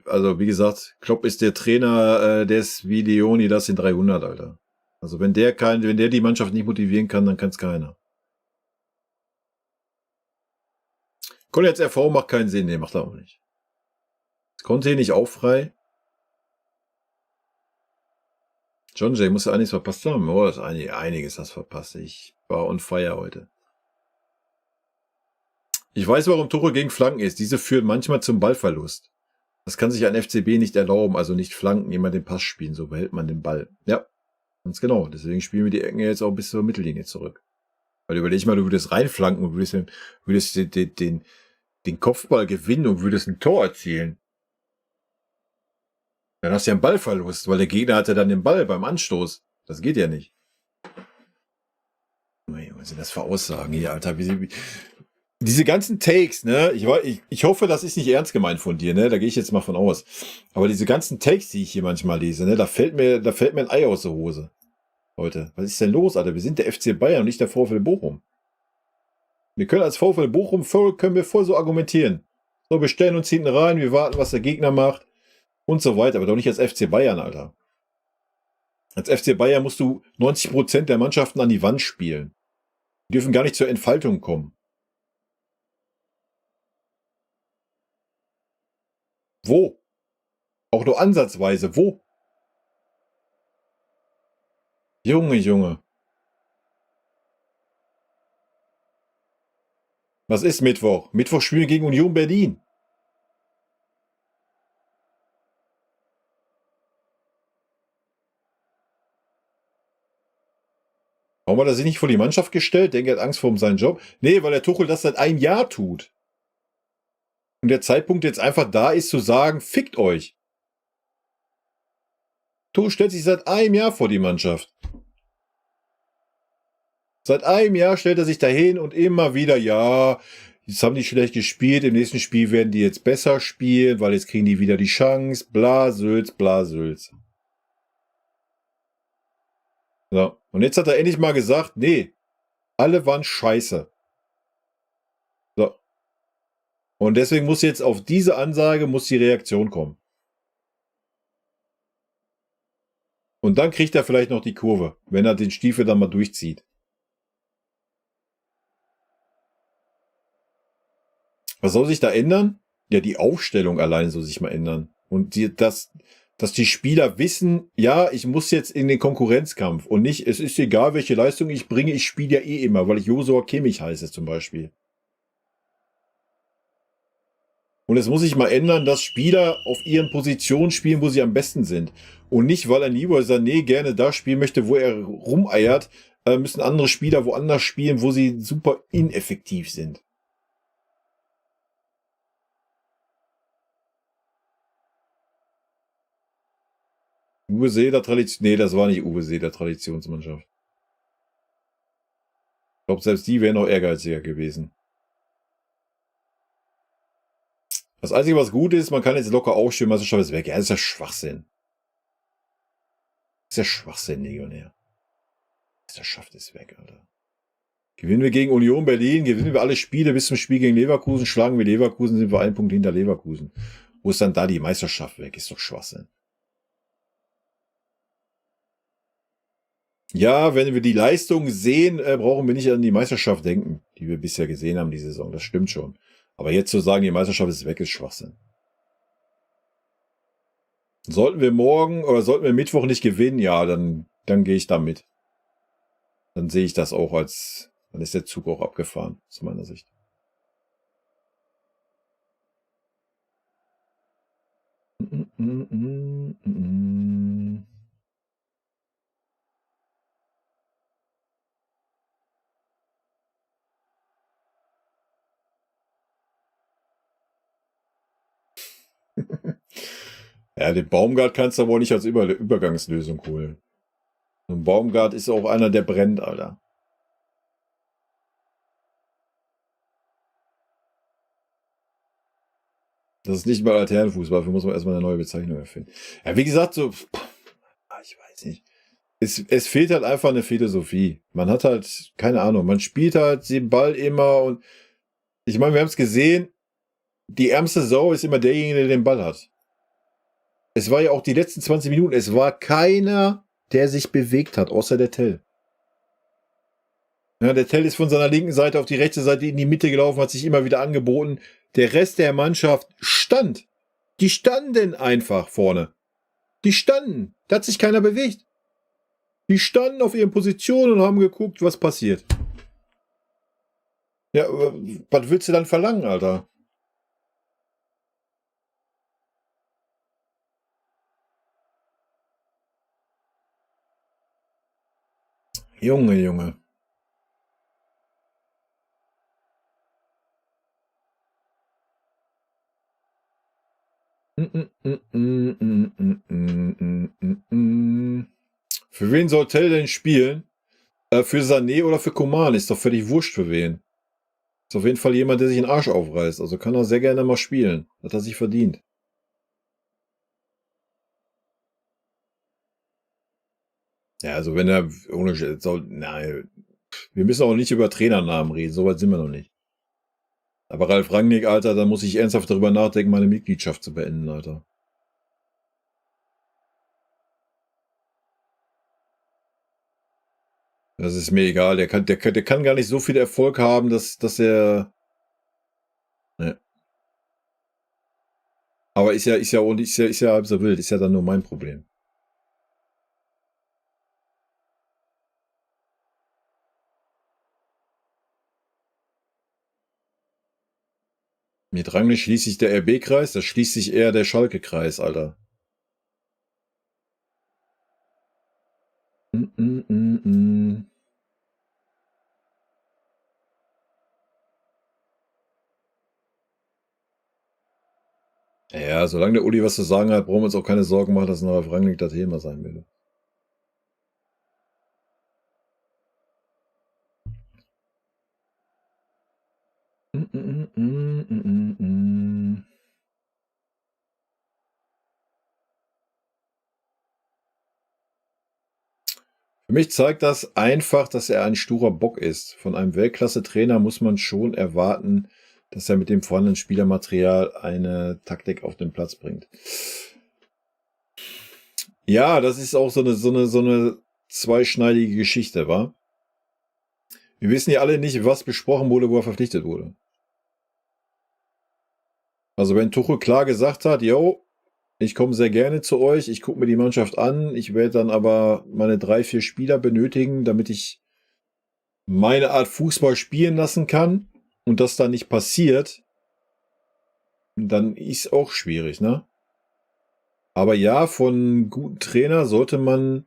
Also wie gesagt, Klopp ist der Trainer, der ist wie Leonidas in 300, Alter. Also wenn der die Mannschaft nicht motivieren kann, dann kann es keiner. Konjac RV macht keinen Sinn. Nee, macht er auch nicht. Ist Conte nicht auch frei? John Jay muss ja einiges verpasst haben. Oh, das ist einiges hast verpasst. Ich war on fire heute. Ich weiß, warum Tuchel gegen Flanken ist. Diese führen manchmal zum Ballverlust. Das kann sich ein FCB nicht erlauben, also nicht Flanken, immer den Pass spielen, so behält man den Ball. Ja, ganz genau. Deswegen spielen wir die Ecken jetzt auch bis zur Mittellinie zurück. Weil überleg mal, du würdest reinflanken und würdest den Kopfball gewinnen und würdest ein Tor erzielen. Dann hast du ja einen Ballverlust, weil der Gegner hatte dann den Ball beim Anstoß. Das geht ja nicht. Was sind das für Aussagen hier, Alter? Diese ganzen Takes, ne? Ich hoffe, das ist nicht ernst gemeint von dir, ne? Da gehe ich jetzt mal von aus. Aber diese ganzen Takes, die ich hier manchmal lese, ne? Da fällt mir ein Ei aus der Hose. Leute, was ist denn los, Alter? Wir sind der FC Bayern und nicht der VfL Bochum. Wir können als VfL Bochum voll so argumentieren. So, wir stellen uns hinten rein, wir warten, was der Gegner macht und so weiter. Aber doch nicht als FC Bayern, Alter. Als FC Bayern musst du 90% der Mannschaften an die Wand spielen. Die dürfen gar nicht zur Entfaltung kommen. Wo? Auch nur ansatzweise. Wo? Junge, Junge. Was ist Mittwoch? Mittwoch spielen wir gegen Union Berlin. Warum hat er sich nicht vor die Mannschaft gestellt? Denkt, er hat Angst vor seinen Job? Nee, weil der Tuchel das seit einem Jahr tut. Und der Zeitpunkt jetzt einfach da ist, zu sagen, fickt euch. Tuchel stellt sich seit einem Jahr vor die Mannschaft. Seit einem Jahr stellt er sich dahin und immer wieder, ja, jetzt haben die schlecht gespielt, im nächsten Spiel werden die jetzt besser spielen, weil jetzt kriegen die wieder die Chance, bla, Sülz, bla, Sülz. So. Und jetzt hat er endlich mal gesagt, nee, alle waren scheiße. So. Und deswegen muss jetzt auf diese Ansage muss die Reaktion kommen. Und dann kriegt er vielleicht noch die Kurve, wenn er den Stiefel dann mal durchzieht. Was soll sich da ändern? Ja, die Aufstellung allein soll sich mal ändern. Und dass die Spieler wissen, ja, ich muss jetzt in den Konkurrenzkampf und nicht, es ist egal, welche Leistung ich bringe, ich spiele ja eh immer, weil ich Josua Kimmich heiße zum Beispiel. Und es muss sich mal ändern, dass Spieler auf ihren Positionen spielen, wo sie am besten sind. Und nicht, weil ein Leroy Sané gerne da spielen möchte, wo er rumeiert, müssen andere Spieler woanders spielen, wo sie super ineffektiv sind. Uwe Seeler Tradition. Nee, das war nicht Uwe Seeler Traditionsmannschaft. Ich glaube, selbst die wären noch ehrgeiziger gewesen. Das Einzige, was gut ist, man kann jetzt locker aufstehen, Meisterschaft ist weg. Ja, das ist ja Schwachsinn. Das ist ja Schwachsinn, Legionär. Meisterschaft ist weg, Alter. Gewinnen wir gegen Union Berlin, gewinnen wir alle Spiele bis zum Spiel gegen Leverkusen, schlagen wir Leverkusen, sind wir einen Punkt hinter Leverkusen. Wo ist dann da die Meisterschaft weg? Ist doch Schwachsinn. Ja, wenn wir die Leistung sehen, brauchen wir nicht an die Meisterschaft denken, die wir bisher gesehen haben, die Saison. Das stimmt schon. Aber jetzt zu sagen, die Meisterschaft ist weg, ist Schwachsinn. Sollten wir morgen oder sollten wir Mittwoch nicht gewinnen, ja, dann gehe ich da mit. Dann sehe ich das auch als, dann ist der Zug auch abgefahren, aus meiner Sicht. Ja, den Baumgart kannst du aber nicht als Übergangslösung holen. Und Baumgart ist auch einer, der brennt, Alter. Das ist nicht mal Alternfußball, dafür muss man erstmal eine neue Bezeichnung erfinden. Ja, wie gesagt, so, ich weiß nicht. Es fehlt halt einfach eine Philosophie. Man hat halt, keine Ahnung, man spielt halt den Ball immer und ich meine, wir haben es gesehen, die ärmste Sau ist immer derjenige, der den Ball hat. Es war ja auch die letzten 20 Minuten, es war keiner, der sich bewegt hat, außer der Tell. Ja, der Tell ist von seiner linken Seite auf die rechte Seite in die Mitte gelaufen, hat sich immer wieder angeboten. Der Rest der Mannschaft stand. Die standen einfach vorne. Die standen. Da hat sich keiner bewegt. Die standen auf ihren Positionen und haben geguckt, was passiert. Ja, was willst du dann verlangen, Alter? Junge, Junge. Für wen soll Tell denn spielen? Für Sané oder für Coman? Ist doch völlig wurscht für wen. Ist auf jeden Fall jemand, der sich den Arsch aufreißt. Also kann er sehr gerne mal spielen. Hat er sich verdient. Ja, also wenn er ohne soll, nein, wir müssen auch nicht über Trainernamen reden, so weit sind wir noch nicht. Aber Ralf Rangnick, Alter, da muss ich ernsthaft darüber nachdenken, meine Mitgliedschaft zu beenden, Alter. Das ist mir egal, der kann gar nicht so viel Erfolg haben, dass er. Ne. Aber ist ja halb so wild, ist ja dann nur mein Problem. Mit Rangnick schließt sich der RB-Kreis, da schließt sich eher der Schalke-Kreis, Alter. Ja, solange der Uli was zu sagen hat, brauchen wir uns auch keine Sorgen machen, dass ein Ralf Rangnick das Thema sein will. Für mich zeigt das einfach, dass er ein sturer Bock ist. Von einem Weltklasse-Trainer muss man schon erwarten, dass er mit dem vorhandenen Spielermaterial eine Taktik auf den Platz bringt. Ja, das ist auch so eine zweischneidige Geschichte, wa? Wir wissen ja alle nicht, was besprochen wurde, wo er verpflichtet wurde. Also wenn Tuchel klar gesagt hat, yo, ich komme sehr gerne zu euch, ich gucke mir die Mannschaft an, ich werde dann aber meine 3, 4 Spieler benötigen, damit ich meine Art Fußball spielen lassen kann und das dann nicht passiert, dann ist auch schwierig, ne? Aber ja, von guten Trainer sollte man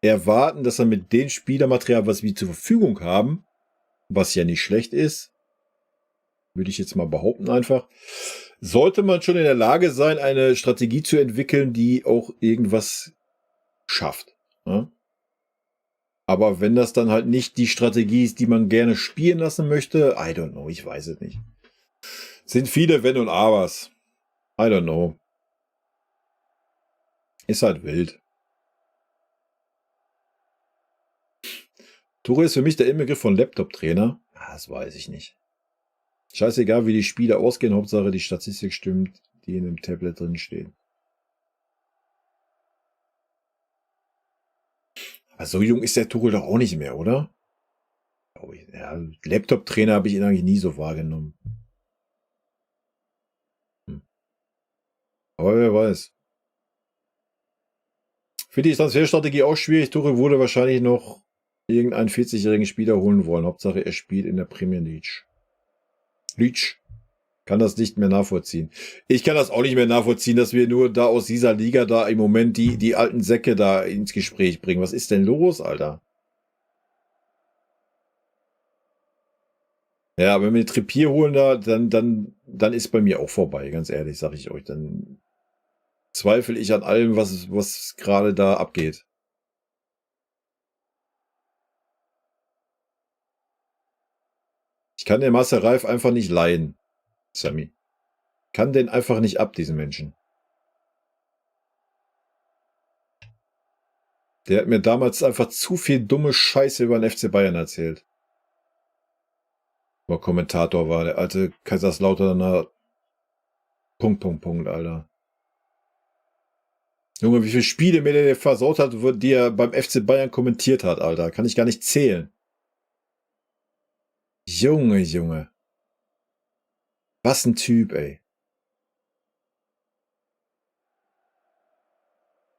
erwarten, dass er mit dem Spielermaterial, was wir zur Verfügung haben, was ja nicht schlecht ist, würde ich jetzt mal behaupten einfach, sollte man schon in der Lage sein, eine Strategie zu entwickeln, die auch irgendwas schafft. Ne? Aber wenn das dann halt nicht die Strategie ist, die man gerne spielen lassen möchte, I don't know, ich weiß es nicht. Sind viele Wenn und Abers. I don't know. Ist halt wild. Tuchel ist für mich der Inbegriff von Laptop-Trainer. Das weiß ich nicht. Scheißegal, wie die Spiele ausgehen, Hauptsache die Statistik stimmt, die in dem Tablet drin steht. Aber so jung ist der Tuchel doch auch nicht mehr, oder? Ja, Laptop-Trainer habe ich ihn eigentlich nie so wahrgenommen. Aber wer weiß. Finde die Transferstrategie auch schwierig. Tuchel wurde wahrscheinlich noch irgendeinen 40-jährigen Spieler holen wollen. Hauptsache er spielt in der Premier League. Leach kann das nicht mehr nachvollziehen. Ich kann das auch nicht mehr nachvollziehen, dass wir nur da aus dieser Liga da im Moment die alten Säcke da ins Gespräch bringen. Was ist denn los, Alter? Ja, wenn wir Trippier holen da, dann ist bei mir auch vorbei, ganz ehrlich, sag ich euch. Dann zweifle ich an allem, was gerade da abgeht. Ich kann den Marcel Reif einfach nicht leiden, Sammy. Kann den einfach nicht ab, diesen Menschen. Der hat mir damals einfach zu viel dumme Scheiße über den FC Bayern erzählt. Wo er Kommentator war, der alte Kaiserslauterner Punkt, Alter. Junge, wie viele Spiele mir der versaut hat, die er beim FC Bayern kommentiert hat, Alter. Kann ich gar nicht zählen. Junge. Was ein Typ, ey.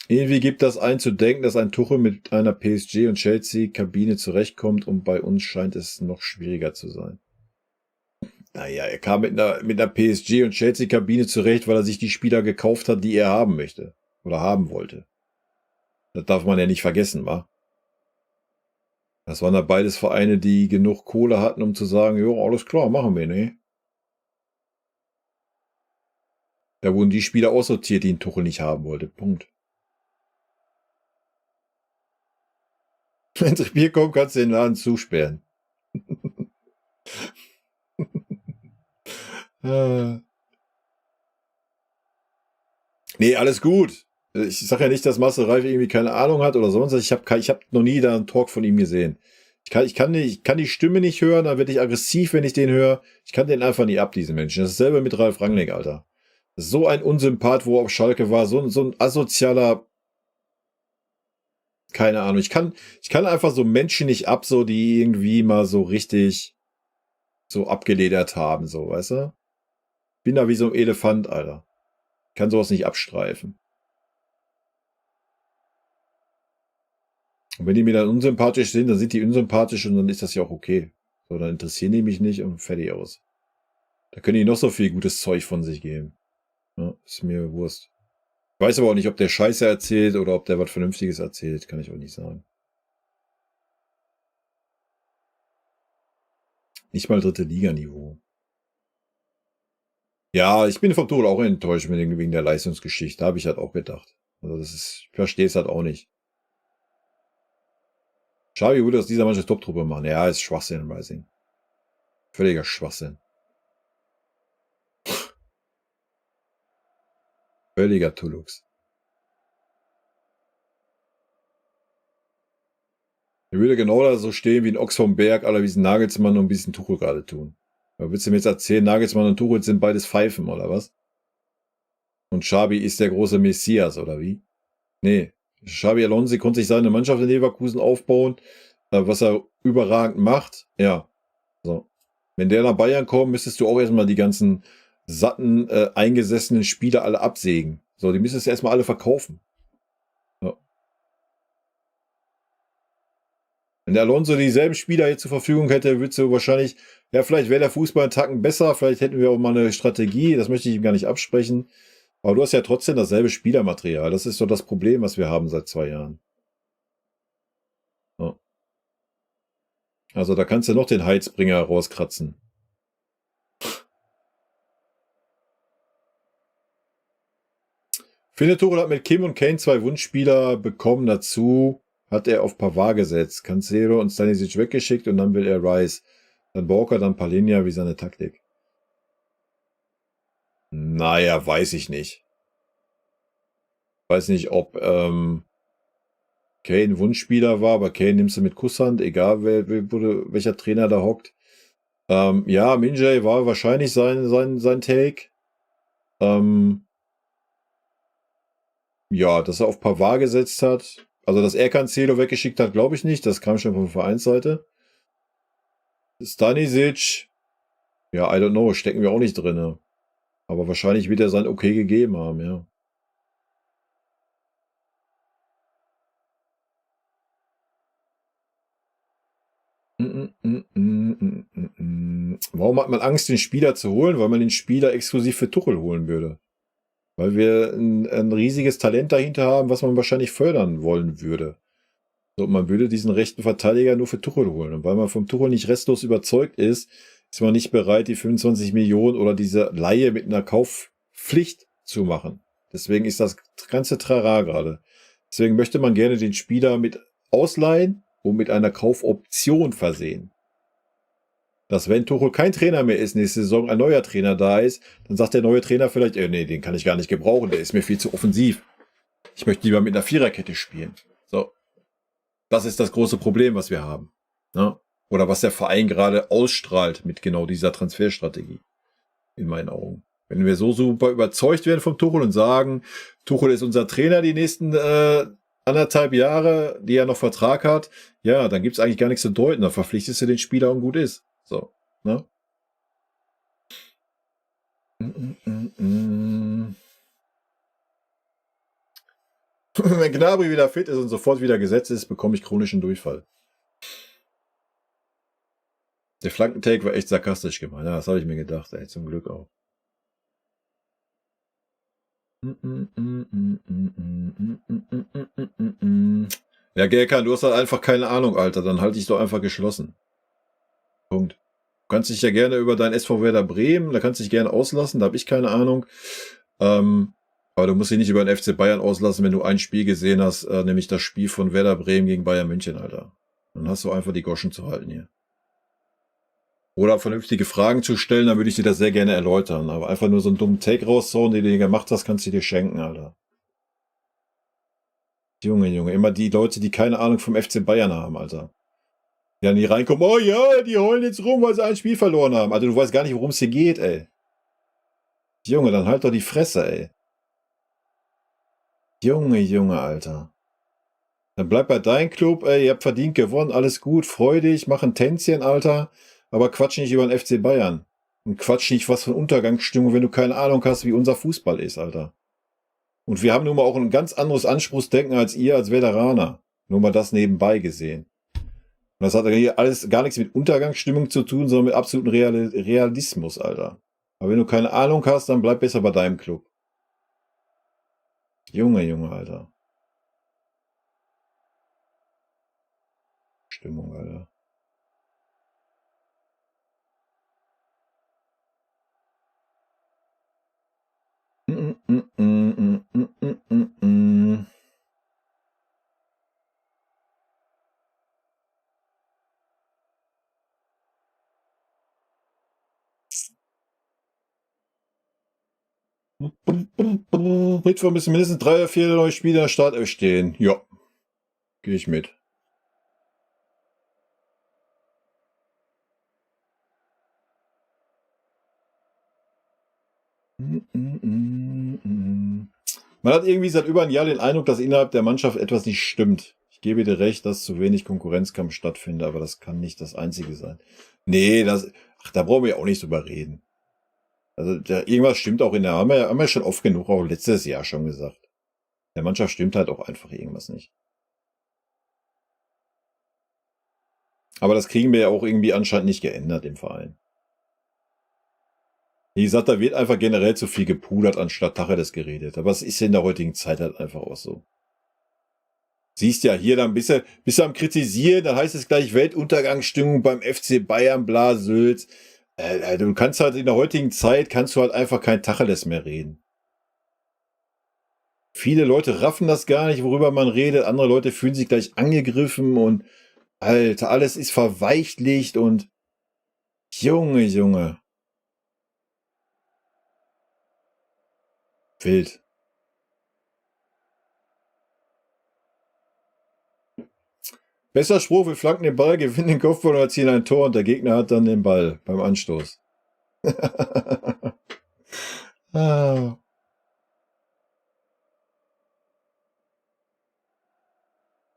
Irgendwie gibt das ein zu denken, dass ein Tuchel mit einer PSG und Chelsea-Kabine zurechtkommt und bei uns scheint es noch schwieriger zu sein. Naja, er kam mit einer PSG und Chelsea-Kabine zurecht, weil er sich die Spieler gekauft hat, die er haben möchte. Oder haben wollte. Das darf man ja nicht vergessen, wa? Das waren da beides Vereine, die genug Kohle hatten, um zu sagen, jo, alles klar, machen wir, ne? Da wurden die Spieler aussortiert, die ein Tuchel nicht haben wollte. Punkt. Wenn Trippier kommt, kannst du den Laden zusperren. Nee, alles gut. Ich sage ja nicht, dass Marcel Reif irgendwie keine Ahnung hat oder sonst was. Ich hab noch nie da einen Talk von ihm gesehen. Ich kann die Stimme nicht hören, dann werde ich aggressiv, wenn ich den höre. Ich kann den einfach nie ab, diesen Menschen. Das ist dasselbe mit Ralf Rangnick, Alter. So ein Unsympath, wo er auf Schalke war, so ein asozialer, keine Ahnung. Ich kann einfach so Menschen nicht ab, so die irgendwie mal so richtig so abgeledert haben, so, weißt du? Bin da wie so ein Elefant, Alter. Kann sowas nicht abstreifen. Und wenn die mir dann unsympathisch sind, dann sind die unsympathisch und dann ist das ja auch okay. So, dann interessieren die mich nicht und fertig aus. Da können die noch so viel gutes Zeug von sich geben. Ja, ist mir Wurst. Ich weiß aber auch nicht, ob der Scheiße erzählt oder ob der was Vernünftiges erzählt. Kann ich auch nicht sagen. Nicht mal dritte Liganiveau. Ja, ich bin vom Tuchel auch enttäuscht wegen der Leistungsgeschichte. Habe ich halt auch gedacht. Also ich verstehe es halt auch nicht. Xavi würde aus dieser Mannschaft Top-Truppe machen. Ja, ist Schwachsinn, Rising. Völliger Schwachsinn. Völliger Tullux. Er würde genau da so stehen wie ein Ochs vom Berg, aller wie ein Nagelsmann und ein bisschen Tuchel gerade tun. Aber willst du mir jetzt erzählen, Nagelsmann und Tuchel sind beides Pfeifen, oder was? Und Xabi ist der große Messias, oder wie? Nee. Xabi Alonso konnte sich seine Mannschaft in Leverkusen aufbauen, was er überragend macht. Ja. So. Wenn der nach Bayern kommt, müsstest du auch erstmal die ganzen satten, eingesessenen Spieler alle absägen. So, die müsstest du erstmal alle verkaufen. So. Wenn der Alonso dieselben Spieler hier zur Verfügung hätte, würdest du wahrscheinlich, ja, vielleicht wäre der Fußball einen Tacken besser, vielleicht hätten wir auch mal eine Strategie, das möchte ich ihm gar nicht absprechen. Aber du hast ja trotzdem dasselbe Spielermaterial. Das ist so das Problem, was wir haben seit 2 Jahren. Ja. Also da kannst du noch den Heizbringer rauskratzen. Finde Tuchel hat mit Kim und Kane 2 Wunschspieler bekommen. Dazu hat er auf Pavard gesetzt. Cancelo und Stanisic weggeschickt und dann will er Rice. Dann Walker, dann Palhinha, wie seine Taktik. Naja, weiß ich nicht. Weiß nicht, ob Kane Wunschspieler war, aber Kane nimmst du mit Kusshand, egal welcher Trainer da hockt. Ja, Minjay war wahrscheinlich sein Take. Ja, dass er auf Pavard gesetzt hat. Also, dass er Cancelo weggeschickt hat, glaube ich nicht. Das kam schon von Vereinsseite. Stanisic, ja, I don't know, stecken wir auch nicht drin. Aber wahrscheinlich wird er sein Okay gegeben haben, ja. Warum hat man Angst, den Spieler zu holen? Weil man den Spieler exklusiv für Tuchel holen würde. Weil wir ein riesiges Talent dahinter haben, was man wahrscheinlich fördern wollen würde. So, man würde diesen rechten Verteidiger nur für Tuchel holen. Und weil man vom Tuchel nicht restlos überzeugt ist, ist man nicht bereit, die 25 Millionen oder diese Leihe mit einer Kaufpflicht zu machen. Deswegen ist das ganze Trara gerade. Deswegen möchte man gerne den Spieler mit ausleihen und mit einer Kaufoption versehen. Dass wenn Tuchel kein Trainer mehr ist, nächste Saison ein neuer Trainer da ist, dann sagt der neue Trainer vielleicht, nee, den kann ich gar nicht gebrauchen, der ist mir viel zu offensiv. Ich möchte lieber mit einer Viererkette spielen. So. Das ist das große Problem, was wir haben. Ja? Oder was der Verein gerade ausstrahlt mit genau dieser Transferstrategie. In meinen Augen. Wenn wir so super überzeugt werden vom Tuchel und sagen, Tuchel ist unser Trainer die nächsten 1,5 Jahre, die er noch Vertrag hat, ja, dann gibt es eigentlich gar nichts zu deuten. Dann verpflichtest du den Spieler und gut ist. So, ne? Wenn Gnabry wieder fit ist und sofort wieder gesetzt ist, bekomme ich chronischen Durchfall. Der Flankentake war echt sarkastisch gemeint. Ja, das habe ich mir gedacht, ey, zum Glück auch. Ja, Gerkan, du hast halt einfach keine Ahnung, Alter. Dann halte ich doch einfach geschlossen. Punkt. Du kannst dich ja gerne über dein SV Werder Bremen, da kannst du dich gerne auslassen, da habe ich keine Ahnung. Aber du musst dich nicht über den FC Bayern auslassen, wenn du ein Spiel gesehen hast, nämlich das Spiel von Werder Bremen gegen Bayern München, Alter. Dann hast du einfach die Goschen zu halten hier. Oder vernünftige Fragen zu stellen, dann würde ich dir das sehr gerne erläutern. Aber einfach nur so einen dummen Take raushauen, den du dir gemacht hast, kannst du dir schenken, Alter. Junge, immer die Leute, die keine Ahnung vom FC Bayern haben, Alter. Die dann hier reinkommen, oh ja, die heulen jetzt rum, weil sie ein Spiel verloren haben. Alter, du weißt gar nicht, worum es hier geht, ey. Junge, dann halt doch die Fresse, ey. Junge, Alter. Dann bleib bei deinem Club, ey, ihr habt verdient gewonnen, alles gut, freu dich, mach ein Tänzchen, Alter. Aber quatsch nicht über den FC Bayern. Und quatsch nicht was von Untergangsstimmung, wenn du keine Ahnung hast, wie unser Fußball ist, Alter. Und wir haben nun mal auch ein ganz anderes Anspruchsdenken als ihr als Veteraner. Nur mal das nebenbei gesehen. Und das hat hier alles gar nichts mit Untergangsstimmung zu tun, sondern mit absolutem Realismus, Alter. Aber wenn du keine Ahnung hast, dann bleib besser bei deinem Club. Junge, Alter. Stimmung, Alter. Mittwoch müssen mindestens 3 oder 4 neue Spiele in der Startelf stehen. Ja. Gehe ich mit. Man hat irgendwie seit über einem Jahr den Eindruck, dass innerhalb der Mannschaft etwas nicht stimmt. Ich gebe dir recht, dass zu wenig Konkurrenzkampf stattfindet, aber das kann nicht das Einzige sein. Nee, da brauchen wir auch nicht drüber reden. Also irgendwas stimmt auch haben wir schon oft genug, auch letztes Jahr schon gesagt. Der Mannschaft stimmt halt auch einfach irgendwas nicht. Aber das kriegen wir ja auch irgendwie anscheinend nicht geändert im Verein. Wie gesagt, da wird einfach generell zu viel gepudert, anstatt Tacheles geredet. Aber es ist in der heutigen Zeit halt einfach auch so. Siehst ja hier dann bist du am Kritisieren, dann heißt es gleich Weltuntergangsstimmung beim FC Bayern, bla, Sülz. Du kannst halt in der heutigen Zeit, kannst du halt einfach kein Tacheles mehr reden. Viele Leute raffen das gar nicht, worüber man redet. Andere Leute fühlen sich gleich angegriffen und Alter, alles ist verweichlicht und Junge. Wild. Besser Spruch, wir flanken den Ball, gewinnen den Kopfball und erzielen ein Tor und der Gegner hat dann den Ball beim Anstoß. Ah.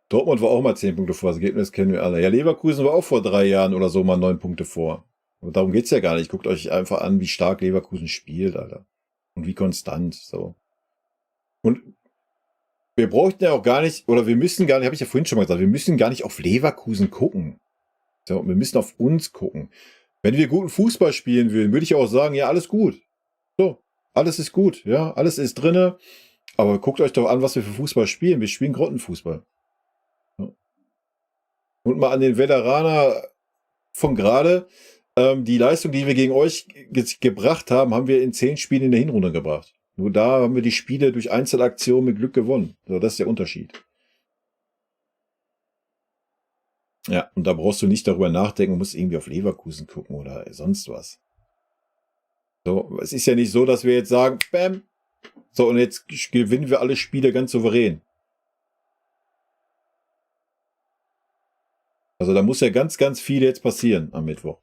Dortmund war auch mal 10 Punkte vor, das Ergebnis kennen wir alle. Ja, Leverkusen war auch vor 3 Jahren oder so mal 9 Punkte vor. Und darum geht's ja gar nicht. Guckt euch einfach an, wie stark Leverkusen spielt, Alter. Und wie konstant, so. Und wir bräuchten ja auch gar nicht, oder wir müssen gar nicht, habe ich ja vorhin schon mal gesagt, wir müssen gar nicht auf Leverkusen gucken. So, wir müssen auf uns gucken. Wenn wir guten Fußball spielen würden, würde ich auch sagen, ja, alles gut. So, alles ist gut, ja, alles ist drinne. Aber guckt euch doch an, was wir für Fußball spielen. Wir spielen Grottenfußball. Ja. Und mal an den Veteraner von gerade. Die Leistung, die wir gegen euch gebracht haben, haben wir in 10 Spielen in der Hinrunde gebracht. Nur da haben wir die Spiele durch Einzelaktionen mit Glück gewonnen. So, das ist der Unterschied. Ja, und da brauchst du nicht darüber nachdenken, musst irgendwie auf Leverkusen gucken oder sonst was. So, es ist ja nicht so, dass wir jetzt sagen, bam, so, und jetzt gewinnen wir alle Spiele ganz souverän. Also da muss ja ganz viel jetzt passieren am Mittwoch.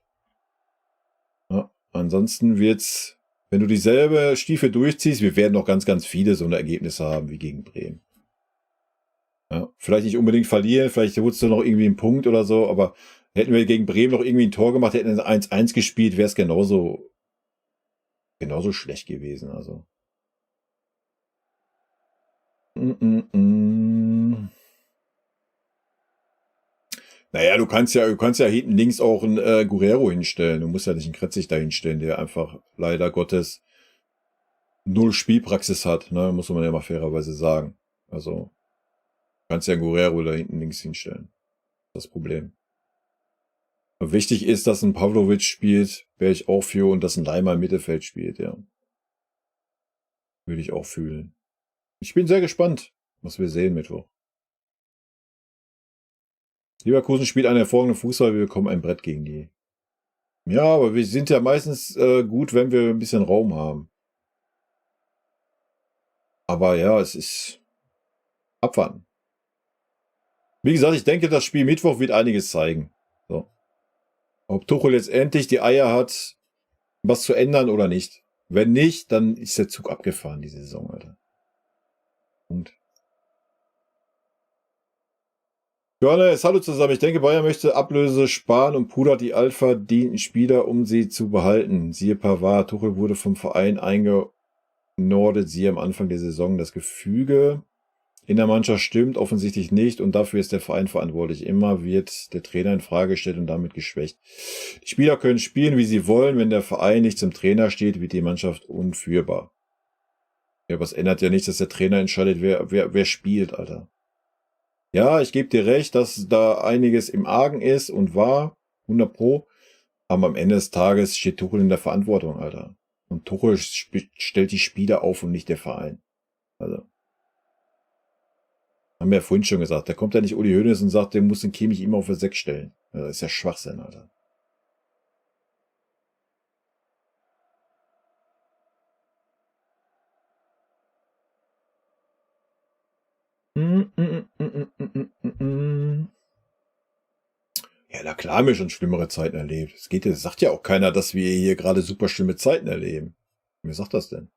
Ja, ansonsten wird's, wenn du dieselbe Stiefel durchziehst, wir werden noch ganz viele so eine Ergebnisse haben wie gegen Bremen. Ja, vielleicht nicht unbedingt verlieren, vielleicht holst du noch irgendwie einen Punkt oder so, aber hätten wir gegen Bremen noch irgendwie ein Tor gemacht, hätten 1-1 gespielt, wäre es genauso schlecht gewesen. Also. Naja, du kannst ja hinten links auch einen Guerrero hinstellen. Du musst ja nicht einen Kretzig da hinstellen, der einfach leider Gottes 0 Spielpraxis hat, ne? Muss man ja mal fairerweise sagen. Also, du kannst ja einen Guerrero da hinten links hinstellen. Das Problem. Und wichtig ist, dass ein Pavlovic spielt, wäre ich auch für, und dass ein Leimer im Mittelfeld spielt, ja. Würde ich auch fühlen. Ich bin sehr gespannt, was wir sehen Mittwoch. Leverkusen spielt einen hervorragenden Fußball, wir bekommen ein Brett gegen die. Ja, aber wir sind ja meistens gut, wenn wir ein bisschen Raum haben. Aber ja, es ist abwarten. Wie gesagt, ich denke, das Spiel Mittwoch wird einiges zeigen. So. Ob Tuchel jetzt endlich die Eier hat, was zu ändern oder nicht. Wenn nicht, dann ist der Zug abgefahren, diese Saison, Alter. Punkt. Johannes, hallo zusammen. Ich denke, Bayern möchte Ablöse sparen und pudert die altverdienten Spieler, um sie zu behalten. Siehe Pavard, Tuchel wurde vom Verein eingenordet. Siehe am Anfang der Saison das Gefüge. in der Mannschaft stimmt, offensichtlich nicht, und dafür ist der Verein verantwortlich. Immer wird der Trainer in Frage gestellt und damit geschwächt. Die Spieler können spielen, wie sie wollen. Wenn der Verein nicht zum Trainer steht, wird die Mannschaft unführbar. Ja, was ändert ja nicht, dass der Trainer entscheidet, wer spielt, Alter. Ja, ich gebe dir recht, dass da einiges im Argen ist und war, 100 Pro. Aber am Ende des Tages steht Tuchel in der Verantwortung, Alter. Und Tuchel stellt die Spieler auf und nicht der Verein. Also. Haben wir ja vorhin schon gesagt. Da kommt ja nicht Uli Hoeneß und sagt, der muss den Kimmich immer auf der 6 stellen. Das ist ja Schwachsinn, Alter. Ja, na klar, haben wir schon schlimmere Zeiten erlebt. Das sagt ja auch keiner, dass wir hier gerade super schlimme Zeiten erleben. Wer sagt das denn?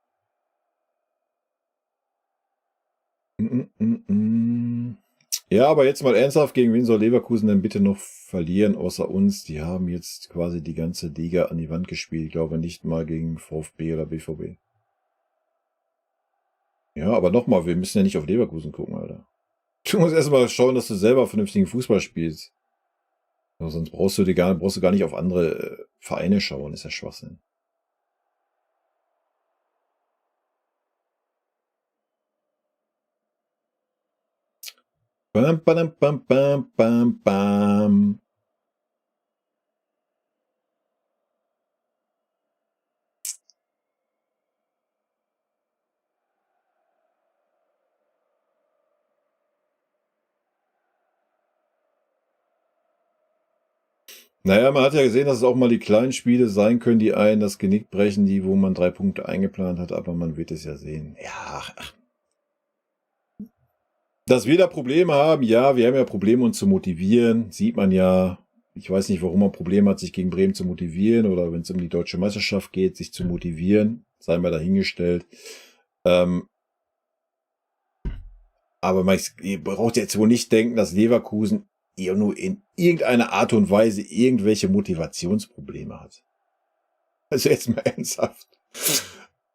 Ja, aber jetzt mal ernsthaft, gegen wen soll Leverkusen denn bitte noch verlieren, außer uns? Die haben jetzt quasi die ganze Liga an die Wand gespielt. Ich glaube nicht mal gegen VfB oder BVB. Ja, aber nochmal, wir müssen ja nicht auf Leverkusen gucken, Alter. Du musst erstmal schauen, dass du selber vernünftigen Fußball spielst. Ja, sonst brauchst du gar nicht auf andere Vereine schauen. Ist ja Schwachsinn. Bam, bam, bam, bam, bam, bam. Naja, man hat ja gesehen, dass es auch mal die kleinen Spiele sein können, die einen das Genick brechen, die, wo man 3 Punkte eingeplant hat, aber man wird es ja sehen. Ja, ach. Dass wir da Probleme haben, ja, wir haben ja Probleme, uns zu motivieren, sieht man ja. Ich weiß nicht, warum man Probleme hat, sich gegen Bremen zu motivieren oder wenn es um die deutsche Meisterschaft geht, sich zu motivieren, sei mal dahingestellt. Aber man braucht jetzt wohl nicht denken, dass Leverkusen nur in irgendeiner Art und Weise irgendwelche Motivationsprobleme hat. Also jetzt mal ernsthaft.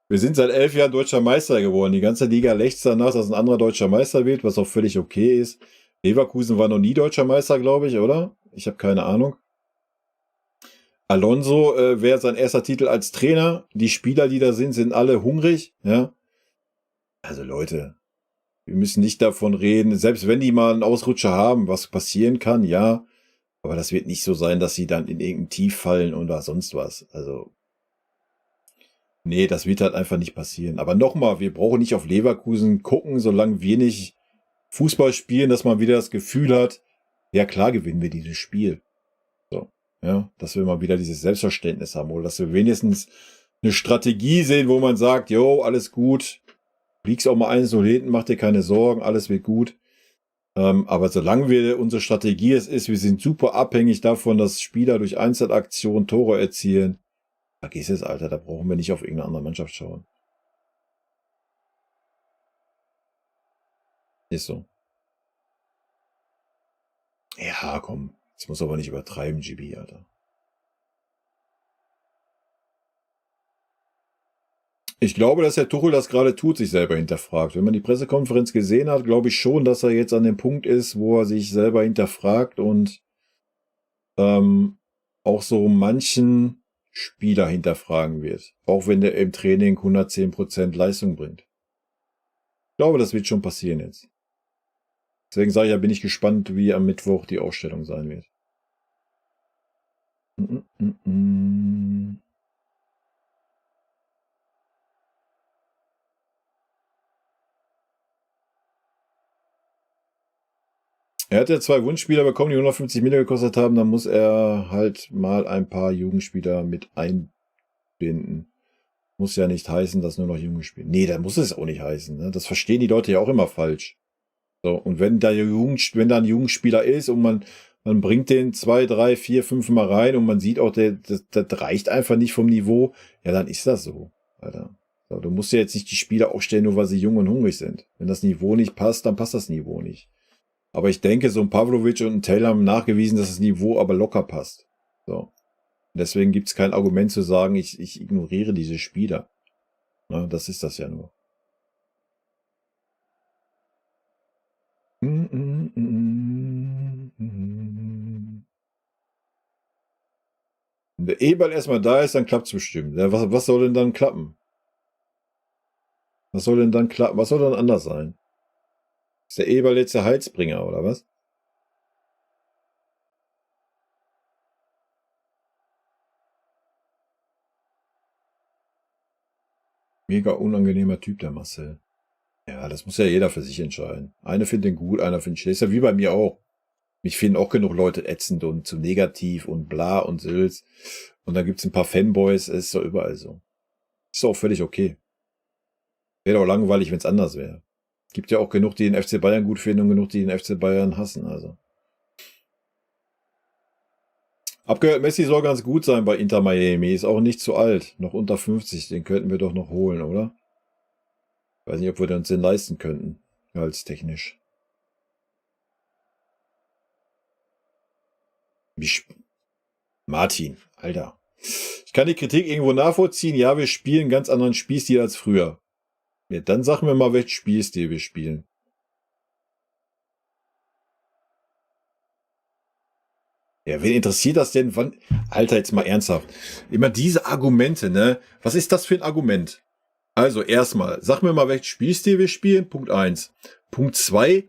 Wir sind seit 11 Jahren deutscher Meister geworden. Die ganze Liga lechzt danach, dass ein anderer deutscher Meister wird, was auch völlig okay ist. Leverkusen war noch nie deutscher Meister, glaube ich, oder? Ich habe keine Ahnung. Alonso wäre sein erster Titel als Trainer. Die Spieler, die da sind alle hungrig. Ja. Also Leute, wir müssen nicht davon reden, selbst wenn die mal einen Ausrutscher haben, was passieren kann, ja. Aber das wird nicht so sein, dass sie dann in irgendein Tief fallen oder sonst was. Also, nee, das wird halt einfach nicht passieren. Aber nochmal, wir brauchen nicht auf Leverkusen gucken, solange wir nicht Fußball spielen, dass man wieder das Gefühl hat, ja klar gewinnen wir dieses Spiel. So, ja, dass wir mal wieder dieses Selbstverständnis haben oder dass wir wenigstens eine Strategie sehen, wo man sagt, jo, alles gut, liegst auch mal 1-0 hinten, mach dir keine Sorgen, alles wird gut. Aber solange wir unsere Strategie ist, wir sind super abhängig davon, dass Spieler durch Einzelaktionen Tore erzielen. Vergiss es, Alter, da brauchen wir nicht auf irgendeine andere Mannschaft schauen. Ist so. Ja, komm. Jetzt muss aber nicht übertreiben, GB, Alter. Ich glaube, dass Herr Tuchel das gerade tut, sich selber hinterfragt. Wenn man die Pressekonferenz gesehen hat, glaube ich schon, dass er jetzt an dem Punkt ist, wo er sich selber hinterfragt und auch so manchen Spieler hinterfragen wird. Auch wenn der im Training 110% Leistung bringt. Ich glaube, das wird schon passieren jetzt. Deswegen sage ich ja, bin ich gespannt, wie am Mittwoch die Ausstellung sein wird. Er hat ja 2 Wunschspieler bekommen, die 150 Millionen gekostet haben. Dann muss er halt mal ein paar Jugendspieler mit einbinden. Muss ja nicht heißen, dass nur noch Junge spielen. Nee, da muss es auch nicht heißen. Ne? Das verstehen die Leute ja auch immer falsch. So, und wenn da ein Jugendspieler ist und man bringt den 2, 3, 4, 5 Mal rein und man sieht auch, das reicht einfach nicht vom Niveau, ja, dann ist das so, Alter. So, du musst ja jetzt nicht die Spieler aufstellen, nur weil sie jung und hungrig sind. Wenn das Niveau nicht passt, dann passt das Niveau nicht. Aber ich denke, so ein Pavlovic und ein Taylor haben nachgewiesen, dass das Niveau aber locker passt. So. Deswegen gibt es kein Argument zu sagen, ich ignoriere diese Spieler. Na, das ist das ja nur. der E-Ball erstmal da ist, dann klappt es bestimmt. Ja, was soll denn dann klappen? Was soll denn dann klappen? Was soll dann anders sein? Ist der E-Ball jetzt der Heilsbringer, oder was? Mega unangenehmer Typ, der Marcel. Ja, das muss ja jeder für sich entscheiden. Einer findet den gut, einer findet schlecht. Ist ja wie bei mir auch. Mich finden auch genug Leute ätzend und zu negativ und bla und Sülz. Und dann gibt's ein paar Fanboys, es ist doch überall so. Ist auch völlig okay. Wäre doch langweilig, wenn es anders wäre. Gibt ja auch genug, die den FC Bayern gut finden und genug, die den FC Bayern hassen. Also. Abgehört, Messi soll ganz gut sein bei Inter Miami. Ist auch nicht zu alt. Noch unter 50. Den könnten wir doch noch holen, oder? Weiß nicht, ob wir uns den leisten könnten. Gehaltstechnisch. Martin, Alter. Ich kann die Kritik irgendwo nachvollziehen. Ja, wir spielen einen ganz anderen Spielstil als früher. Ja, dann sag mir mal, welchen Spielstil wir spielen. Ja, wen interessiert das denn? Wann? Alter, jetzt mal ernsthaft. Immer diese Argumente, ne? Was ist das für ein Argument? Also, erstmal, sag mir mal, welchen Spielstil wir spielen. Punkt 1. Punkt 2.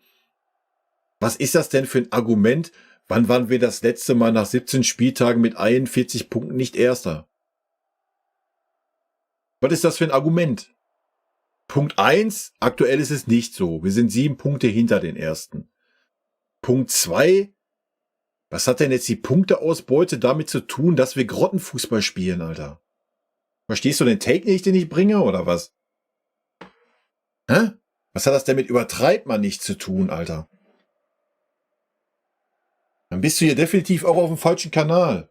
Was ist das denn für ein Argument? Wann waren wir das letzte Mal nach 17 Spieltagen mit 41 Punkten nicht Erster? Was ist das für ein Argument? Punkt 1. Aktuell ist es nicht so. Wir sind 7 Punkte hinter den Ersten. Punkt 2. Was hat denn jetzt die Punkteausbeute damit zu tun, dass wir Grottenfußball spielen, Alter? Verstehst du den Take nicht, den ich bringe, oder was? Hä? Was hat das denn mit übertreibt man nicht zu tun, Alter? Dann bist du hier definitiv auch auf dem falschen Kanal.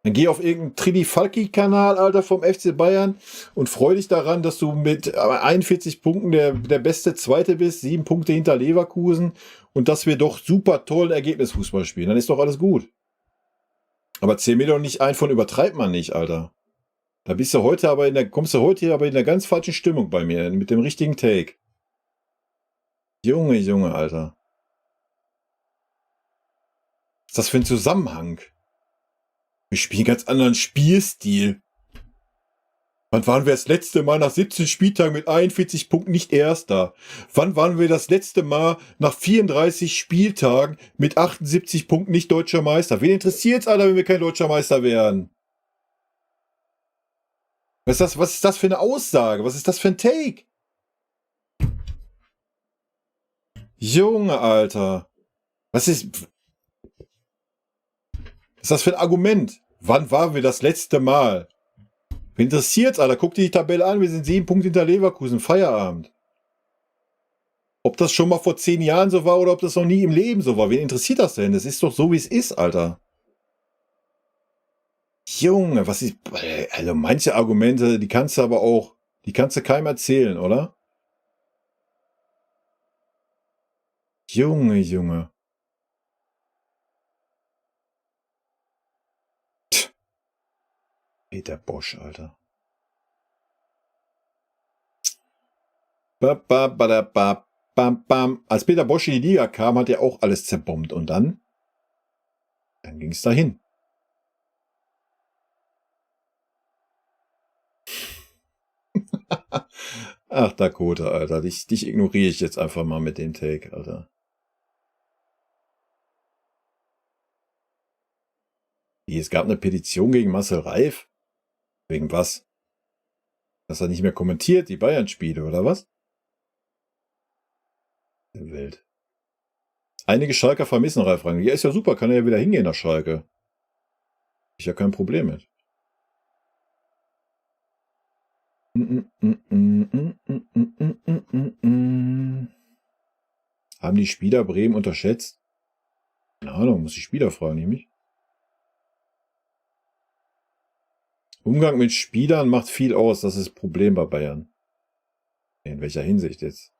Dann geh auf irgendeinen Trini-Falki-Kanal, Alter, vom FC Bayern und freu dich daran, dass du mit 41 Punkten der beste Zweite bist, 7 Punkte hinter Leverkusen und dass wir doch super tollen Ergebnisfußball spielen. Dann ist doch alles gut. Aber zähl mir doch nicht ein von übertreibt man nicht, Alter. Da bist du heute aber kommst du heute aber in der ganz falschen Stimmung bei mir, mit dem richtigen Take. Junge, Alter. Was ist das für ein Zusammenhang? Wir spielen einen ganz anderen Spielstil. Wann waren wir das letzte Mal nach 17 Spieltagen mit 41 Punkten nicht Erster? Wann waren wir das letzte Mal nach 34 Spieltagen mit 78 Punkten nicht Deutscher Meister? Wen interessiert's, Alter, wenn wir kein Deutscher Meister werden? Was ist das für eine Aussage? Was ist das für ein Take? Junge, Alter. Was ist das für ein Argument? Wann waren wir das letzte Mal? Wen interessiert's, Alter? Guck dir die Tabelle an. Wir sind 7 Punkte hinter Leverkusen. Feierabend. Ob das schon mal vor 10 Jahren so war oder ob das noch nie im Leben so war. Wen interessiert das denn? Das ist doch so, wie es ist, Alter. Junge, was ist... Also manche Argumente, die kannst du keinem erzählen, oder? Junge. Peter Bosch, Alter. Als Peter Bosch in die Liga kam, hat er auch alles zerbombt. Und dann ging es dahin. Ach, Dakota, Alter. Dich ignoriere ich jetzt einfach mal mit dem Take, Alter. Es gab eine Petition gegen Marcel Reif. Wegen was? Dass er nicht mehr kommentiert, die Bayern-Spiele, oder was? Welt. Einige Schalker vermissen Ralf Rangnick. Ja, ist ja super, kann er ja wieder hingehen nach Schalke. Ich ja kein Problem mit. Haben die Spieler Bremen unterschätzt? Keine Ahnung, muss die Spieler fragen, nämlich. Umgang mit Spielern macht viel aus, das ist das Problem bei Bayern. In welcher Hinsicht jetzt?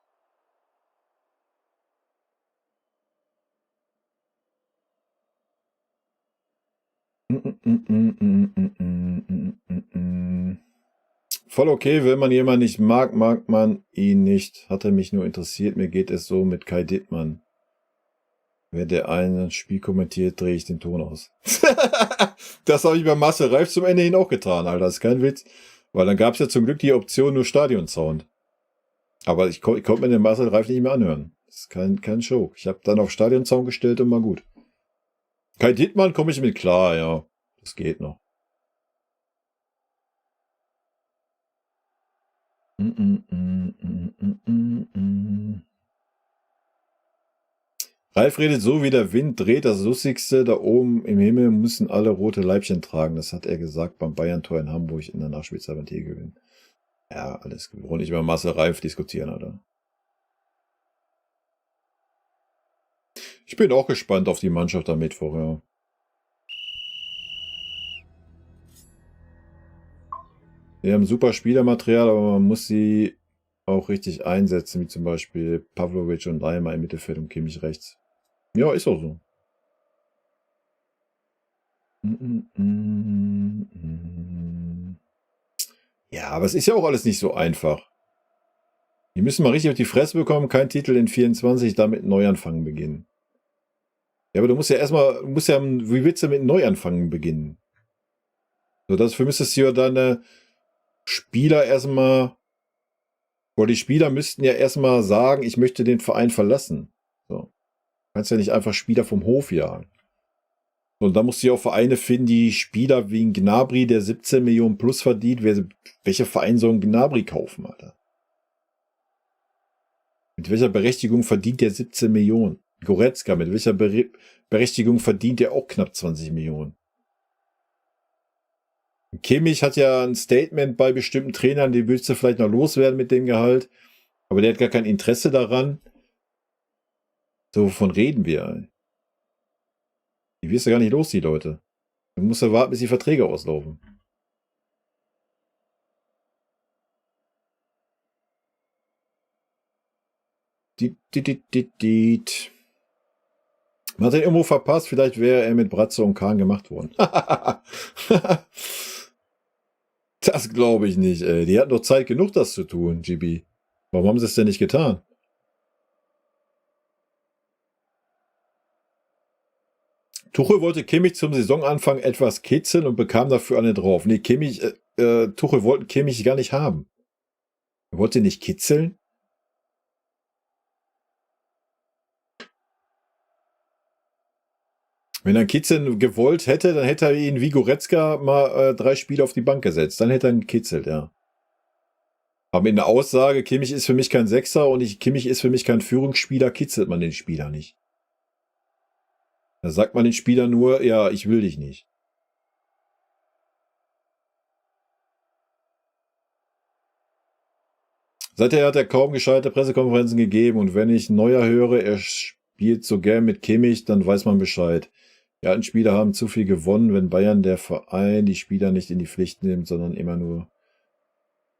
Voll okay, wenn man jemanden nicht mag, mag man ihn nicht. Hat er mich nur interessiert, mir geht es so mit Kai Dittmann. Wenn der ein Spiel kommentiert, drehe ich den Ton aus. Das habe ich bei Marcel Reif zum Ende hin auch getan, Alter. Das ist kein Witz. Weil dann gab es ja zum Glück die Option nur Stadionsound. Aber ich konnte mir den Marcel Reif nicht mehr anhören. Das ist kein Show. Ich habe dann auf Stadionsound gestellt und mal gut. Kein Dittmann komme ich mit klar, ja. Das geht noch. Ralf redet so, wie der Wind dreht. Das Lustigste, da oben im Himmel müssen alle rote Leibchen tragen. Das hat er gesagt beim Bayern-Tor in Hamburg in der Nachspielzeit beim Tegel. Ja, alles gut. Wir wollen nicht über Marcel Reif diskutieren, oder? Ich bin auch gespannt auf die Mannschaft am Mittwoch, ja. Wir haben super Spielermaterial, aber man muss sie auch richtig einsetzen, wie zum Beispiel Pavlovic und Leimer im Mittelfeld und Kimmich rechts. Ja, ist auch so. Ja, aber es ist ja auch alles nicht so einfach. Die müssen mal richtig auf die Fresse bekommen, kein Titel in 24, damit einen Neuanfang beginnen. Ja, aber du musst ja erstmal, wie willst du mit einem Neuanfang beginnen? So, dafür müsstest du ja deine Spieler erstmal, oder die Spieler müssten ja erstmal sagen, ich möchte den Verein verlassen. So. Du kannst ja nicht einfach Spieler vom Hof jagen. Und da musst du ja auch Vereine finden, die Spieler wie ein Gnabry, der 17 Millionen plus verdient. Welcher Verein soll einen Gnabry kaufen, Alter? Mit welcher Berechtigung verdient der 17 Millionen? Goretzka, mit welcher Berechtigung verdient der auch knapp 20 Millionen? Kimmich hat ja ein Statement bei bestimmten Trainern, die willst du vielleicht noch loswerden mit dem Gehalt. Aber der hat gar kein Interesse daran. So, wovon reden wir? Ey? Die wirst du gar nicht los, die Leute. Du musst ja warten, bis die Verträge auslaufen. Man hat den irgendwo verpasst, vielleicht wäre er mit Bratzo und Kahn gemacht worden. Das glaube ich nicht, ey. Die hatten doch Zeit genug, das zu tun, GB. Warum haben sie es denn nicht getan? Tuchel wollte Kimmich zum Saisonanfang etwas kitzeln und bekam dafür eine drauf. Nee, Tuchel wollte Kimmich gar nicht haben. Er wollte nicht kitzeln. Wenn er Kitzeln gewollt hätte, dann hätte er ihn wie Goretzka mal 3 Spiele auf die Bank gesetzt. Dann hätte er ihn gekitzelt, ja. Aber in der Aussage, Kimmich ist für mich kein Sechser und Kimmich ist für mich kein Führungsspieler, kitzelt man den Spieler nicht. Da sagt man den Spieler nur, ja, ich will dich nicht. Seither hat er kaum gescheite Pressekonferenzen gegeben und wenn ich Neuer höre, er spielt so gern mit Kimmich, dann weiß man Bescheid. Die alten Spieler haben zu viel gewonnen, wenn Bayern, der Verein, die Spieler nicht in die Pflicht nimmt, sondern immer nur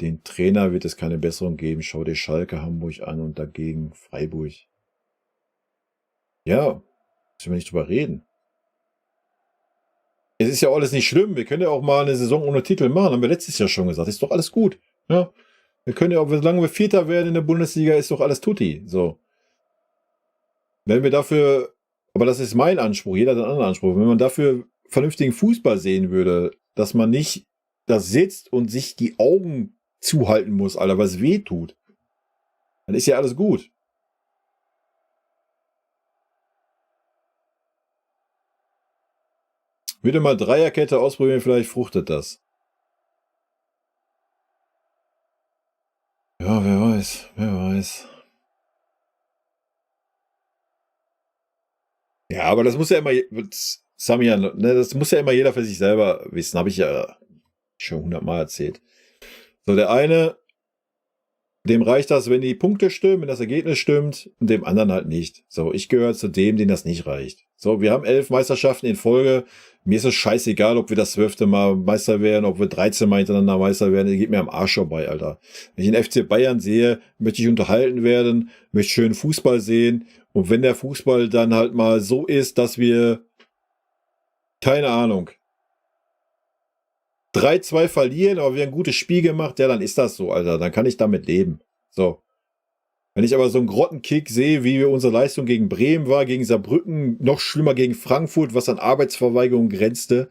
den Trainer, wird es keine Besserung geben. Schau dir Schalke, Hamburg an und dagegen Freiburg. Ja, müssen wir nicht drüber reden. Es ist ja alles nicht schlimm. Wir können ja auch mal eine Saison ohne Titel machen. Haben wir letztes Jahr schon gesagt. Ist doch alles gut. Ja. Wir können ja auch, solange wir Vierter werden in der Bundesliga, ist doch alles tutti. So. Wenn wir dafür, aber das ist mein Anspruch, jeder hat einen anderen Anspruch. Wenn man dafür vernünftigen Fußball sehen würde, dass man nicht da sitzt und sich die Augen zuhalten muss, Alter, was weh tut, dann ist ja alles gut. Würde mal Dreierkette ausprobieren, vielleicht fruchtet das. Ja, wer weiß, wer weiß. Ja, aber das muss ja immer, Samian, ne, das muss ja immer jeder für sich selber wissen. Habe ich ja schon 100-mal erzählt. So, der eine, dem reicht das, wenn die Punkte stimmen, wenn das Ergebnis stimmt, und dem anderen halt nicht. So, ich gehöre zu dem, denen das nicht reicht. So, wir haben 11 Meisterschaften in Folge. Mir ist es scheißegal, ob wir das 12. Mal Meister werden, ob wir 13 Mal hintereinander Meister werden. Das geht mir am Arsch vorbei, Alter. Wenn ich den FC Bayern sehe, möchte ich unterhalten werden, möchte schön Fußball sehen. Und wenn der Fußball dann halt mal so ist, dass wir, keine Ahnung, 3-2 verlieren, aber wir haben ein gutes Spiel gemacht, ja, dann ist das so, Alter. Dann kann ich damit leben. So. Wenn ich aber so einen Grottenkick sehe, wie unsere Leistung gegen Bremen war, gegen Saarbrücken, noch schlimmer gegen Frankfurt, was an Arbeitsverweigerung grenzte,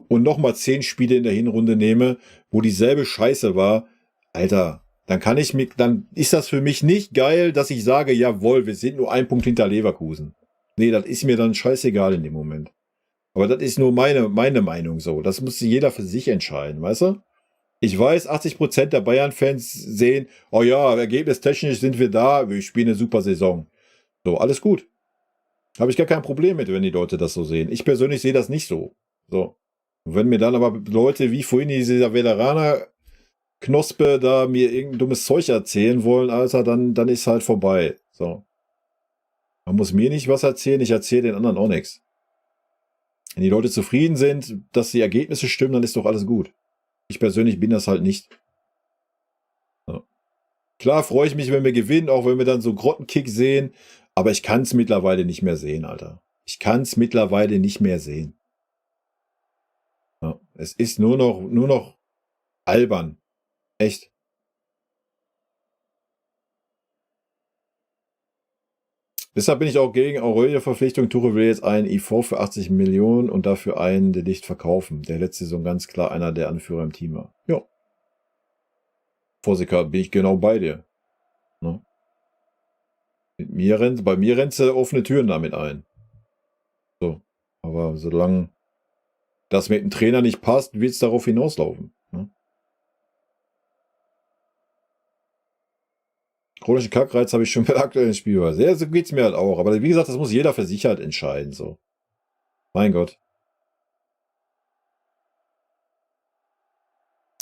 und nochmal 10 Spiele in der Hinrunde nehme, wo dieselbe Scheiße war, Alter, dann ist das für mich nicht geil, dass ich sage, jawohl, wir sind nur 1 Punkt hinter Leverkusen. Nee, das ist mir dann scheißegal in dem Moment. Aber das ist nur meine Meinung so. Das muss jeder für sich entscheiden, weißt du? Ich weiß, 80% der Bayern-Fans sehen, oh ja, ergebnistechnisch sind wir da, wir spielen eine super Saison. So, alles gut. Habe ich gar kein Problem mit, wenn die Leute das so sehen. Ich persönlich sehe das nicht so. So. Und wenn mir dann aber Leute wie vorhin dieser Veteraner-Knospe da mir irgendein dummes Zeug erzählen wollen, Alter, dann ist halt vorbei. So. Man muss mir nicht was erzählen, ich erzähle den anderen auch nichts. Wenn die Leute zufrieden sind, dass die Ergebnisse stimmen, dann ist doch alles gut. Ich persönlich bin das halt nicht. Ja. Klar freue ich mich, wenn wir gewinnen, auch wenn wir dann so Grottenkick sehen, aber ich kann es mittlerweile nicht mehr sehen, Alter. Ich kann es mittlerweile nicht mehr sehen. Ja. Es ist nur noch albern. Echt. Deshalb bin ich auch gegen Aurelio-Verpflichtung. Tuchel will jetzt einen IV für 80 Millionen und dafür einen De Ligt verkaufen. Der letzte Saison ganz klar einer der Anführer im Team war. Ja. Vorsika, bin ich genau bei dir. Ne? Bei mir rennt sie offene Türen damit ein. So. Aber solange das mit dem Trainer nicht passt, wird es darauf hinauslaufen. Ne? Chronischen Kackreiz habe ich schon bei der aktuellen Spielweise. Ja, so geht es mir halt auch. Aber wie gesagt, das muss jeder für sich halt entscheiden. So. Mein Gott.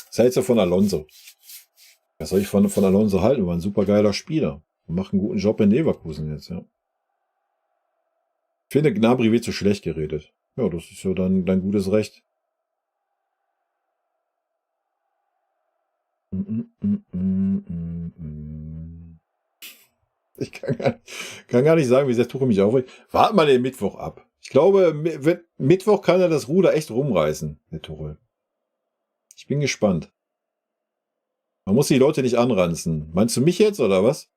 Was hältst du von Alonso? Was soll ich von Alonso halten? War ein super geiler Spieler. Und macht einen guten Job in Leverkusen jetzt, ja. Ich finde, Gnabry wird zu schlecht geredet. Ja, das ist ja dann dein gutes Recht. Ich kann gar nicht sagen, wie sehr Tuchel mich aufregt. Wart mal den Mittwoch ab. Ich glaube, Mittwoch kann er das Ruder echt rumreißen, der Tuchel. Ich bin gespannt. Man muss die Leute nicht anranzen. Meinst du mich jetzt, oder was?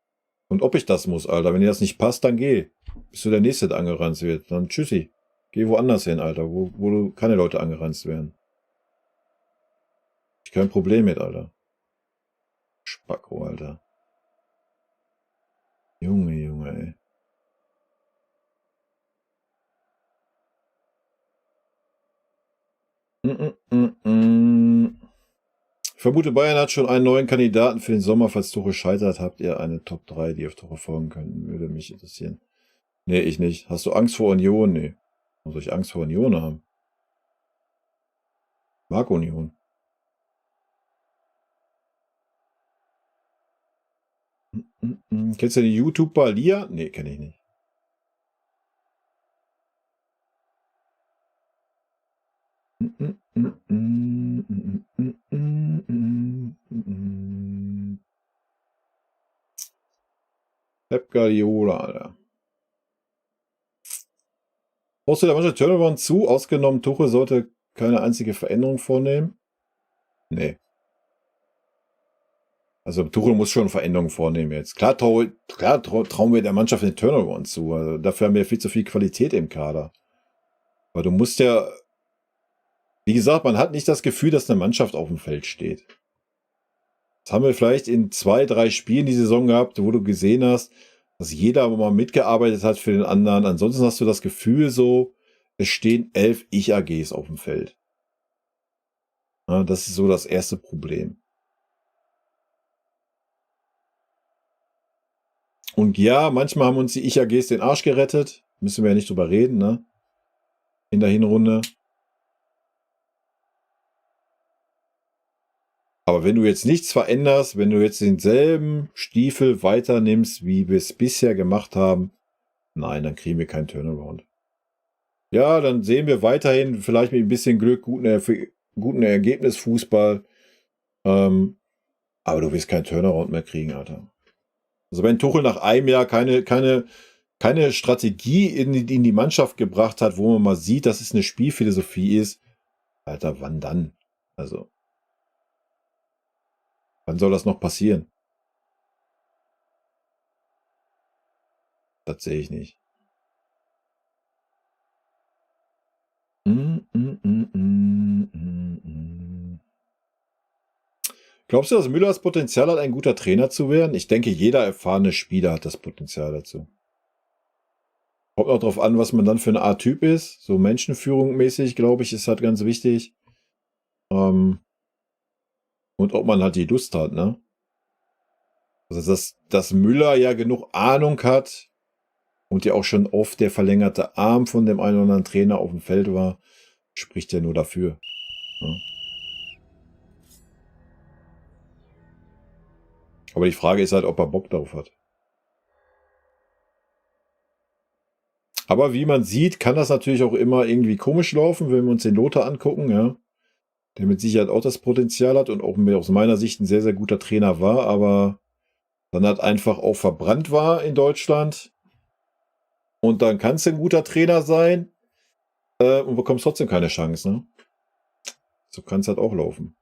Und ob ich das muss, Alter. Wenn dir das nicht passt, dann geh. Bis du der Nächste, der angeranzt wird. Dann tschüssi. Geh woanders hin, Alter, wo keine Leute angeranzt werden. Ich kein Problem mit, Alter. Spacko, Alter. Junge, ey. Ich vermute, Bayern hat schon einen neuen Kandidaten für den Sommer. Falls Tuchel scheitert, habt ihr eine Top 3, die auf Tuchel folgen könnten. Würde mich interessieren. Nee, ich nicht. Hast du Angst vor Union? Nee. Warum soll ich Angst vor Union haben? Mag Union. Kennst du die YouTuber Lia? Nee, kenne ich nicht. Pep Guardiola, Alter. Brauchst du der Mannschaft Turnaround zu? Ausgenommen, Tuchel sollte keine einzige Veränderung vornehmen? Nee. Also Tuchel muss schon Veränderungen vornehmen jetzt. Klar trauen wir der Mannschaft den Turnaround zu. Also dafür haben wir viel zu viel Qualität im Kader. Aber du musst ja, wie gesagt, man hat nicht das Gefühl, dass eine Mannschaft auf dem Feld steht. Das haben wir vielleicht in 2, 3 Spielen die Saison gehabt, wo du gesehen hast, dass jeder mal mitgearbeitet hat für den anderen. Ansonsten hast du das Gefühl so, es stehen 11 Ich-AGs auf dem Feld. Ja, das ist so das erste Problem. Und ja, manchmal haben uns die Ich-AGs den Arsch gerettet. Müssen wir ja nicht drüber reden, ne? In der Hinrunde. Aber wenn du jetzt nichts veränderst, wenn du jetzt denselben Stiefel weiter nimmst, wie wir es bisher gemacht haben, nein, dann kriegen wir keinen Turnaround. Ja, dann sehen wir weiterhin vielleicht mit ein bisschen Glück guten Ergebnisfußball. Aber du wirst keinen Turnaround mehr kriegen, Alter. Also wenn Tuchel nach einem Jahr keine Strategie in die Mannschaft gebracht hat, wo man mal sieht, dass es eine Spielphilosophie ist, Alter, wann dann? Also, wann soll das noch passieren? Das sehe ich nicht. Glaubst du, dass Müller das Potenzial hat, ein guter Trainer zu werden? Ich denke, jeder erfahrene Spieler hat das Potenzial dazu. Kommt auch darauf an, was man dann für eine Art Typ ist. So Menschenführung mäßig, glaube ich, ist halt ganz wichtig. Und ob man halt die Lust hat, ne? Also, dass Müller ja genug Ahnung hat und ja auch schon oft der verlängerte Arm von dem einen oder anderen Trainer auf dem Feld war, spricht ja nur dafür. Ne? Aber die Frage ist halt, ob er Bock darauf hat. Aber wie man sieht, kann das natürlich auch immer irgendwie komisch laufen, wenn wir uns den Lothar angucken, ja. Der mit Sicherheit auch das Potenzial hat und auch aus meiner Sicht ein sehr, sehr guter Trainer war, aber dann halt einfach auch verbrannt war in Deutschland. Und dann kannst du ein guter Trainer sein und bekommst trotzdem keine Chance, ne? So kann es halt auch laufen.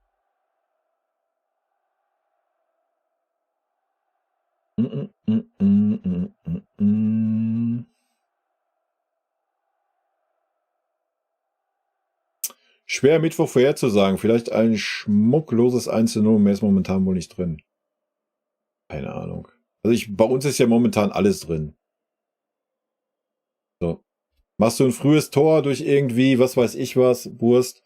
Schwer Mittwoch vorherzusagen. Vielleicht ein schmuckloses 1:0, mehr ist momentan wohl nicht drin. Keine Ahnung. Also bei uns ist ja momentan alles drin. So. Machst du ein frühes Tor durch irgendwie, was weiß ich was, Wurst.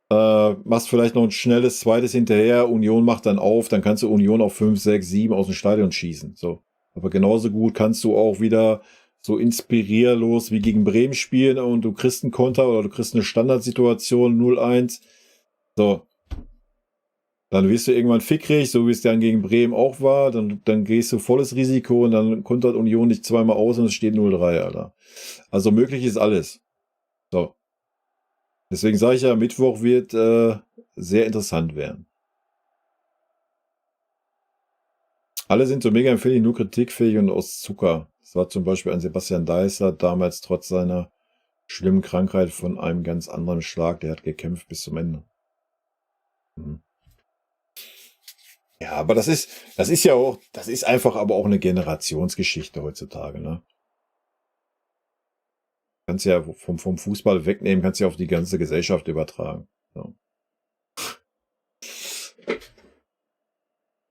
Machst vielleicht noch ein schnelles zweites hinterher, Union macht dann auf, dann kannst du Union auf 5, 6, 7 aus dem Stadion schießen. So. Aber genauso gut kannst du auch wieder so inspirierlos wie gegen Bremen spielen und du kriegst einen Konter oder du kriegst eine Standardsituation 0-1. So. Dann wirst du irgendwann fickrig, so wie es dann gegen Bremen auch war. Dann gehst du volles Risiko und dann kontert Union dich zweimal aus und es steht 0-3, Alter. Also möglich ist alles. So. Deswegen sage ich ja, Mittwoch wird sehr interessant werden. Alle sind so mega empfindlich, nur kritikfähig und aus Zucker. Das war zum Beispiel ein Sebastian Deißler, damals trotz seiner schlimmen Krankheit von einem ganz anderen Schlag. Der hat gekämpft bis zum Ende. Ja, aber das ist ja auch, das ist einfach aber auch eine Generationsgeschichte heutzutage, ne? Kannst ja vom Fußball wegnehmen, kannst ja auf die ganze Gesellschaft übertragen. So.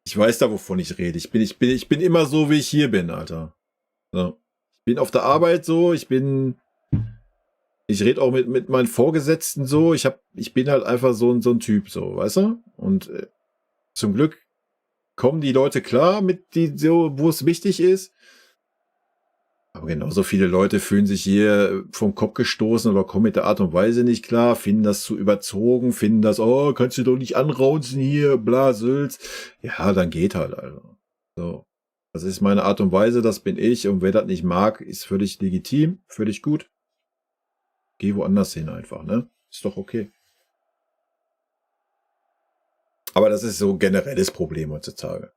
Ich weiß da, wovon ich rede. Ich bin immer so, wie ich hier bin, Alter. So. Ich bin auf der Arbeit so, ich rede auch mit meinen Vorgesetzten so, ich bin halt einfach so ein Typ, so, weißt du? Und zum Glück kommen die Leute klar mit die, so, wo es wichtig ist. Aber genauso viele Leute fühlen sich hier vom Kopf gestoßen oder kommen mit der Art und Weise nicht klar, finden das zu überzogen, finden das, oh, kannst du doch nicht anraunzen hier, bla, Sülz. Ja, dann geht halt, also. So. Das ist meine Art und Weise, das bin ich. Und wer das nicht mag, ist völlig legitim, völlig gut. Geh woanders hin einfach, ne? Ist doch okay. Aber das ist so ein generelles Problem heutzutage.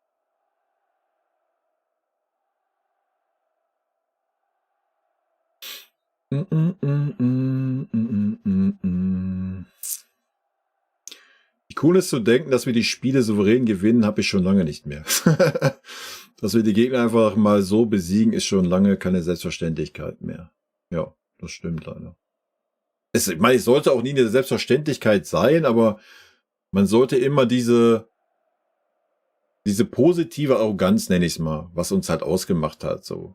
Wie cool ist zu denken, dass wir die Spiele souverän gewinnen, habe ich schon lange nicht mehr. Dass wir die Gegner einfach mal so besiegen, ist schon lange keine Selbstverständlichkeit mehr. Ja, das stimmt leider. Ich meine, es sollte auch nie eine Selbstverständlichkeit sein, aber man sollte immer diese positive Arroganz, nenne ich es mal, was uns halt ausgemacht hat, so.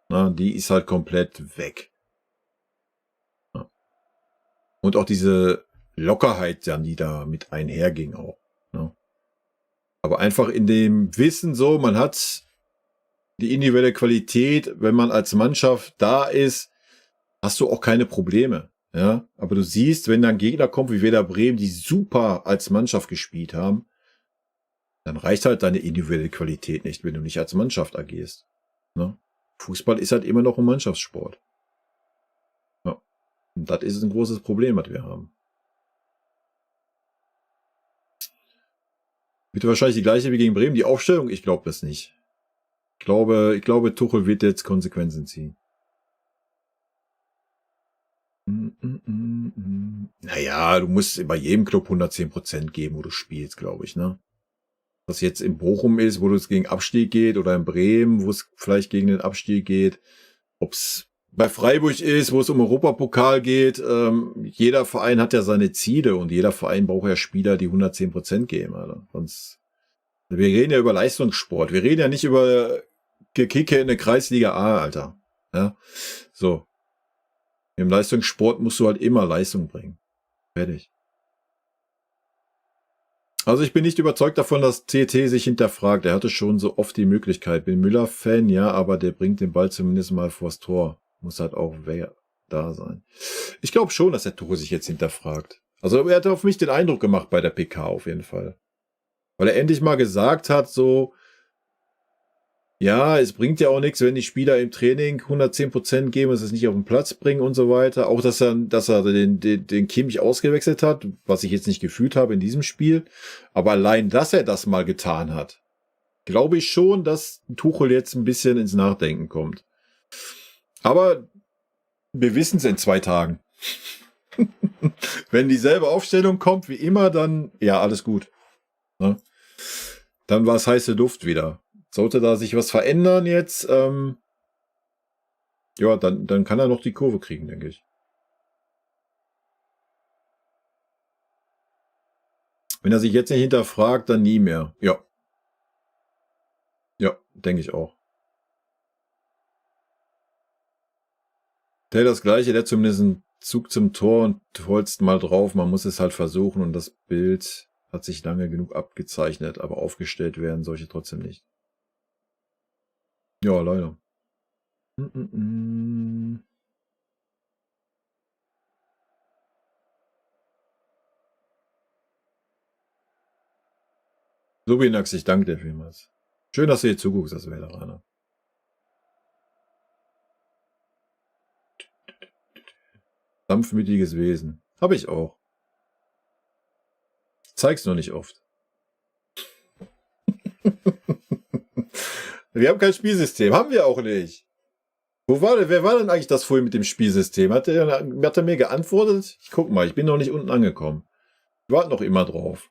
Na, die ist halt komplett weg. Ja. Und auch diese Lockerheit dann, die da mit einherging auch. Ne? Aber einfach in dem Wissen so, man hat die individuelle Qualität, wenn man als Mannschaft da ist, hast du auch keine Probleme. Ja, aber du siehst, wenn dann Gegner kommt wie Werder Bremen, die super als Mannschaft gespielt haben, dann reicht halt deine individuelle Qualität nicht, wenn du nicht als Mannschaft agierst. Ne? Fußball ist halt immer noch ein Mannschaftssport. Ja. Und das ist ein großes Problem, was wir haben. Wird wahrscheinlich die gleiche wie gegen Bremen. Die Aufstellung, ich glaube das nicht. Ich glaube, Tuchel wird jetzt Konsequenzen ziehen. Naja, du musst bei jedem Club 110% geben, wo du spielst, glaube ich, ne? Was jetzt in Bochum ist, wo es gegen Abstieg geht, oder in Bremen, wo es vielleicht gegen den Abstieg geht. Ob es bei Freiburg ist, wo es um Europapokal geht. Jeder Verein hat ja seine Ziele und jeder Verein braucht ja Spieler, die 110% geben. Alter. Sonst, wir reden ja über Leistungssport. Wir reden ja nicht über Gekicke in der Kreisliga A, Alter. Ja, so. Im Leistungssport musst du halt immer Leistung bringen. Fertig. Also ich bin nicht überzeugt davon, dass CT sich hinterfragt. Er hatte schon so oft die Möglichkeit. Bin Müller-Fan, ja, aber der bringt den Ball zumindest mal vors Tor. Muss halt auch da sein. Ich glaube schon, dass der Tuchel sich jetzt hinterfragt. Also er hat auf mich den Eindruck gemacht bei der PK auf jeden Fall. Weil er endlich mal gesagt hat, so, ja, es bringt ja auch nichts, wenn die Spieler im Training 110% geben, es nicht auf den Platz bringen und so weiter. Auch, dass er den Kimmich ausgewechselt hat, was ich jetzt nicht gefühlt habe in diesem Spiel. Aber allein, dass er das mal getan hat, glaube ich schon, dass Tuchel jetzt ein bisschen ins Nachdenken kommt. Aber wir wissen es in 2 Tagen. Wenn dieselbe Aufstellung kommt wie immer, dann, ja, alles gut. Ne? Dann war es heiße Luft wieder. Sollte da sich was verändern jetzt, ja, dann kann er noch die Kurve kriegen, denke ich. Wenn er sich jetzt nicht hinterfragt, dann nie mehr. Ja. Ja, denke ich auch. Der das Gleiche, der zumindest einen Zug zum Tor und holst mal drauf. Man muss es halt versuchen und das Bild hat sich lange genug abgezeichnet, aber aufgestellt werden solche trotzdem nicht. Ja, leider. Subinax, ich danke dir vielmals. Schön, dass du hier zuguckst, das wäre Rainer. Sanftmütiges Wesen. Habe ich auch. Zeig's nur nicht oft. Wir haben kein Spielsystem. Haben wir auch nicht. Wer war denn eigentlich das vorhin mit dem Spielsystem? Hat er mir geantwortet? Ich guck mal, ich bin noch nicht unten angekommen. Ich warte noch immer drauf.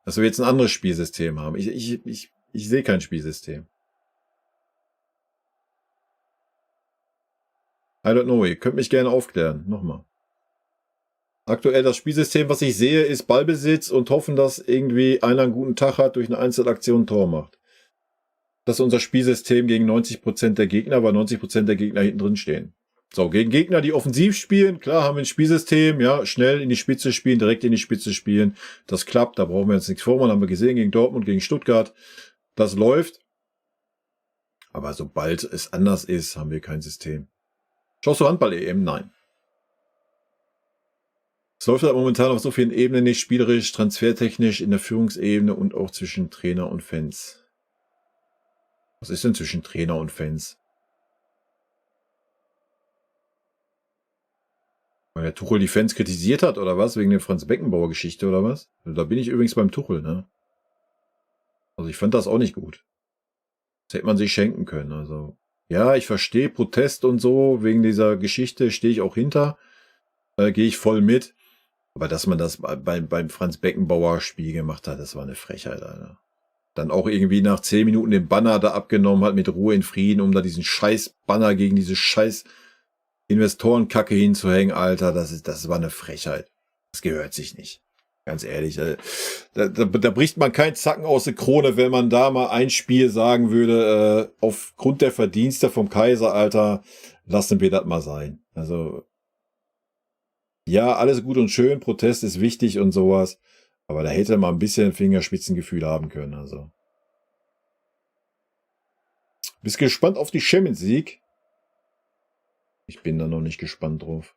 Dass wir jetzt ein anderes Spielsystem haben. Ich sehe kein Spielsystem. I don't know, ihr könnt mich gerne aufklären. Nochmal. Aktuell das Spielsystem, was ich sehe, ist Ballbesitz und hoffen, dass irgendwie einer einen guten Tag hat, durch eine Einzelaktion ein Tor macht. Das ist unser Spielsystem gegen 90% der Gegner, weil 90% der Gegner hinten drin stehen. So, gegen Gegner, die offensiv spielen, klar haben wir ein Spielsystem, ja, schnell in die Spitze spielen, direkt in die Spitze spielen. Das klappt, da brauchen wir jetzt nichts vormachen, haben wir gesehen gegen Dortmund, gegen Stuttgart. Das läuft. Aber sobald es anders ist, haben wir kein System. Schaust du Handball-EM? Nein. Es läuft halt momentan auf so vielen Ebenen nicht, spielerisch, transfertechnisch, in der Führungsebene und auch zwischen Trainer und Fans. Was ist denn zwischen Trainer und Fans? Weil der Tuchel die Fans kritisiert hat, oder was? Wegen der Franz-Beckenbauer-Geschichte, oder was? Also da bin ich übrigens beim Tuchel, ne? Also ich fand das auch nicht gut. Das hätte man sich schenken können, also. Ja, ich verstehe Protest und so, wegen dieser Geschichte stehe ich auch hinter. Gehe ich voll mit. Aber dass man das beim Franz-Beckenbauer-Spiel gemacht hat, das war eine Frechheit, Alter. Dann auch irgendwie nach 10 Minuten den Banner da abgenommen hat mit Ruhe in Frieden, um da diesen scheiß Banner gegen diese scheiß Investorenkacke hinzuhängen, Alter. Das war eine Frechheit. Das gehört sich nicht. Ganz ehrlich. Da bricht man keinen Zacken aus der Krone, wenn man da mal ein Spiel sagen würde, aufgrund der Verdienste vom Kaiser, Alter, lassen wir das mal sein. Also, ja, alles gut und schön, Protest ist wichtig und sowas. Aber da hätte man ein bisschen Fingerspitzengefühl haben können, also. Bist gespannt auf die Champions League? Ich bin da noch nicht gespannt drauf.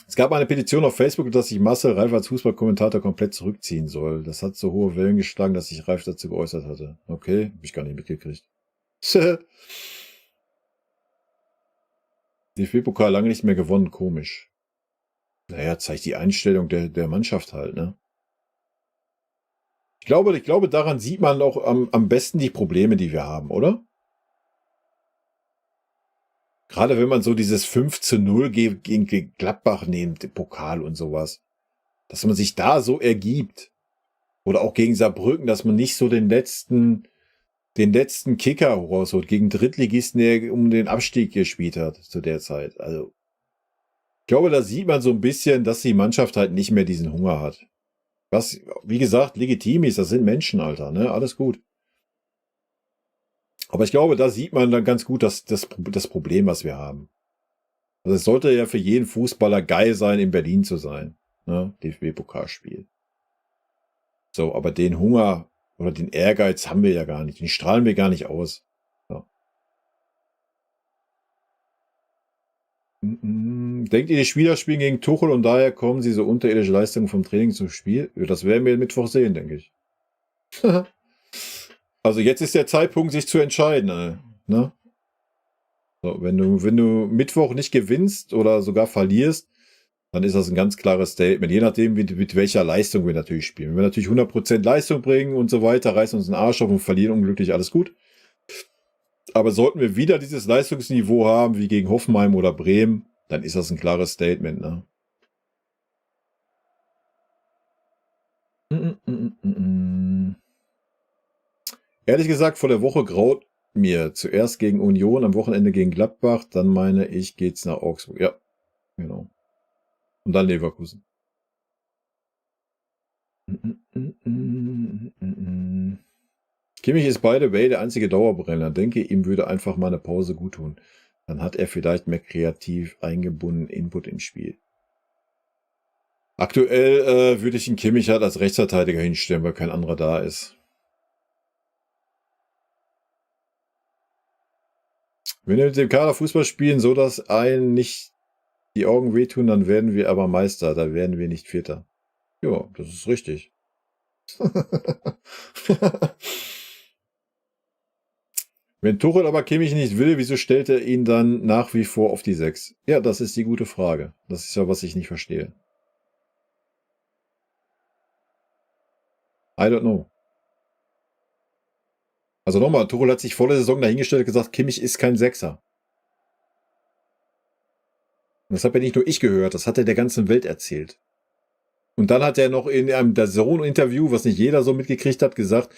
Es gab eine Petition auf Facebook, dass sich Marcel Reif als Fußballkommentator komplett zurückziehen soll. Das hat so hohe Wellen geschlagen, dass sich Reif dazu geäußert hatte. Okay, hab ich gar nicht mitgekriegt. DFB-Pokal lange nicht mehr gewonnen, komisch. Naja, zeigt die Einstellung der Mannschaft halt, ne? Ich glaube, daran sieht man auch am besten die Probleme, die wir haben, oder? Gerade wenn man so dieses 5:0 gegen Gladbach nimmt, im Pokal und sowas. Dass man sich da so ergibt. Oder auch gegen Saarbrücken, dass man nicht so den letzten Kicker rausholt. Gegen Drittligisten, der um den Abstieg gespielt hat zu der Zeit. Also, ich glaube, da sieht man so ein bisschen, dass die Mannschaft halt nicht mehr diesen Hunger hat. Was, wie gesagt, legitim ist, das sind Menschen, Alter, ne? Alles gut. Aber ich glaube, da sieht man dann ganz gut das Problem, was wir haben. Also es sollte ja für jeden Fußballer geil sein, in Berlin zu sein. Ne? DFB-Pokalspiel. So, aber den Hunger oder den Ehrgeiz haben wir ja gar nicht. Den strahlen wir gar nicht aus. So. Denkt ihr, die Spieler spielen gegen Tuchel und daher kommen sie so unterirdische Leistungen vom Training zum Spiel? Das werden wir Mittwoch sehen, denke ich. Also jetzt ist der Zeitpunkt, sich zu entscheiden. Ne? So, wenn du Mittwoch nicht gewinnst oder sogar verlierst, dann ist das ein ganz klares Statement. Je nachdem, mit welcher Leistung wir natürlich spielen. Wenn wir natürlich 100% Leistung bringen und so weiter, reißen uns den Arsch auf und verlieren unglücklich, alles gut. Aber sollten wir wieder dieses Leistungsniveau haben, wie gegen Hoffenheim oder Bremen, dann ist das ein klares Statement. Ne? Ehrlich gesagt, vor der Woche graut mir. Zuerst gegen Union, am Wochenende gegen Gladbach, dann meine ich, geht's nach Augsburg. Ja, genau. Und dann Leverkusen. Kimmich ist beide Way der einzige Dauerbrenner. Denke, ihm würde einfach mal eine Pause gut tun. Dann hat er vielleicht mehr kreativ eingebunden Input im Spiel. Aktuell würde ich ihn Kimmich halt als Rechtsverteidiger hinstellen, weil kein anderer da ist. Wenn wir mit dem Kader Fußball spielen, so dass einen nicht die Augen wehtun, dann werden wir aber Meister. Da werden wir nicht Vierter. Ja, das ist richtig. Wenn Tuchel aber Kimmich nicht will, wieso stellt er ihn dann nach wie vor auf die 6? Ja, das ist die gute Frage. Das ist ja, was ich nicht verstehe. I don't know. Also nochmal, Tuchel hat sich vor der Saison dahingestellt und gesagt, Kimmich ist kein Sechser. Und das habe ja nicht nur ich gehört, das hat er der ganzen Welt erzählt. Und dann hat er noch in einem DAZN-Interview, was nicht jeder so mitgekriegt hat, gesagt,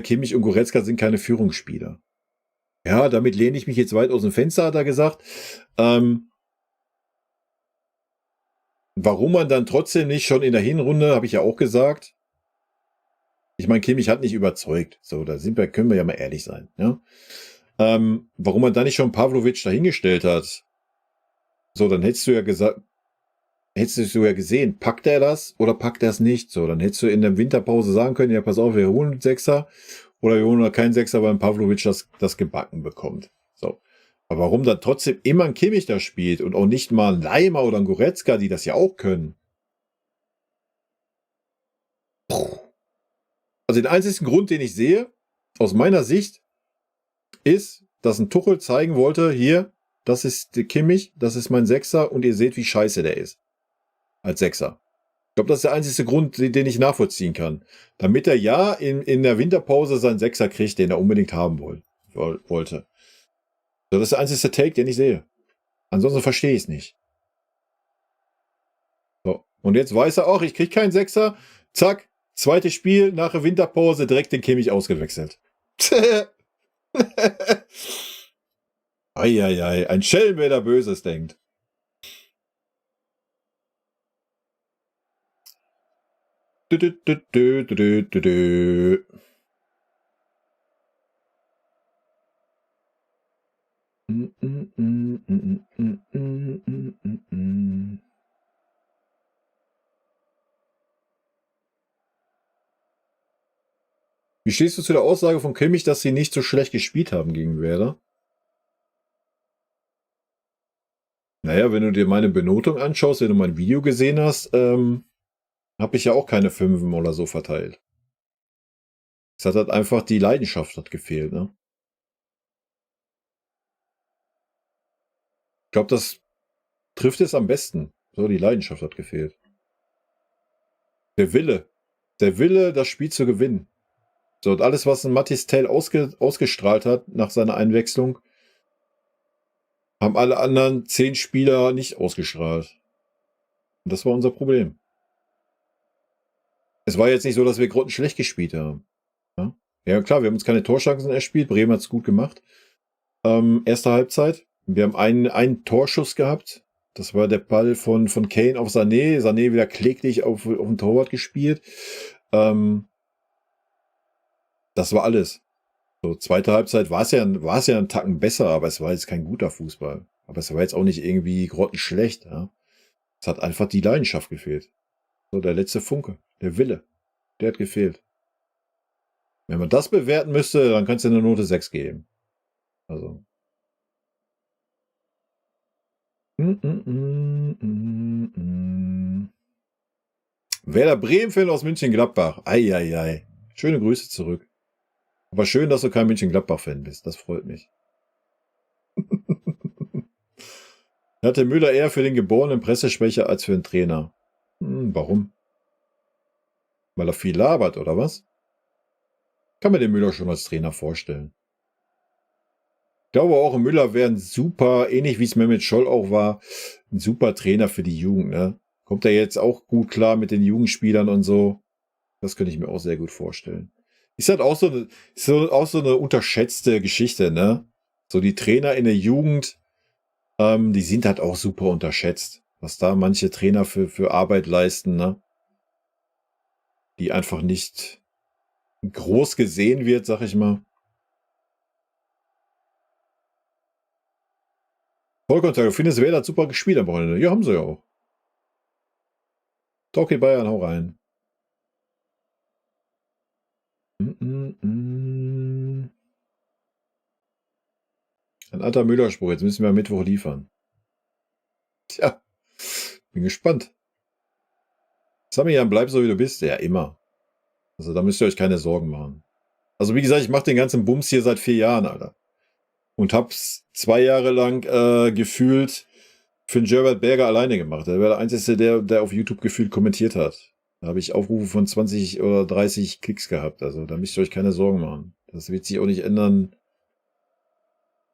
Kimmich und Goretzka sind keine Führungsspieler. Ja, damit lehne ich mich jetzt weit aus dem Fenster, hat er gesagt. Warum man dann trotzdem nicht schon in der Hinrunde, habe ich ja auch gesagt. Ich meine, Kimmich hat nicht überzeugt. So, da können wir ja mal ehrlich sein. Ja? Warum man da nicht schon Pavlovic dahingestellt hat. So, dann hättest du ja gesehen, packt er das oder packt er es nicht? So, dann hättest du in der Winterpause sagen können, ja, pass auf, wir holen einen Sechser oder wir holen keinen Sechser, weil Pavlovic das gebacken bekommt. So. Aber warum dann trotzdem immer ein Kimmich da spielt und auch nicht mal ein Leimer oder ein Goretzka, die das ja auch können? Also den einzigen Grund, den ich sehe, aus meiner Sicht, ist, dass ein Tuchel zeigen wollte, hier, das ist der Kimmich, das ist mein Sechser und ihr seht, wie scheiße der ist. Als Sechser. Ich glaube, das ist der einzige Grund, den ich nachvollziehen kann. Damit er ja in der Winterpause seinen Sechser kriegt, den er unbedingt haben wollte. Das ist der einzige Take, den ich sehe. Ansonsten verstehe ich es nicht. So. Und jetzt weiß er auch, ich kriege keinen Sechser. Zack, zweites Spiel nach der Winterpause, direkt den Kimmich ausgewechselt. Eieiei, ein Schelm, wer da Böses denkt. Wie stehst du zu der Aussage von Kimmich, dass sie nicht so schlecht gespielt haben gegen Werder? Naja, wenn du dir meine Benotung anschaust, wenn du mein Video gesehen hast, habe ich ja auch keine Fünfen oder so verteilt. Es hat halt einfach, die Leidenschaft hat gefehlt, ne? Ich glaube, das trifft es am besten. So, die Leidenschaft hat gefehlt. Der Wille, das Spiel zu gewinnen. So, und alles, was ein Mathis Tell ausgestrahlt hat nach seiner Einwechslung, haben alle anderen 10 Spieler nicht ausgestrahlt. Und das war unser Problem. Es war jetzt nicht so, dass wir grottenschlecht gespielt haben. Ja, ja klar, wir haben uns keine Torchancen erspielt. Bremen hat es gut gemacht. Erste Halbzeit. Wir haben einen Torschuss gehabt. Das war der Ball von Kane auf Sané. Sané wieder kläglich auf den Torwart gespielt. Das war alles. So, zweite Halbzeit war es ja einen Tacken besser, aber es war jetzt kein guter Fußball. Aber es war jetzt auch nicht irgendwie grottenschlecht. Ja? Es hat einfach die Leidenschaft gefehlt. So, der letzte Funke, der Wille, der hat gefehlt. Wenn man das bewerten müsste, dann kannst du eine Note 6 geben. Also. Werder Bremen-Fan aus München-Gladbach. Eieiei. Schöne Grüße zurück. Aber schön, dass du kein München-Gladbach-Fan bist. Das freut mich. Hatte Müller eher für den geborenen Pressesprecher als für den Trainer. Warum? Weil er viel labert, oder was? Kann mir den Müller schon als Trainer vorstellen. Ich glaube auch, Müller wäre ein super, ähnlich wie es Mehmet Scholl auch war, ein super Trainer für die Jugend. Ne? Kommt er jetzt auch gut klar mit den Jugendspielern und so? Das könnte ich mir auch sehr gut vorstellen. Ist halt auch so eine unterschätzte Geschichte, ne? So die Trainer in der Jugend, die sind halt auch super unterschätzt. Was da manche Trainer für Arbeit leisten, ne? Die einfach nicht groß gesehen wird, sag ich mal. Vollkontakt, du findest Werder super gespielt am Wochenende. Ja, haben sie ja auch. Talkie Bayern, hau rein. Ein alter Müller-Spruch, jetzt müssen wir am Mittwoch liefern. Tja, bin gespannt. Samian, bleib so wie du bist. Ja, immer. Also da müsst ihr euch keine Sorgen machen. Also wie gesagt, ich mache den ganzen Bums hier seit 4 Jahren, Alter. Und hab's 2 Jahre lang gefühlt für den Gerald Berger alleine gemacht. Der war der Einzige, der auf YouTube gefühlt kommentiert hat. Da habe ich Aufrufe von 20 oder 30 Klicks gehabt. Also da müsst ihr euch keine Sorgen machen. Das wird sich auch nicht ändern,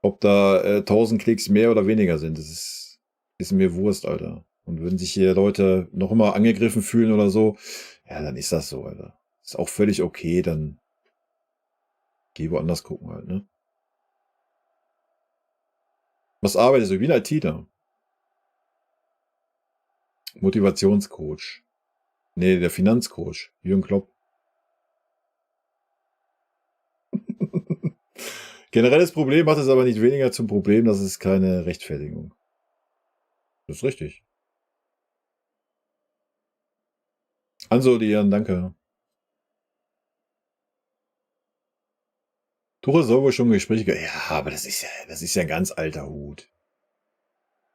ob da 1000 Klicks mehr oder weniger sind. Das ist mir Wurst, Alter. Und wenn sich hier Leute noch immer angegriffen fühlen oder so, ja, dann ist das so, Alter. Ist auch völlig okay, dann geh woanders gucken halt, ne? Was arbeitest du? Wie ein ITler. Motivationscoach. Nee, der Finanzcoach. Jürgen Klopp. Generelles Problem macht es aber nicht weniger zum Problem, das ist keine Rechtfertigung. Das ist richtig. Also, Dian, danke. Tuchel soll wohl schon Gespräche. Ja, aber das ist ja ein ganz alter Hut.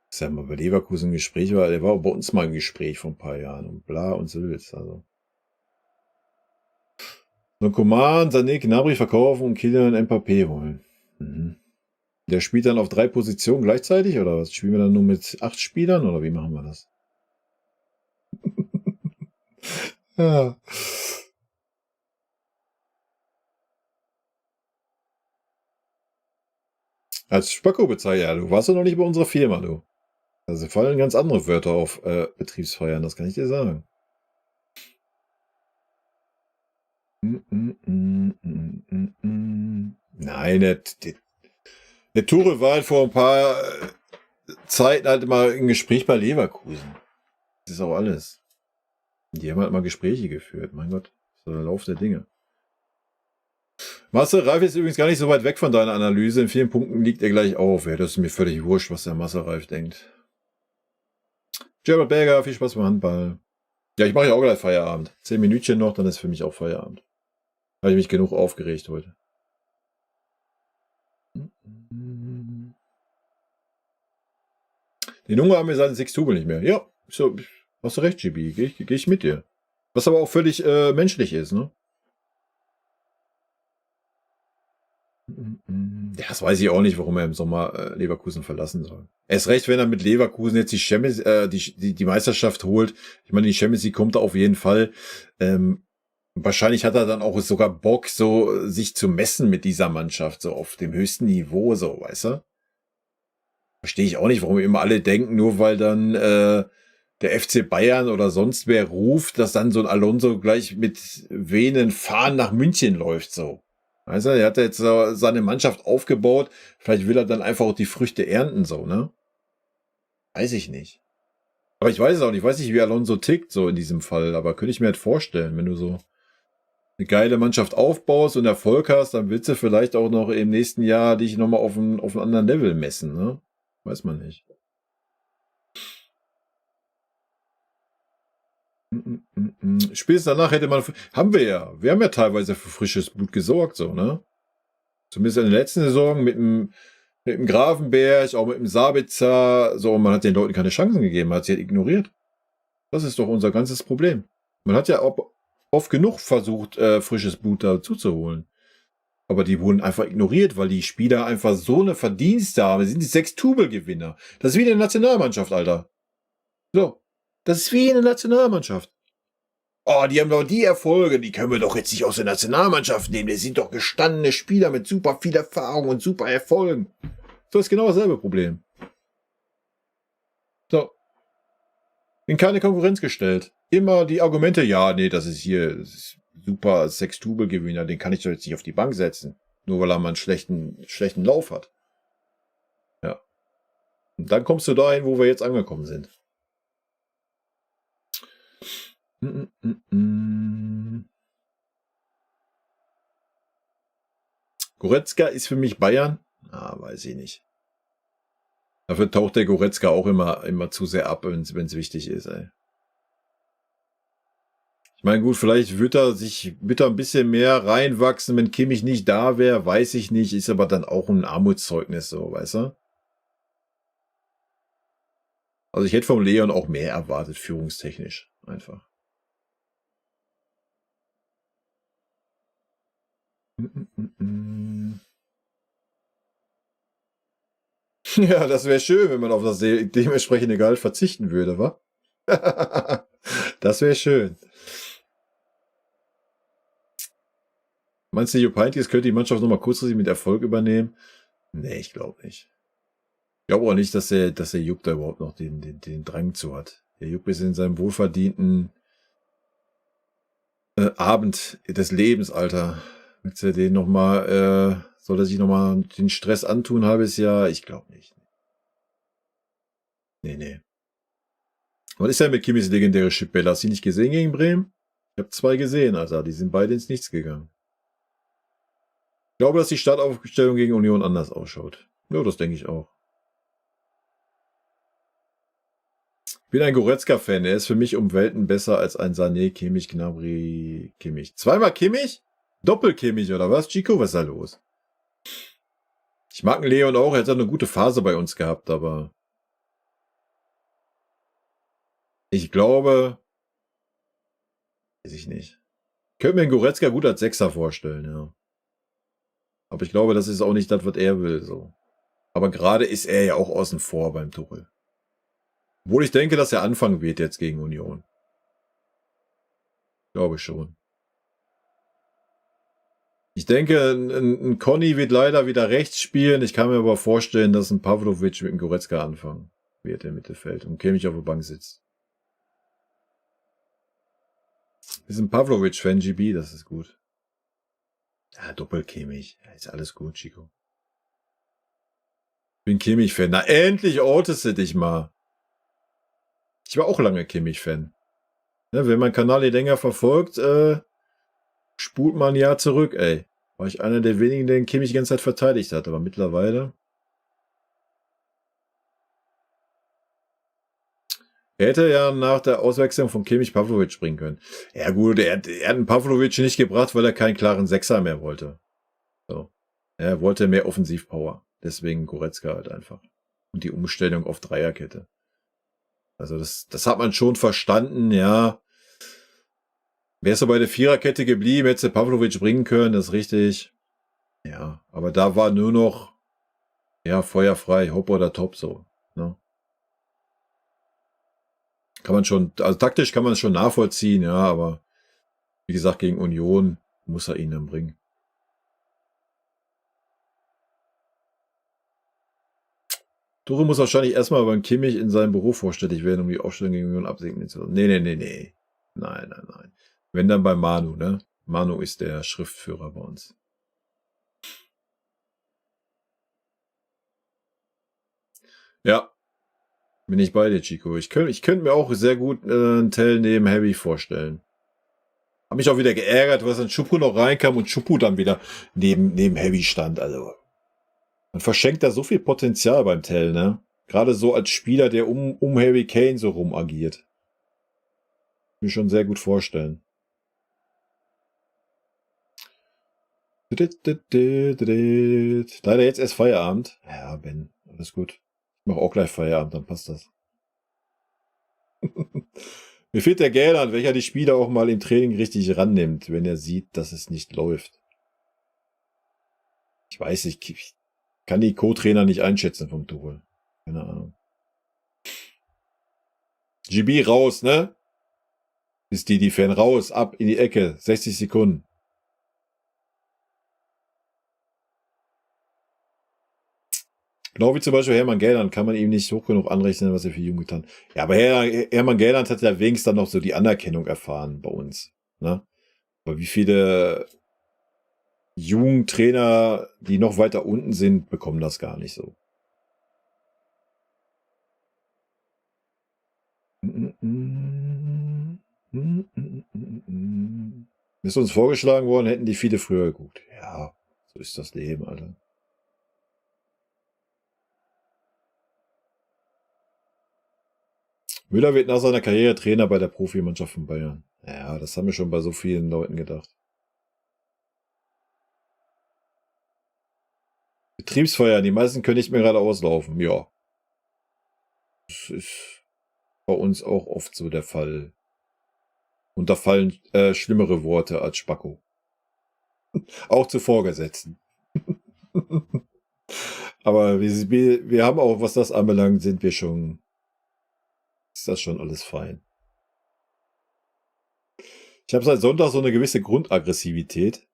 Das ist ja mal bei Leverkusen ein Gespräch, war, der war bei uns mal ein Gespräch vor ein paar Jahren und bla und Sülz, also. So Coman, Sané, Gnabry verkaufen und Kylian Mbappé holen. Mhm. Der spielt dann auf 3 Positionen gleichzeitig oder was? Spielen wir dann nur mit 8 Spielern oder wie machen wir das? Ja. Als Spacko bezeichnet, ja, du warst ja noch nicht bei unserer Firma, du. Also fallen ganz andere Wörter auf Betriebsfeiern, das kann ich dir sagen. Nein, der Tuchel war halt vor ein paar Zeiten halt mal ein Gespräch bei Leverkusen. Das ist auch alles. Die haben halt mal Gespräche geführt. Mein Gott, das ist der Lauf der Dinge. Marcel Reif ist übrigens gar nicht so weit weg von deiner Analyse. In vielen Punkten liegt er gleich auf. Ja, das ist mir völlig wurscht, was der Marcel Reif denkt. Gerald Berger, viel Spaß beim Handball. Ja, ich mache ja auch gleich Feierabend. 10 Minütchen noch, dann ist für mich auch Feierabend. Habe ich mich genug aufgeregt heute. Den Hunger haben wir seit 6 Tubel nicht mehr. Ja, so, hast du recht, GB. Geh ich mit dir. Was aber auch völlig menschlich ist, ne? Ja, das weiß ich auch nicht, warum er im Sommer Leverkusen verlassen soll. Erst recht, wenn er mit Leverkusen jetzt die Meisterschaft holt. Ich meine, die Champions League kommt da auf jeden Fall. Wahrscheinlich hat er dann auch sogar Bock, so sich zu messen mit dieser Mannschaft, so auf dem höchsten Niveau, so, weißt du? Verstehe ich auch nicht, warum immer alle denken, nur weil dann der FC Bayern oder sonst wer ruft, dass dann so ein Alonso gleich mit wehenden Fahnen nach München läuft, so. Weißt du, er hat jetzt seine Mannschaft aufgebaut, vielleicht will er dann einfach auch die Früchte ernten, so, ne? Weiß ich nicht. Aber ich weiß es auch nicht, ich weiß nicht, wie Alonso tickt, so in diesem Fall, aber könnte ich mir halt vorstellen, wenn du so eine geile Mannschaft aufbaust und Erfolg hast, dann willst du vielleicht auch noch im nächsten Jahr dich nochmal auf einen anderen Level messen, ne? Weiß man nicht. Spätestens danach hätte man, haben wir ja teilweise für frisches Blut gesorgt, so, ne? Zumindest in der letzten Saison mit dem Grafenberg, auch mit dem Sabitzer, so, man hat den Leuten keine Chancen gegeben, man hat sie halt ignoriert. Das ist doch unser ganzes Problem. Man hat ja auch oft genug versucht, frisches Blut dazu zu holen. Aber die wurden einfach ignoriert, weil die Spieler einfach so eine Verdienste haben. Sie sind die 6 Tubel-Gewinner. Das ist wie eine Nationalmannschaft, Alter. So. Das ist wie eine Nationalmannschaft. Oh, die haben doch die Erfolge, die können wir doch jetzt nicht aus der Nationalmannschaft nehmen. Die sind doch gestandene Spieler mit super viel Erfahrung und super Erfolgen. So ist genau dasselbe Problem. So. In keine Konkurrenz gestellt. Immer die Argumente, ja, nee, das ist super Sextubel-Gewinner, den kann ich doch jetzt nicht auf die Bank setzen. Nur weil er mal einen schlechten Lauf hat. Ja. Und dann kommst du dahin, wo wir jetzt angekommen sind. Goretzka ist für mich Bayern? Weiß ich nicht. Dafür taucht der Goretzka auch immer zu sehr ab, wenn es wichtig ist, ey. Ich meine, gut, vielleicht wird er ein bisschen mehr reinwachsen, wenn Kimmich nicht da wäre, weiß ich nicht, ist aber dann auch ein Armutszeugnis, so, weißt du? Also ich hätte vom Leon auch mehr erwartet, führungstechnisch, einfach. Ja, das wäre schön, wenn man auf das dementsprechende Gehalt verzichten würde, wa? Das wäre schön. Meinst du, Jupp Heynckes könnte die Mannschaft nochmal kurzfristig mit Erfolg übernehmen? Nee, ich glaube nicht. Ich glaube auch nicht, dass der Jupp da überhaupt noch den Drang zu hat. Der Jupp ist in seinem wohlverdienten Abend des Lebens, Alter. Willst du den nochmal, soll er sich nochmal den Stress antun, halbes Jahr? Ich glaube nicht. Nee. Was ist denn mit Kimmis legendäre Chipbella? Hast du die nicht gesehen gegen Bremen? Ich habe 2 gesehen, Alter. Die sind beide ins Nichts gegangen. Ich glaube, dass die Startaufstellung gegen Union anders ausschaut. Ja, das denke ich auch. Ich bin ein Goretzka-Fan. Er ist für mich um Welten besser als ein Sané, Kimmich, Gnabry, Kimmich. Zweimal Kimmich? Doppel-Kimmich oder was? Chico, was ist da los? Ich mag einen Leon auch. Er hat eine gute Phase bei uns gehabt, aber ich glaube, weiß ich nicht. Ich könnte mir einen Goretzka gut als Sechser vorstellen, ja. Aber ich glaube, das ist auch nicht das, was er will, so. Aber gerade ist er ja auch außen vor beim Tuchel. Obwohl ich denke, dass er anfangen wird jetzt gegen Union. Glaube ich schon. Ich denke, ein Conny wird leider wieder rechts spielen. Ich kann mir aber vorstellen, dass ein Pavlovic mit dem Goretzka anfangen wird im Mittelfeld und Kimmich auf der Bank sitzt. Wir sind Pavlovic-Fan, GB, das ist gut. Ja, Doppel-Kimmich. Ja, ist alles gut, Chico. Ich bin Kimmich-Fan. Na, endlich outest du dich mal. Ich war auch lange Kimmich-Fan. Ja, wenn man Kanal hier länger verfolgt, spult man ein Jahr zurück, ey. War ich einer der wenigen, der den Kimmich die ganze Zeit verteidigt hat, aber mittlerweile. Er hätte ja nach der Auswechslung von Kimmich Pavlovic bringen können. Ja gut, er hat einen Pavlovic nicht gebracht, weil er keinen klaren Sechser mehr wollte. So. Er wollte mehr Offensivpower. Deswegen Goretzka halt einfach. Und die Umstellung auf Dreierkette. Also das hat man schon verstanden, ja. Wärst du bei der Viererkette geblieben, hättest du Pavlovic bringen können, das ist richtig. Ja, aber da war nur noch, ja, feuerfrei, hopp oder top, so. Ne? Kann man schon, also taktisch kann man es schon nachvollziehen, ja, aber wie gesagt, gegen Union muss er ihn dann bringen. Tuchel muss wahrscheinlich erstmal beim Kimmich in seinem Büro vorstellig werden, um die Aufstellung gegen Union absegnen zu lassen. Nee. Nein. Wenn dann bei Manu, ne? Manu ist der Schriftführer bei uns. Ja. Bin ich bei dir, Chico. Ich könnte mir auch sehr gut einen Tell neben Heavy vorstellen. Hab mich auch wieder geärgert, was dann Chupu noch reinkam und Chupu dann wieder neben Heavy stand. Also, man verschenkt da so viel Potenzial beim Tell, ne? Gerade so als Spieler, der um Harry Kane so rum agiert. Mir schon sehr gut vorstellen. Leider jetzt erst Feierabend. Ja, Ben, alles gut. Ich mache auch gleich Feierabend, dann passt das. Mir fehlt der Gälern, welcher die Spieler auch mal im Training richtig rannimmt, wenn er sieht, dass es nicht läuft. Ich weiß nicht, ich kann die Co-Trainer nicht einschätzen vom Tuchel. Keine Ahnung. GB raus, ne? Ist die Fan raus, ab in die Ecke, 60 Sekunden. Genau wie zum Beispiel Hermann Gellland kann man ihm nicht hoch genug anrechnen, was er für Jung getan hat. Ja, aber Hermann Gellland hat ja wenigstens dann noch so die Anerkennung erfahren bei uns. Ne? Aber wie viele Jugendtrainer, die noch weiter unten sind, bekommen das gar nicht so. Ist uns vorgeschlagen worden, hätten die viele früher geguckt. Ja, so ist das Leben, Alter. Müller wird nach seiner Karriere Trainer bei der Profimannschaft von Bayern. Ja, das haben wir schon bei so vielen Leuten gedacht. Betriebsfeiern, die meisten können nicht mehr gerade auslaufen. Ja. Das ist bei uns auch oft so der Fall. Und da fallen schlimmere Worte als Spacko. Auch zu Vorgesetzten. Aber wir haben auch, was das anbelangt, ist das schon alles fein. Ich habe seit Sonntag so eine gewisse Grundaggressivität.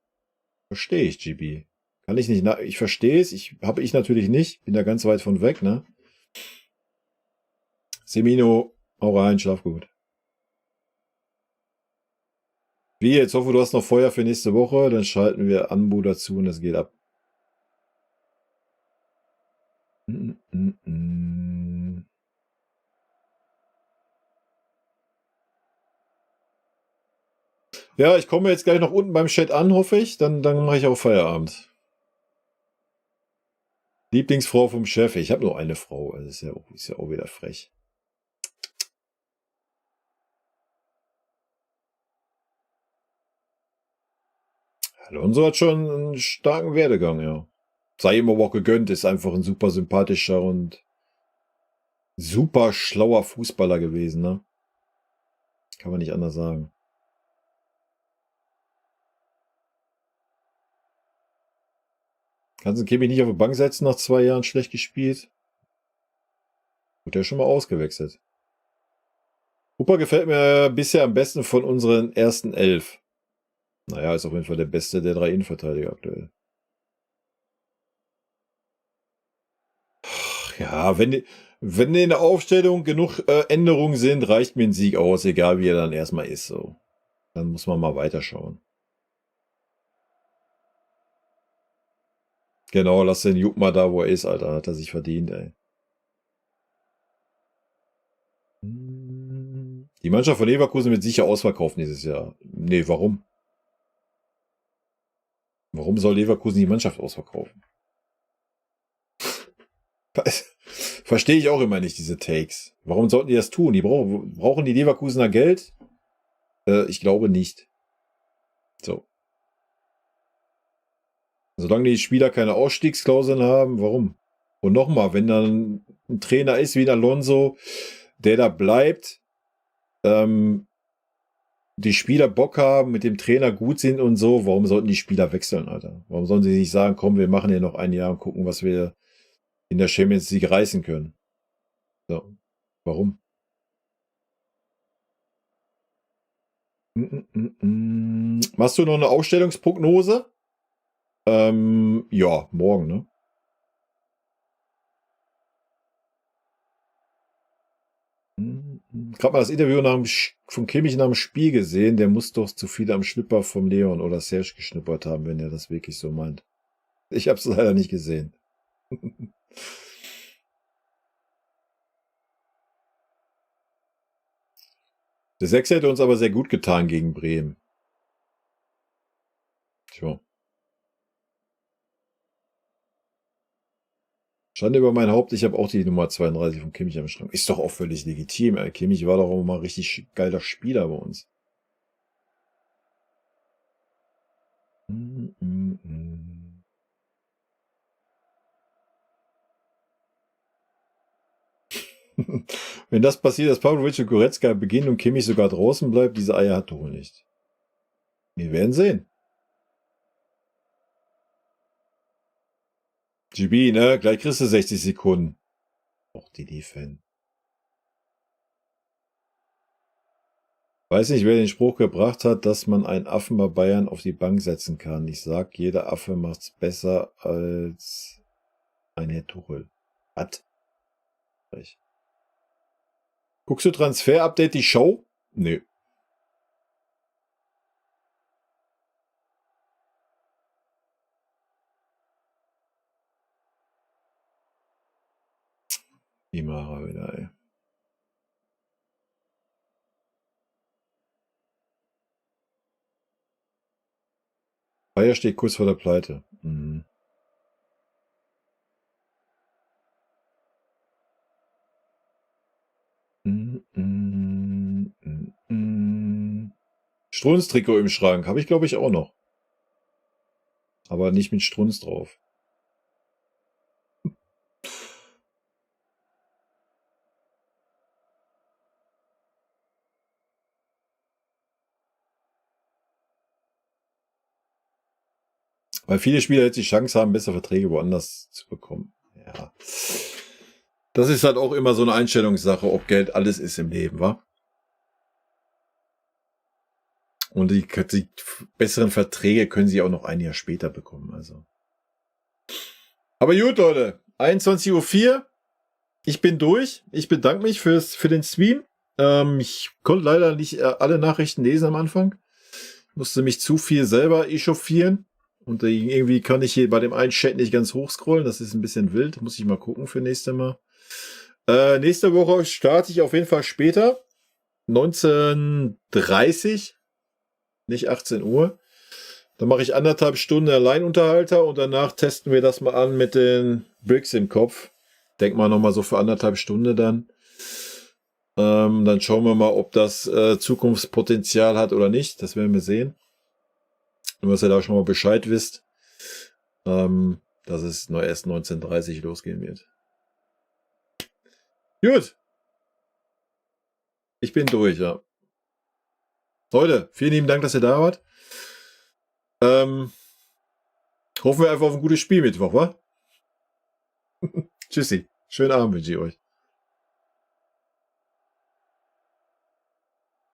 Verstehe ich, GB. Kann ich nicht, ich verstehe es, habe ich natürlich nicht, bin da ganz weit von weg, ne? Semino, hau rein, schlaf gut. Wie, jetzt hoffe, du hast noch Feuer für nächste Woche, dann schalten wir Anbu dazu und es geht ab. Ja, ich komme jetzt gleich noch unten beim Chat an, hoffe ich. Dann mache ich auch Feierabend. Lieblingsfrau vom Chef. Ich habe nur eine Frau. Also ist ja auch wieder frech. Alonso hat schon einen starken Werdegang, ja. Sei ihm aber auch gegönnt, ist einfach ein super sympathischer und super schlauer Fußballer gewesen, ne? Kann man nicht anders sagen. Kannst du Kimmich nicht auf die Bank setzen, nach 2 Jahren schlecht gespielt? Wird er schon mal ausgewechselt. Cooper gefällt mir bisher am besten von unseren ersten 11. Naja, ist auf jeden Fall der beste der 3 Innenverteidiger aktuell. Ja, wenn in der Aufstellung genug Änderungen sind, reicht mir ein Sieg aus, egal wie er dann erstmal ist. So. Dann muss man mal weiterschauen. Genau, lass den Jupp mal da, wo er ist, Alter. Hat er sich verdient, ey. Die Mannschaft von Leverkusen wird sicher ausverkaufen dieses Jahr. Nee, warum? Warum soll Leverkusen die Mannschaft ausverkaufen? Verstehe ich auch immer nicht, diese Takes. Warum sollten die das tun? Brauchen die Leverkusener Geld? Ich glaube nicht. So. Solange die Spieler keine Ausstiegsklauseln haben, warum? Und nochmal, wenn dann ein Trainer ist wie ein Alonso, der da bleibt, die Spieler Bock haben, mit dem Trainer gut sind und so, warum sollten die Spieler wechseln, Alter? Warum sollen sie nicht sagen, komm, wir machen hier noch ein Jahr und gucken, was wir in der Champions League reißen können? So. Warum? Machst du noch eine Aufstellungsprognose? Ja, morgen, ne? Gerade mal das Interview von Kimmich nach dem Spiel gesehen. Der muss doch zu viel am Schlüpper vom Leon oder Serge geschnuppert haben, wenn er das wirklich so meint. Ich habe es leider nicht gesehen. Der 6 hätte uns aber sehr gut getan gegen Bremen. Tja. Schande über mein Haupt, ich habe auch die Nummer 32 von Kimmich am Schrank. Ist doch auch völlig legitim. Kimmich war doch auch mal richtig geiler Spieler bei uns. Wenn das passiert, dass Pavlovic und Goretzka beginnen und Kimmich sogar draußen bleibt, diese Eier hat Tuchel nicht. Wir werden sehen. GB, ne? Gleich kriegst du 60 Sekunden. Auch die-Fan. Weiß nicht, wer den Spruch gebracht hat, dass man einen Affen bei Bayern auf die Bank setzen kann. Ich sag, jeder Affe macht's besser als ein Herr Tuchel. Was? Guckst du Transfer-Update die Show? Nö. Die Mara wieder, ey. Bayer steht kurz vor der Pleite. Mhm. Strunz-Trikot im Schrank. Habe ich, glaube ich, auch noch. Aber nicht mit Strunz drauf. Weil viele Spieler jetzt die Chance haben, bessere Verträge woanders zu bekommen. Ja. Das ist halt auch immer so eine Einstellungssache, ob Geld alles ist im Leben, wa? Und die besseren Verträge können sie auch noch ein Jahr später bekommen. Also. Aber gut, Leute. 21:04 Uhr. Ich bin durch. Ich bedanke mich für den Stream. Ich konnte leider nicht alle Nachrichten lesen am Anfang. Musste mich zu viel selber echauffieren. Und irgendwie kann ich hier bei dem einen Chat nicht ganz hochscrollen. Das ist ein bisschen wild. Muss ich mal gucken für nächstes Mal. Nächste Woche starte ich auf jeden Fall später. 19:30. Nicht 18 Uhr. Dann mache ich 1,5 Stunden Alleinunterhalter und danach testen wir das mal an mit den Bricks im Kopf. Denk mal nochmal so für 1,5 Stunden dann. Dann schauen wir mal, ob das Zukunftspotenzial hat oder nicht. Das werden wir sehen. Nur, dass ihr da schon mal Bescheid wisst, dass es nur erst 19:30 losgehen wird. Gut. Ich bin durch, ja. Leute, vielen lieben Dank, dass ihr da wart. Hoffen wir einfach auf ein gutes Spiel Mittwoch, wa? Tschüssi. Schönen Abend wünsche ich euch.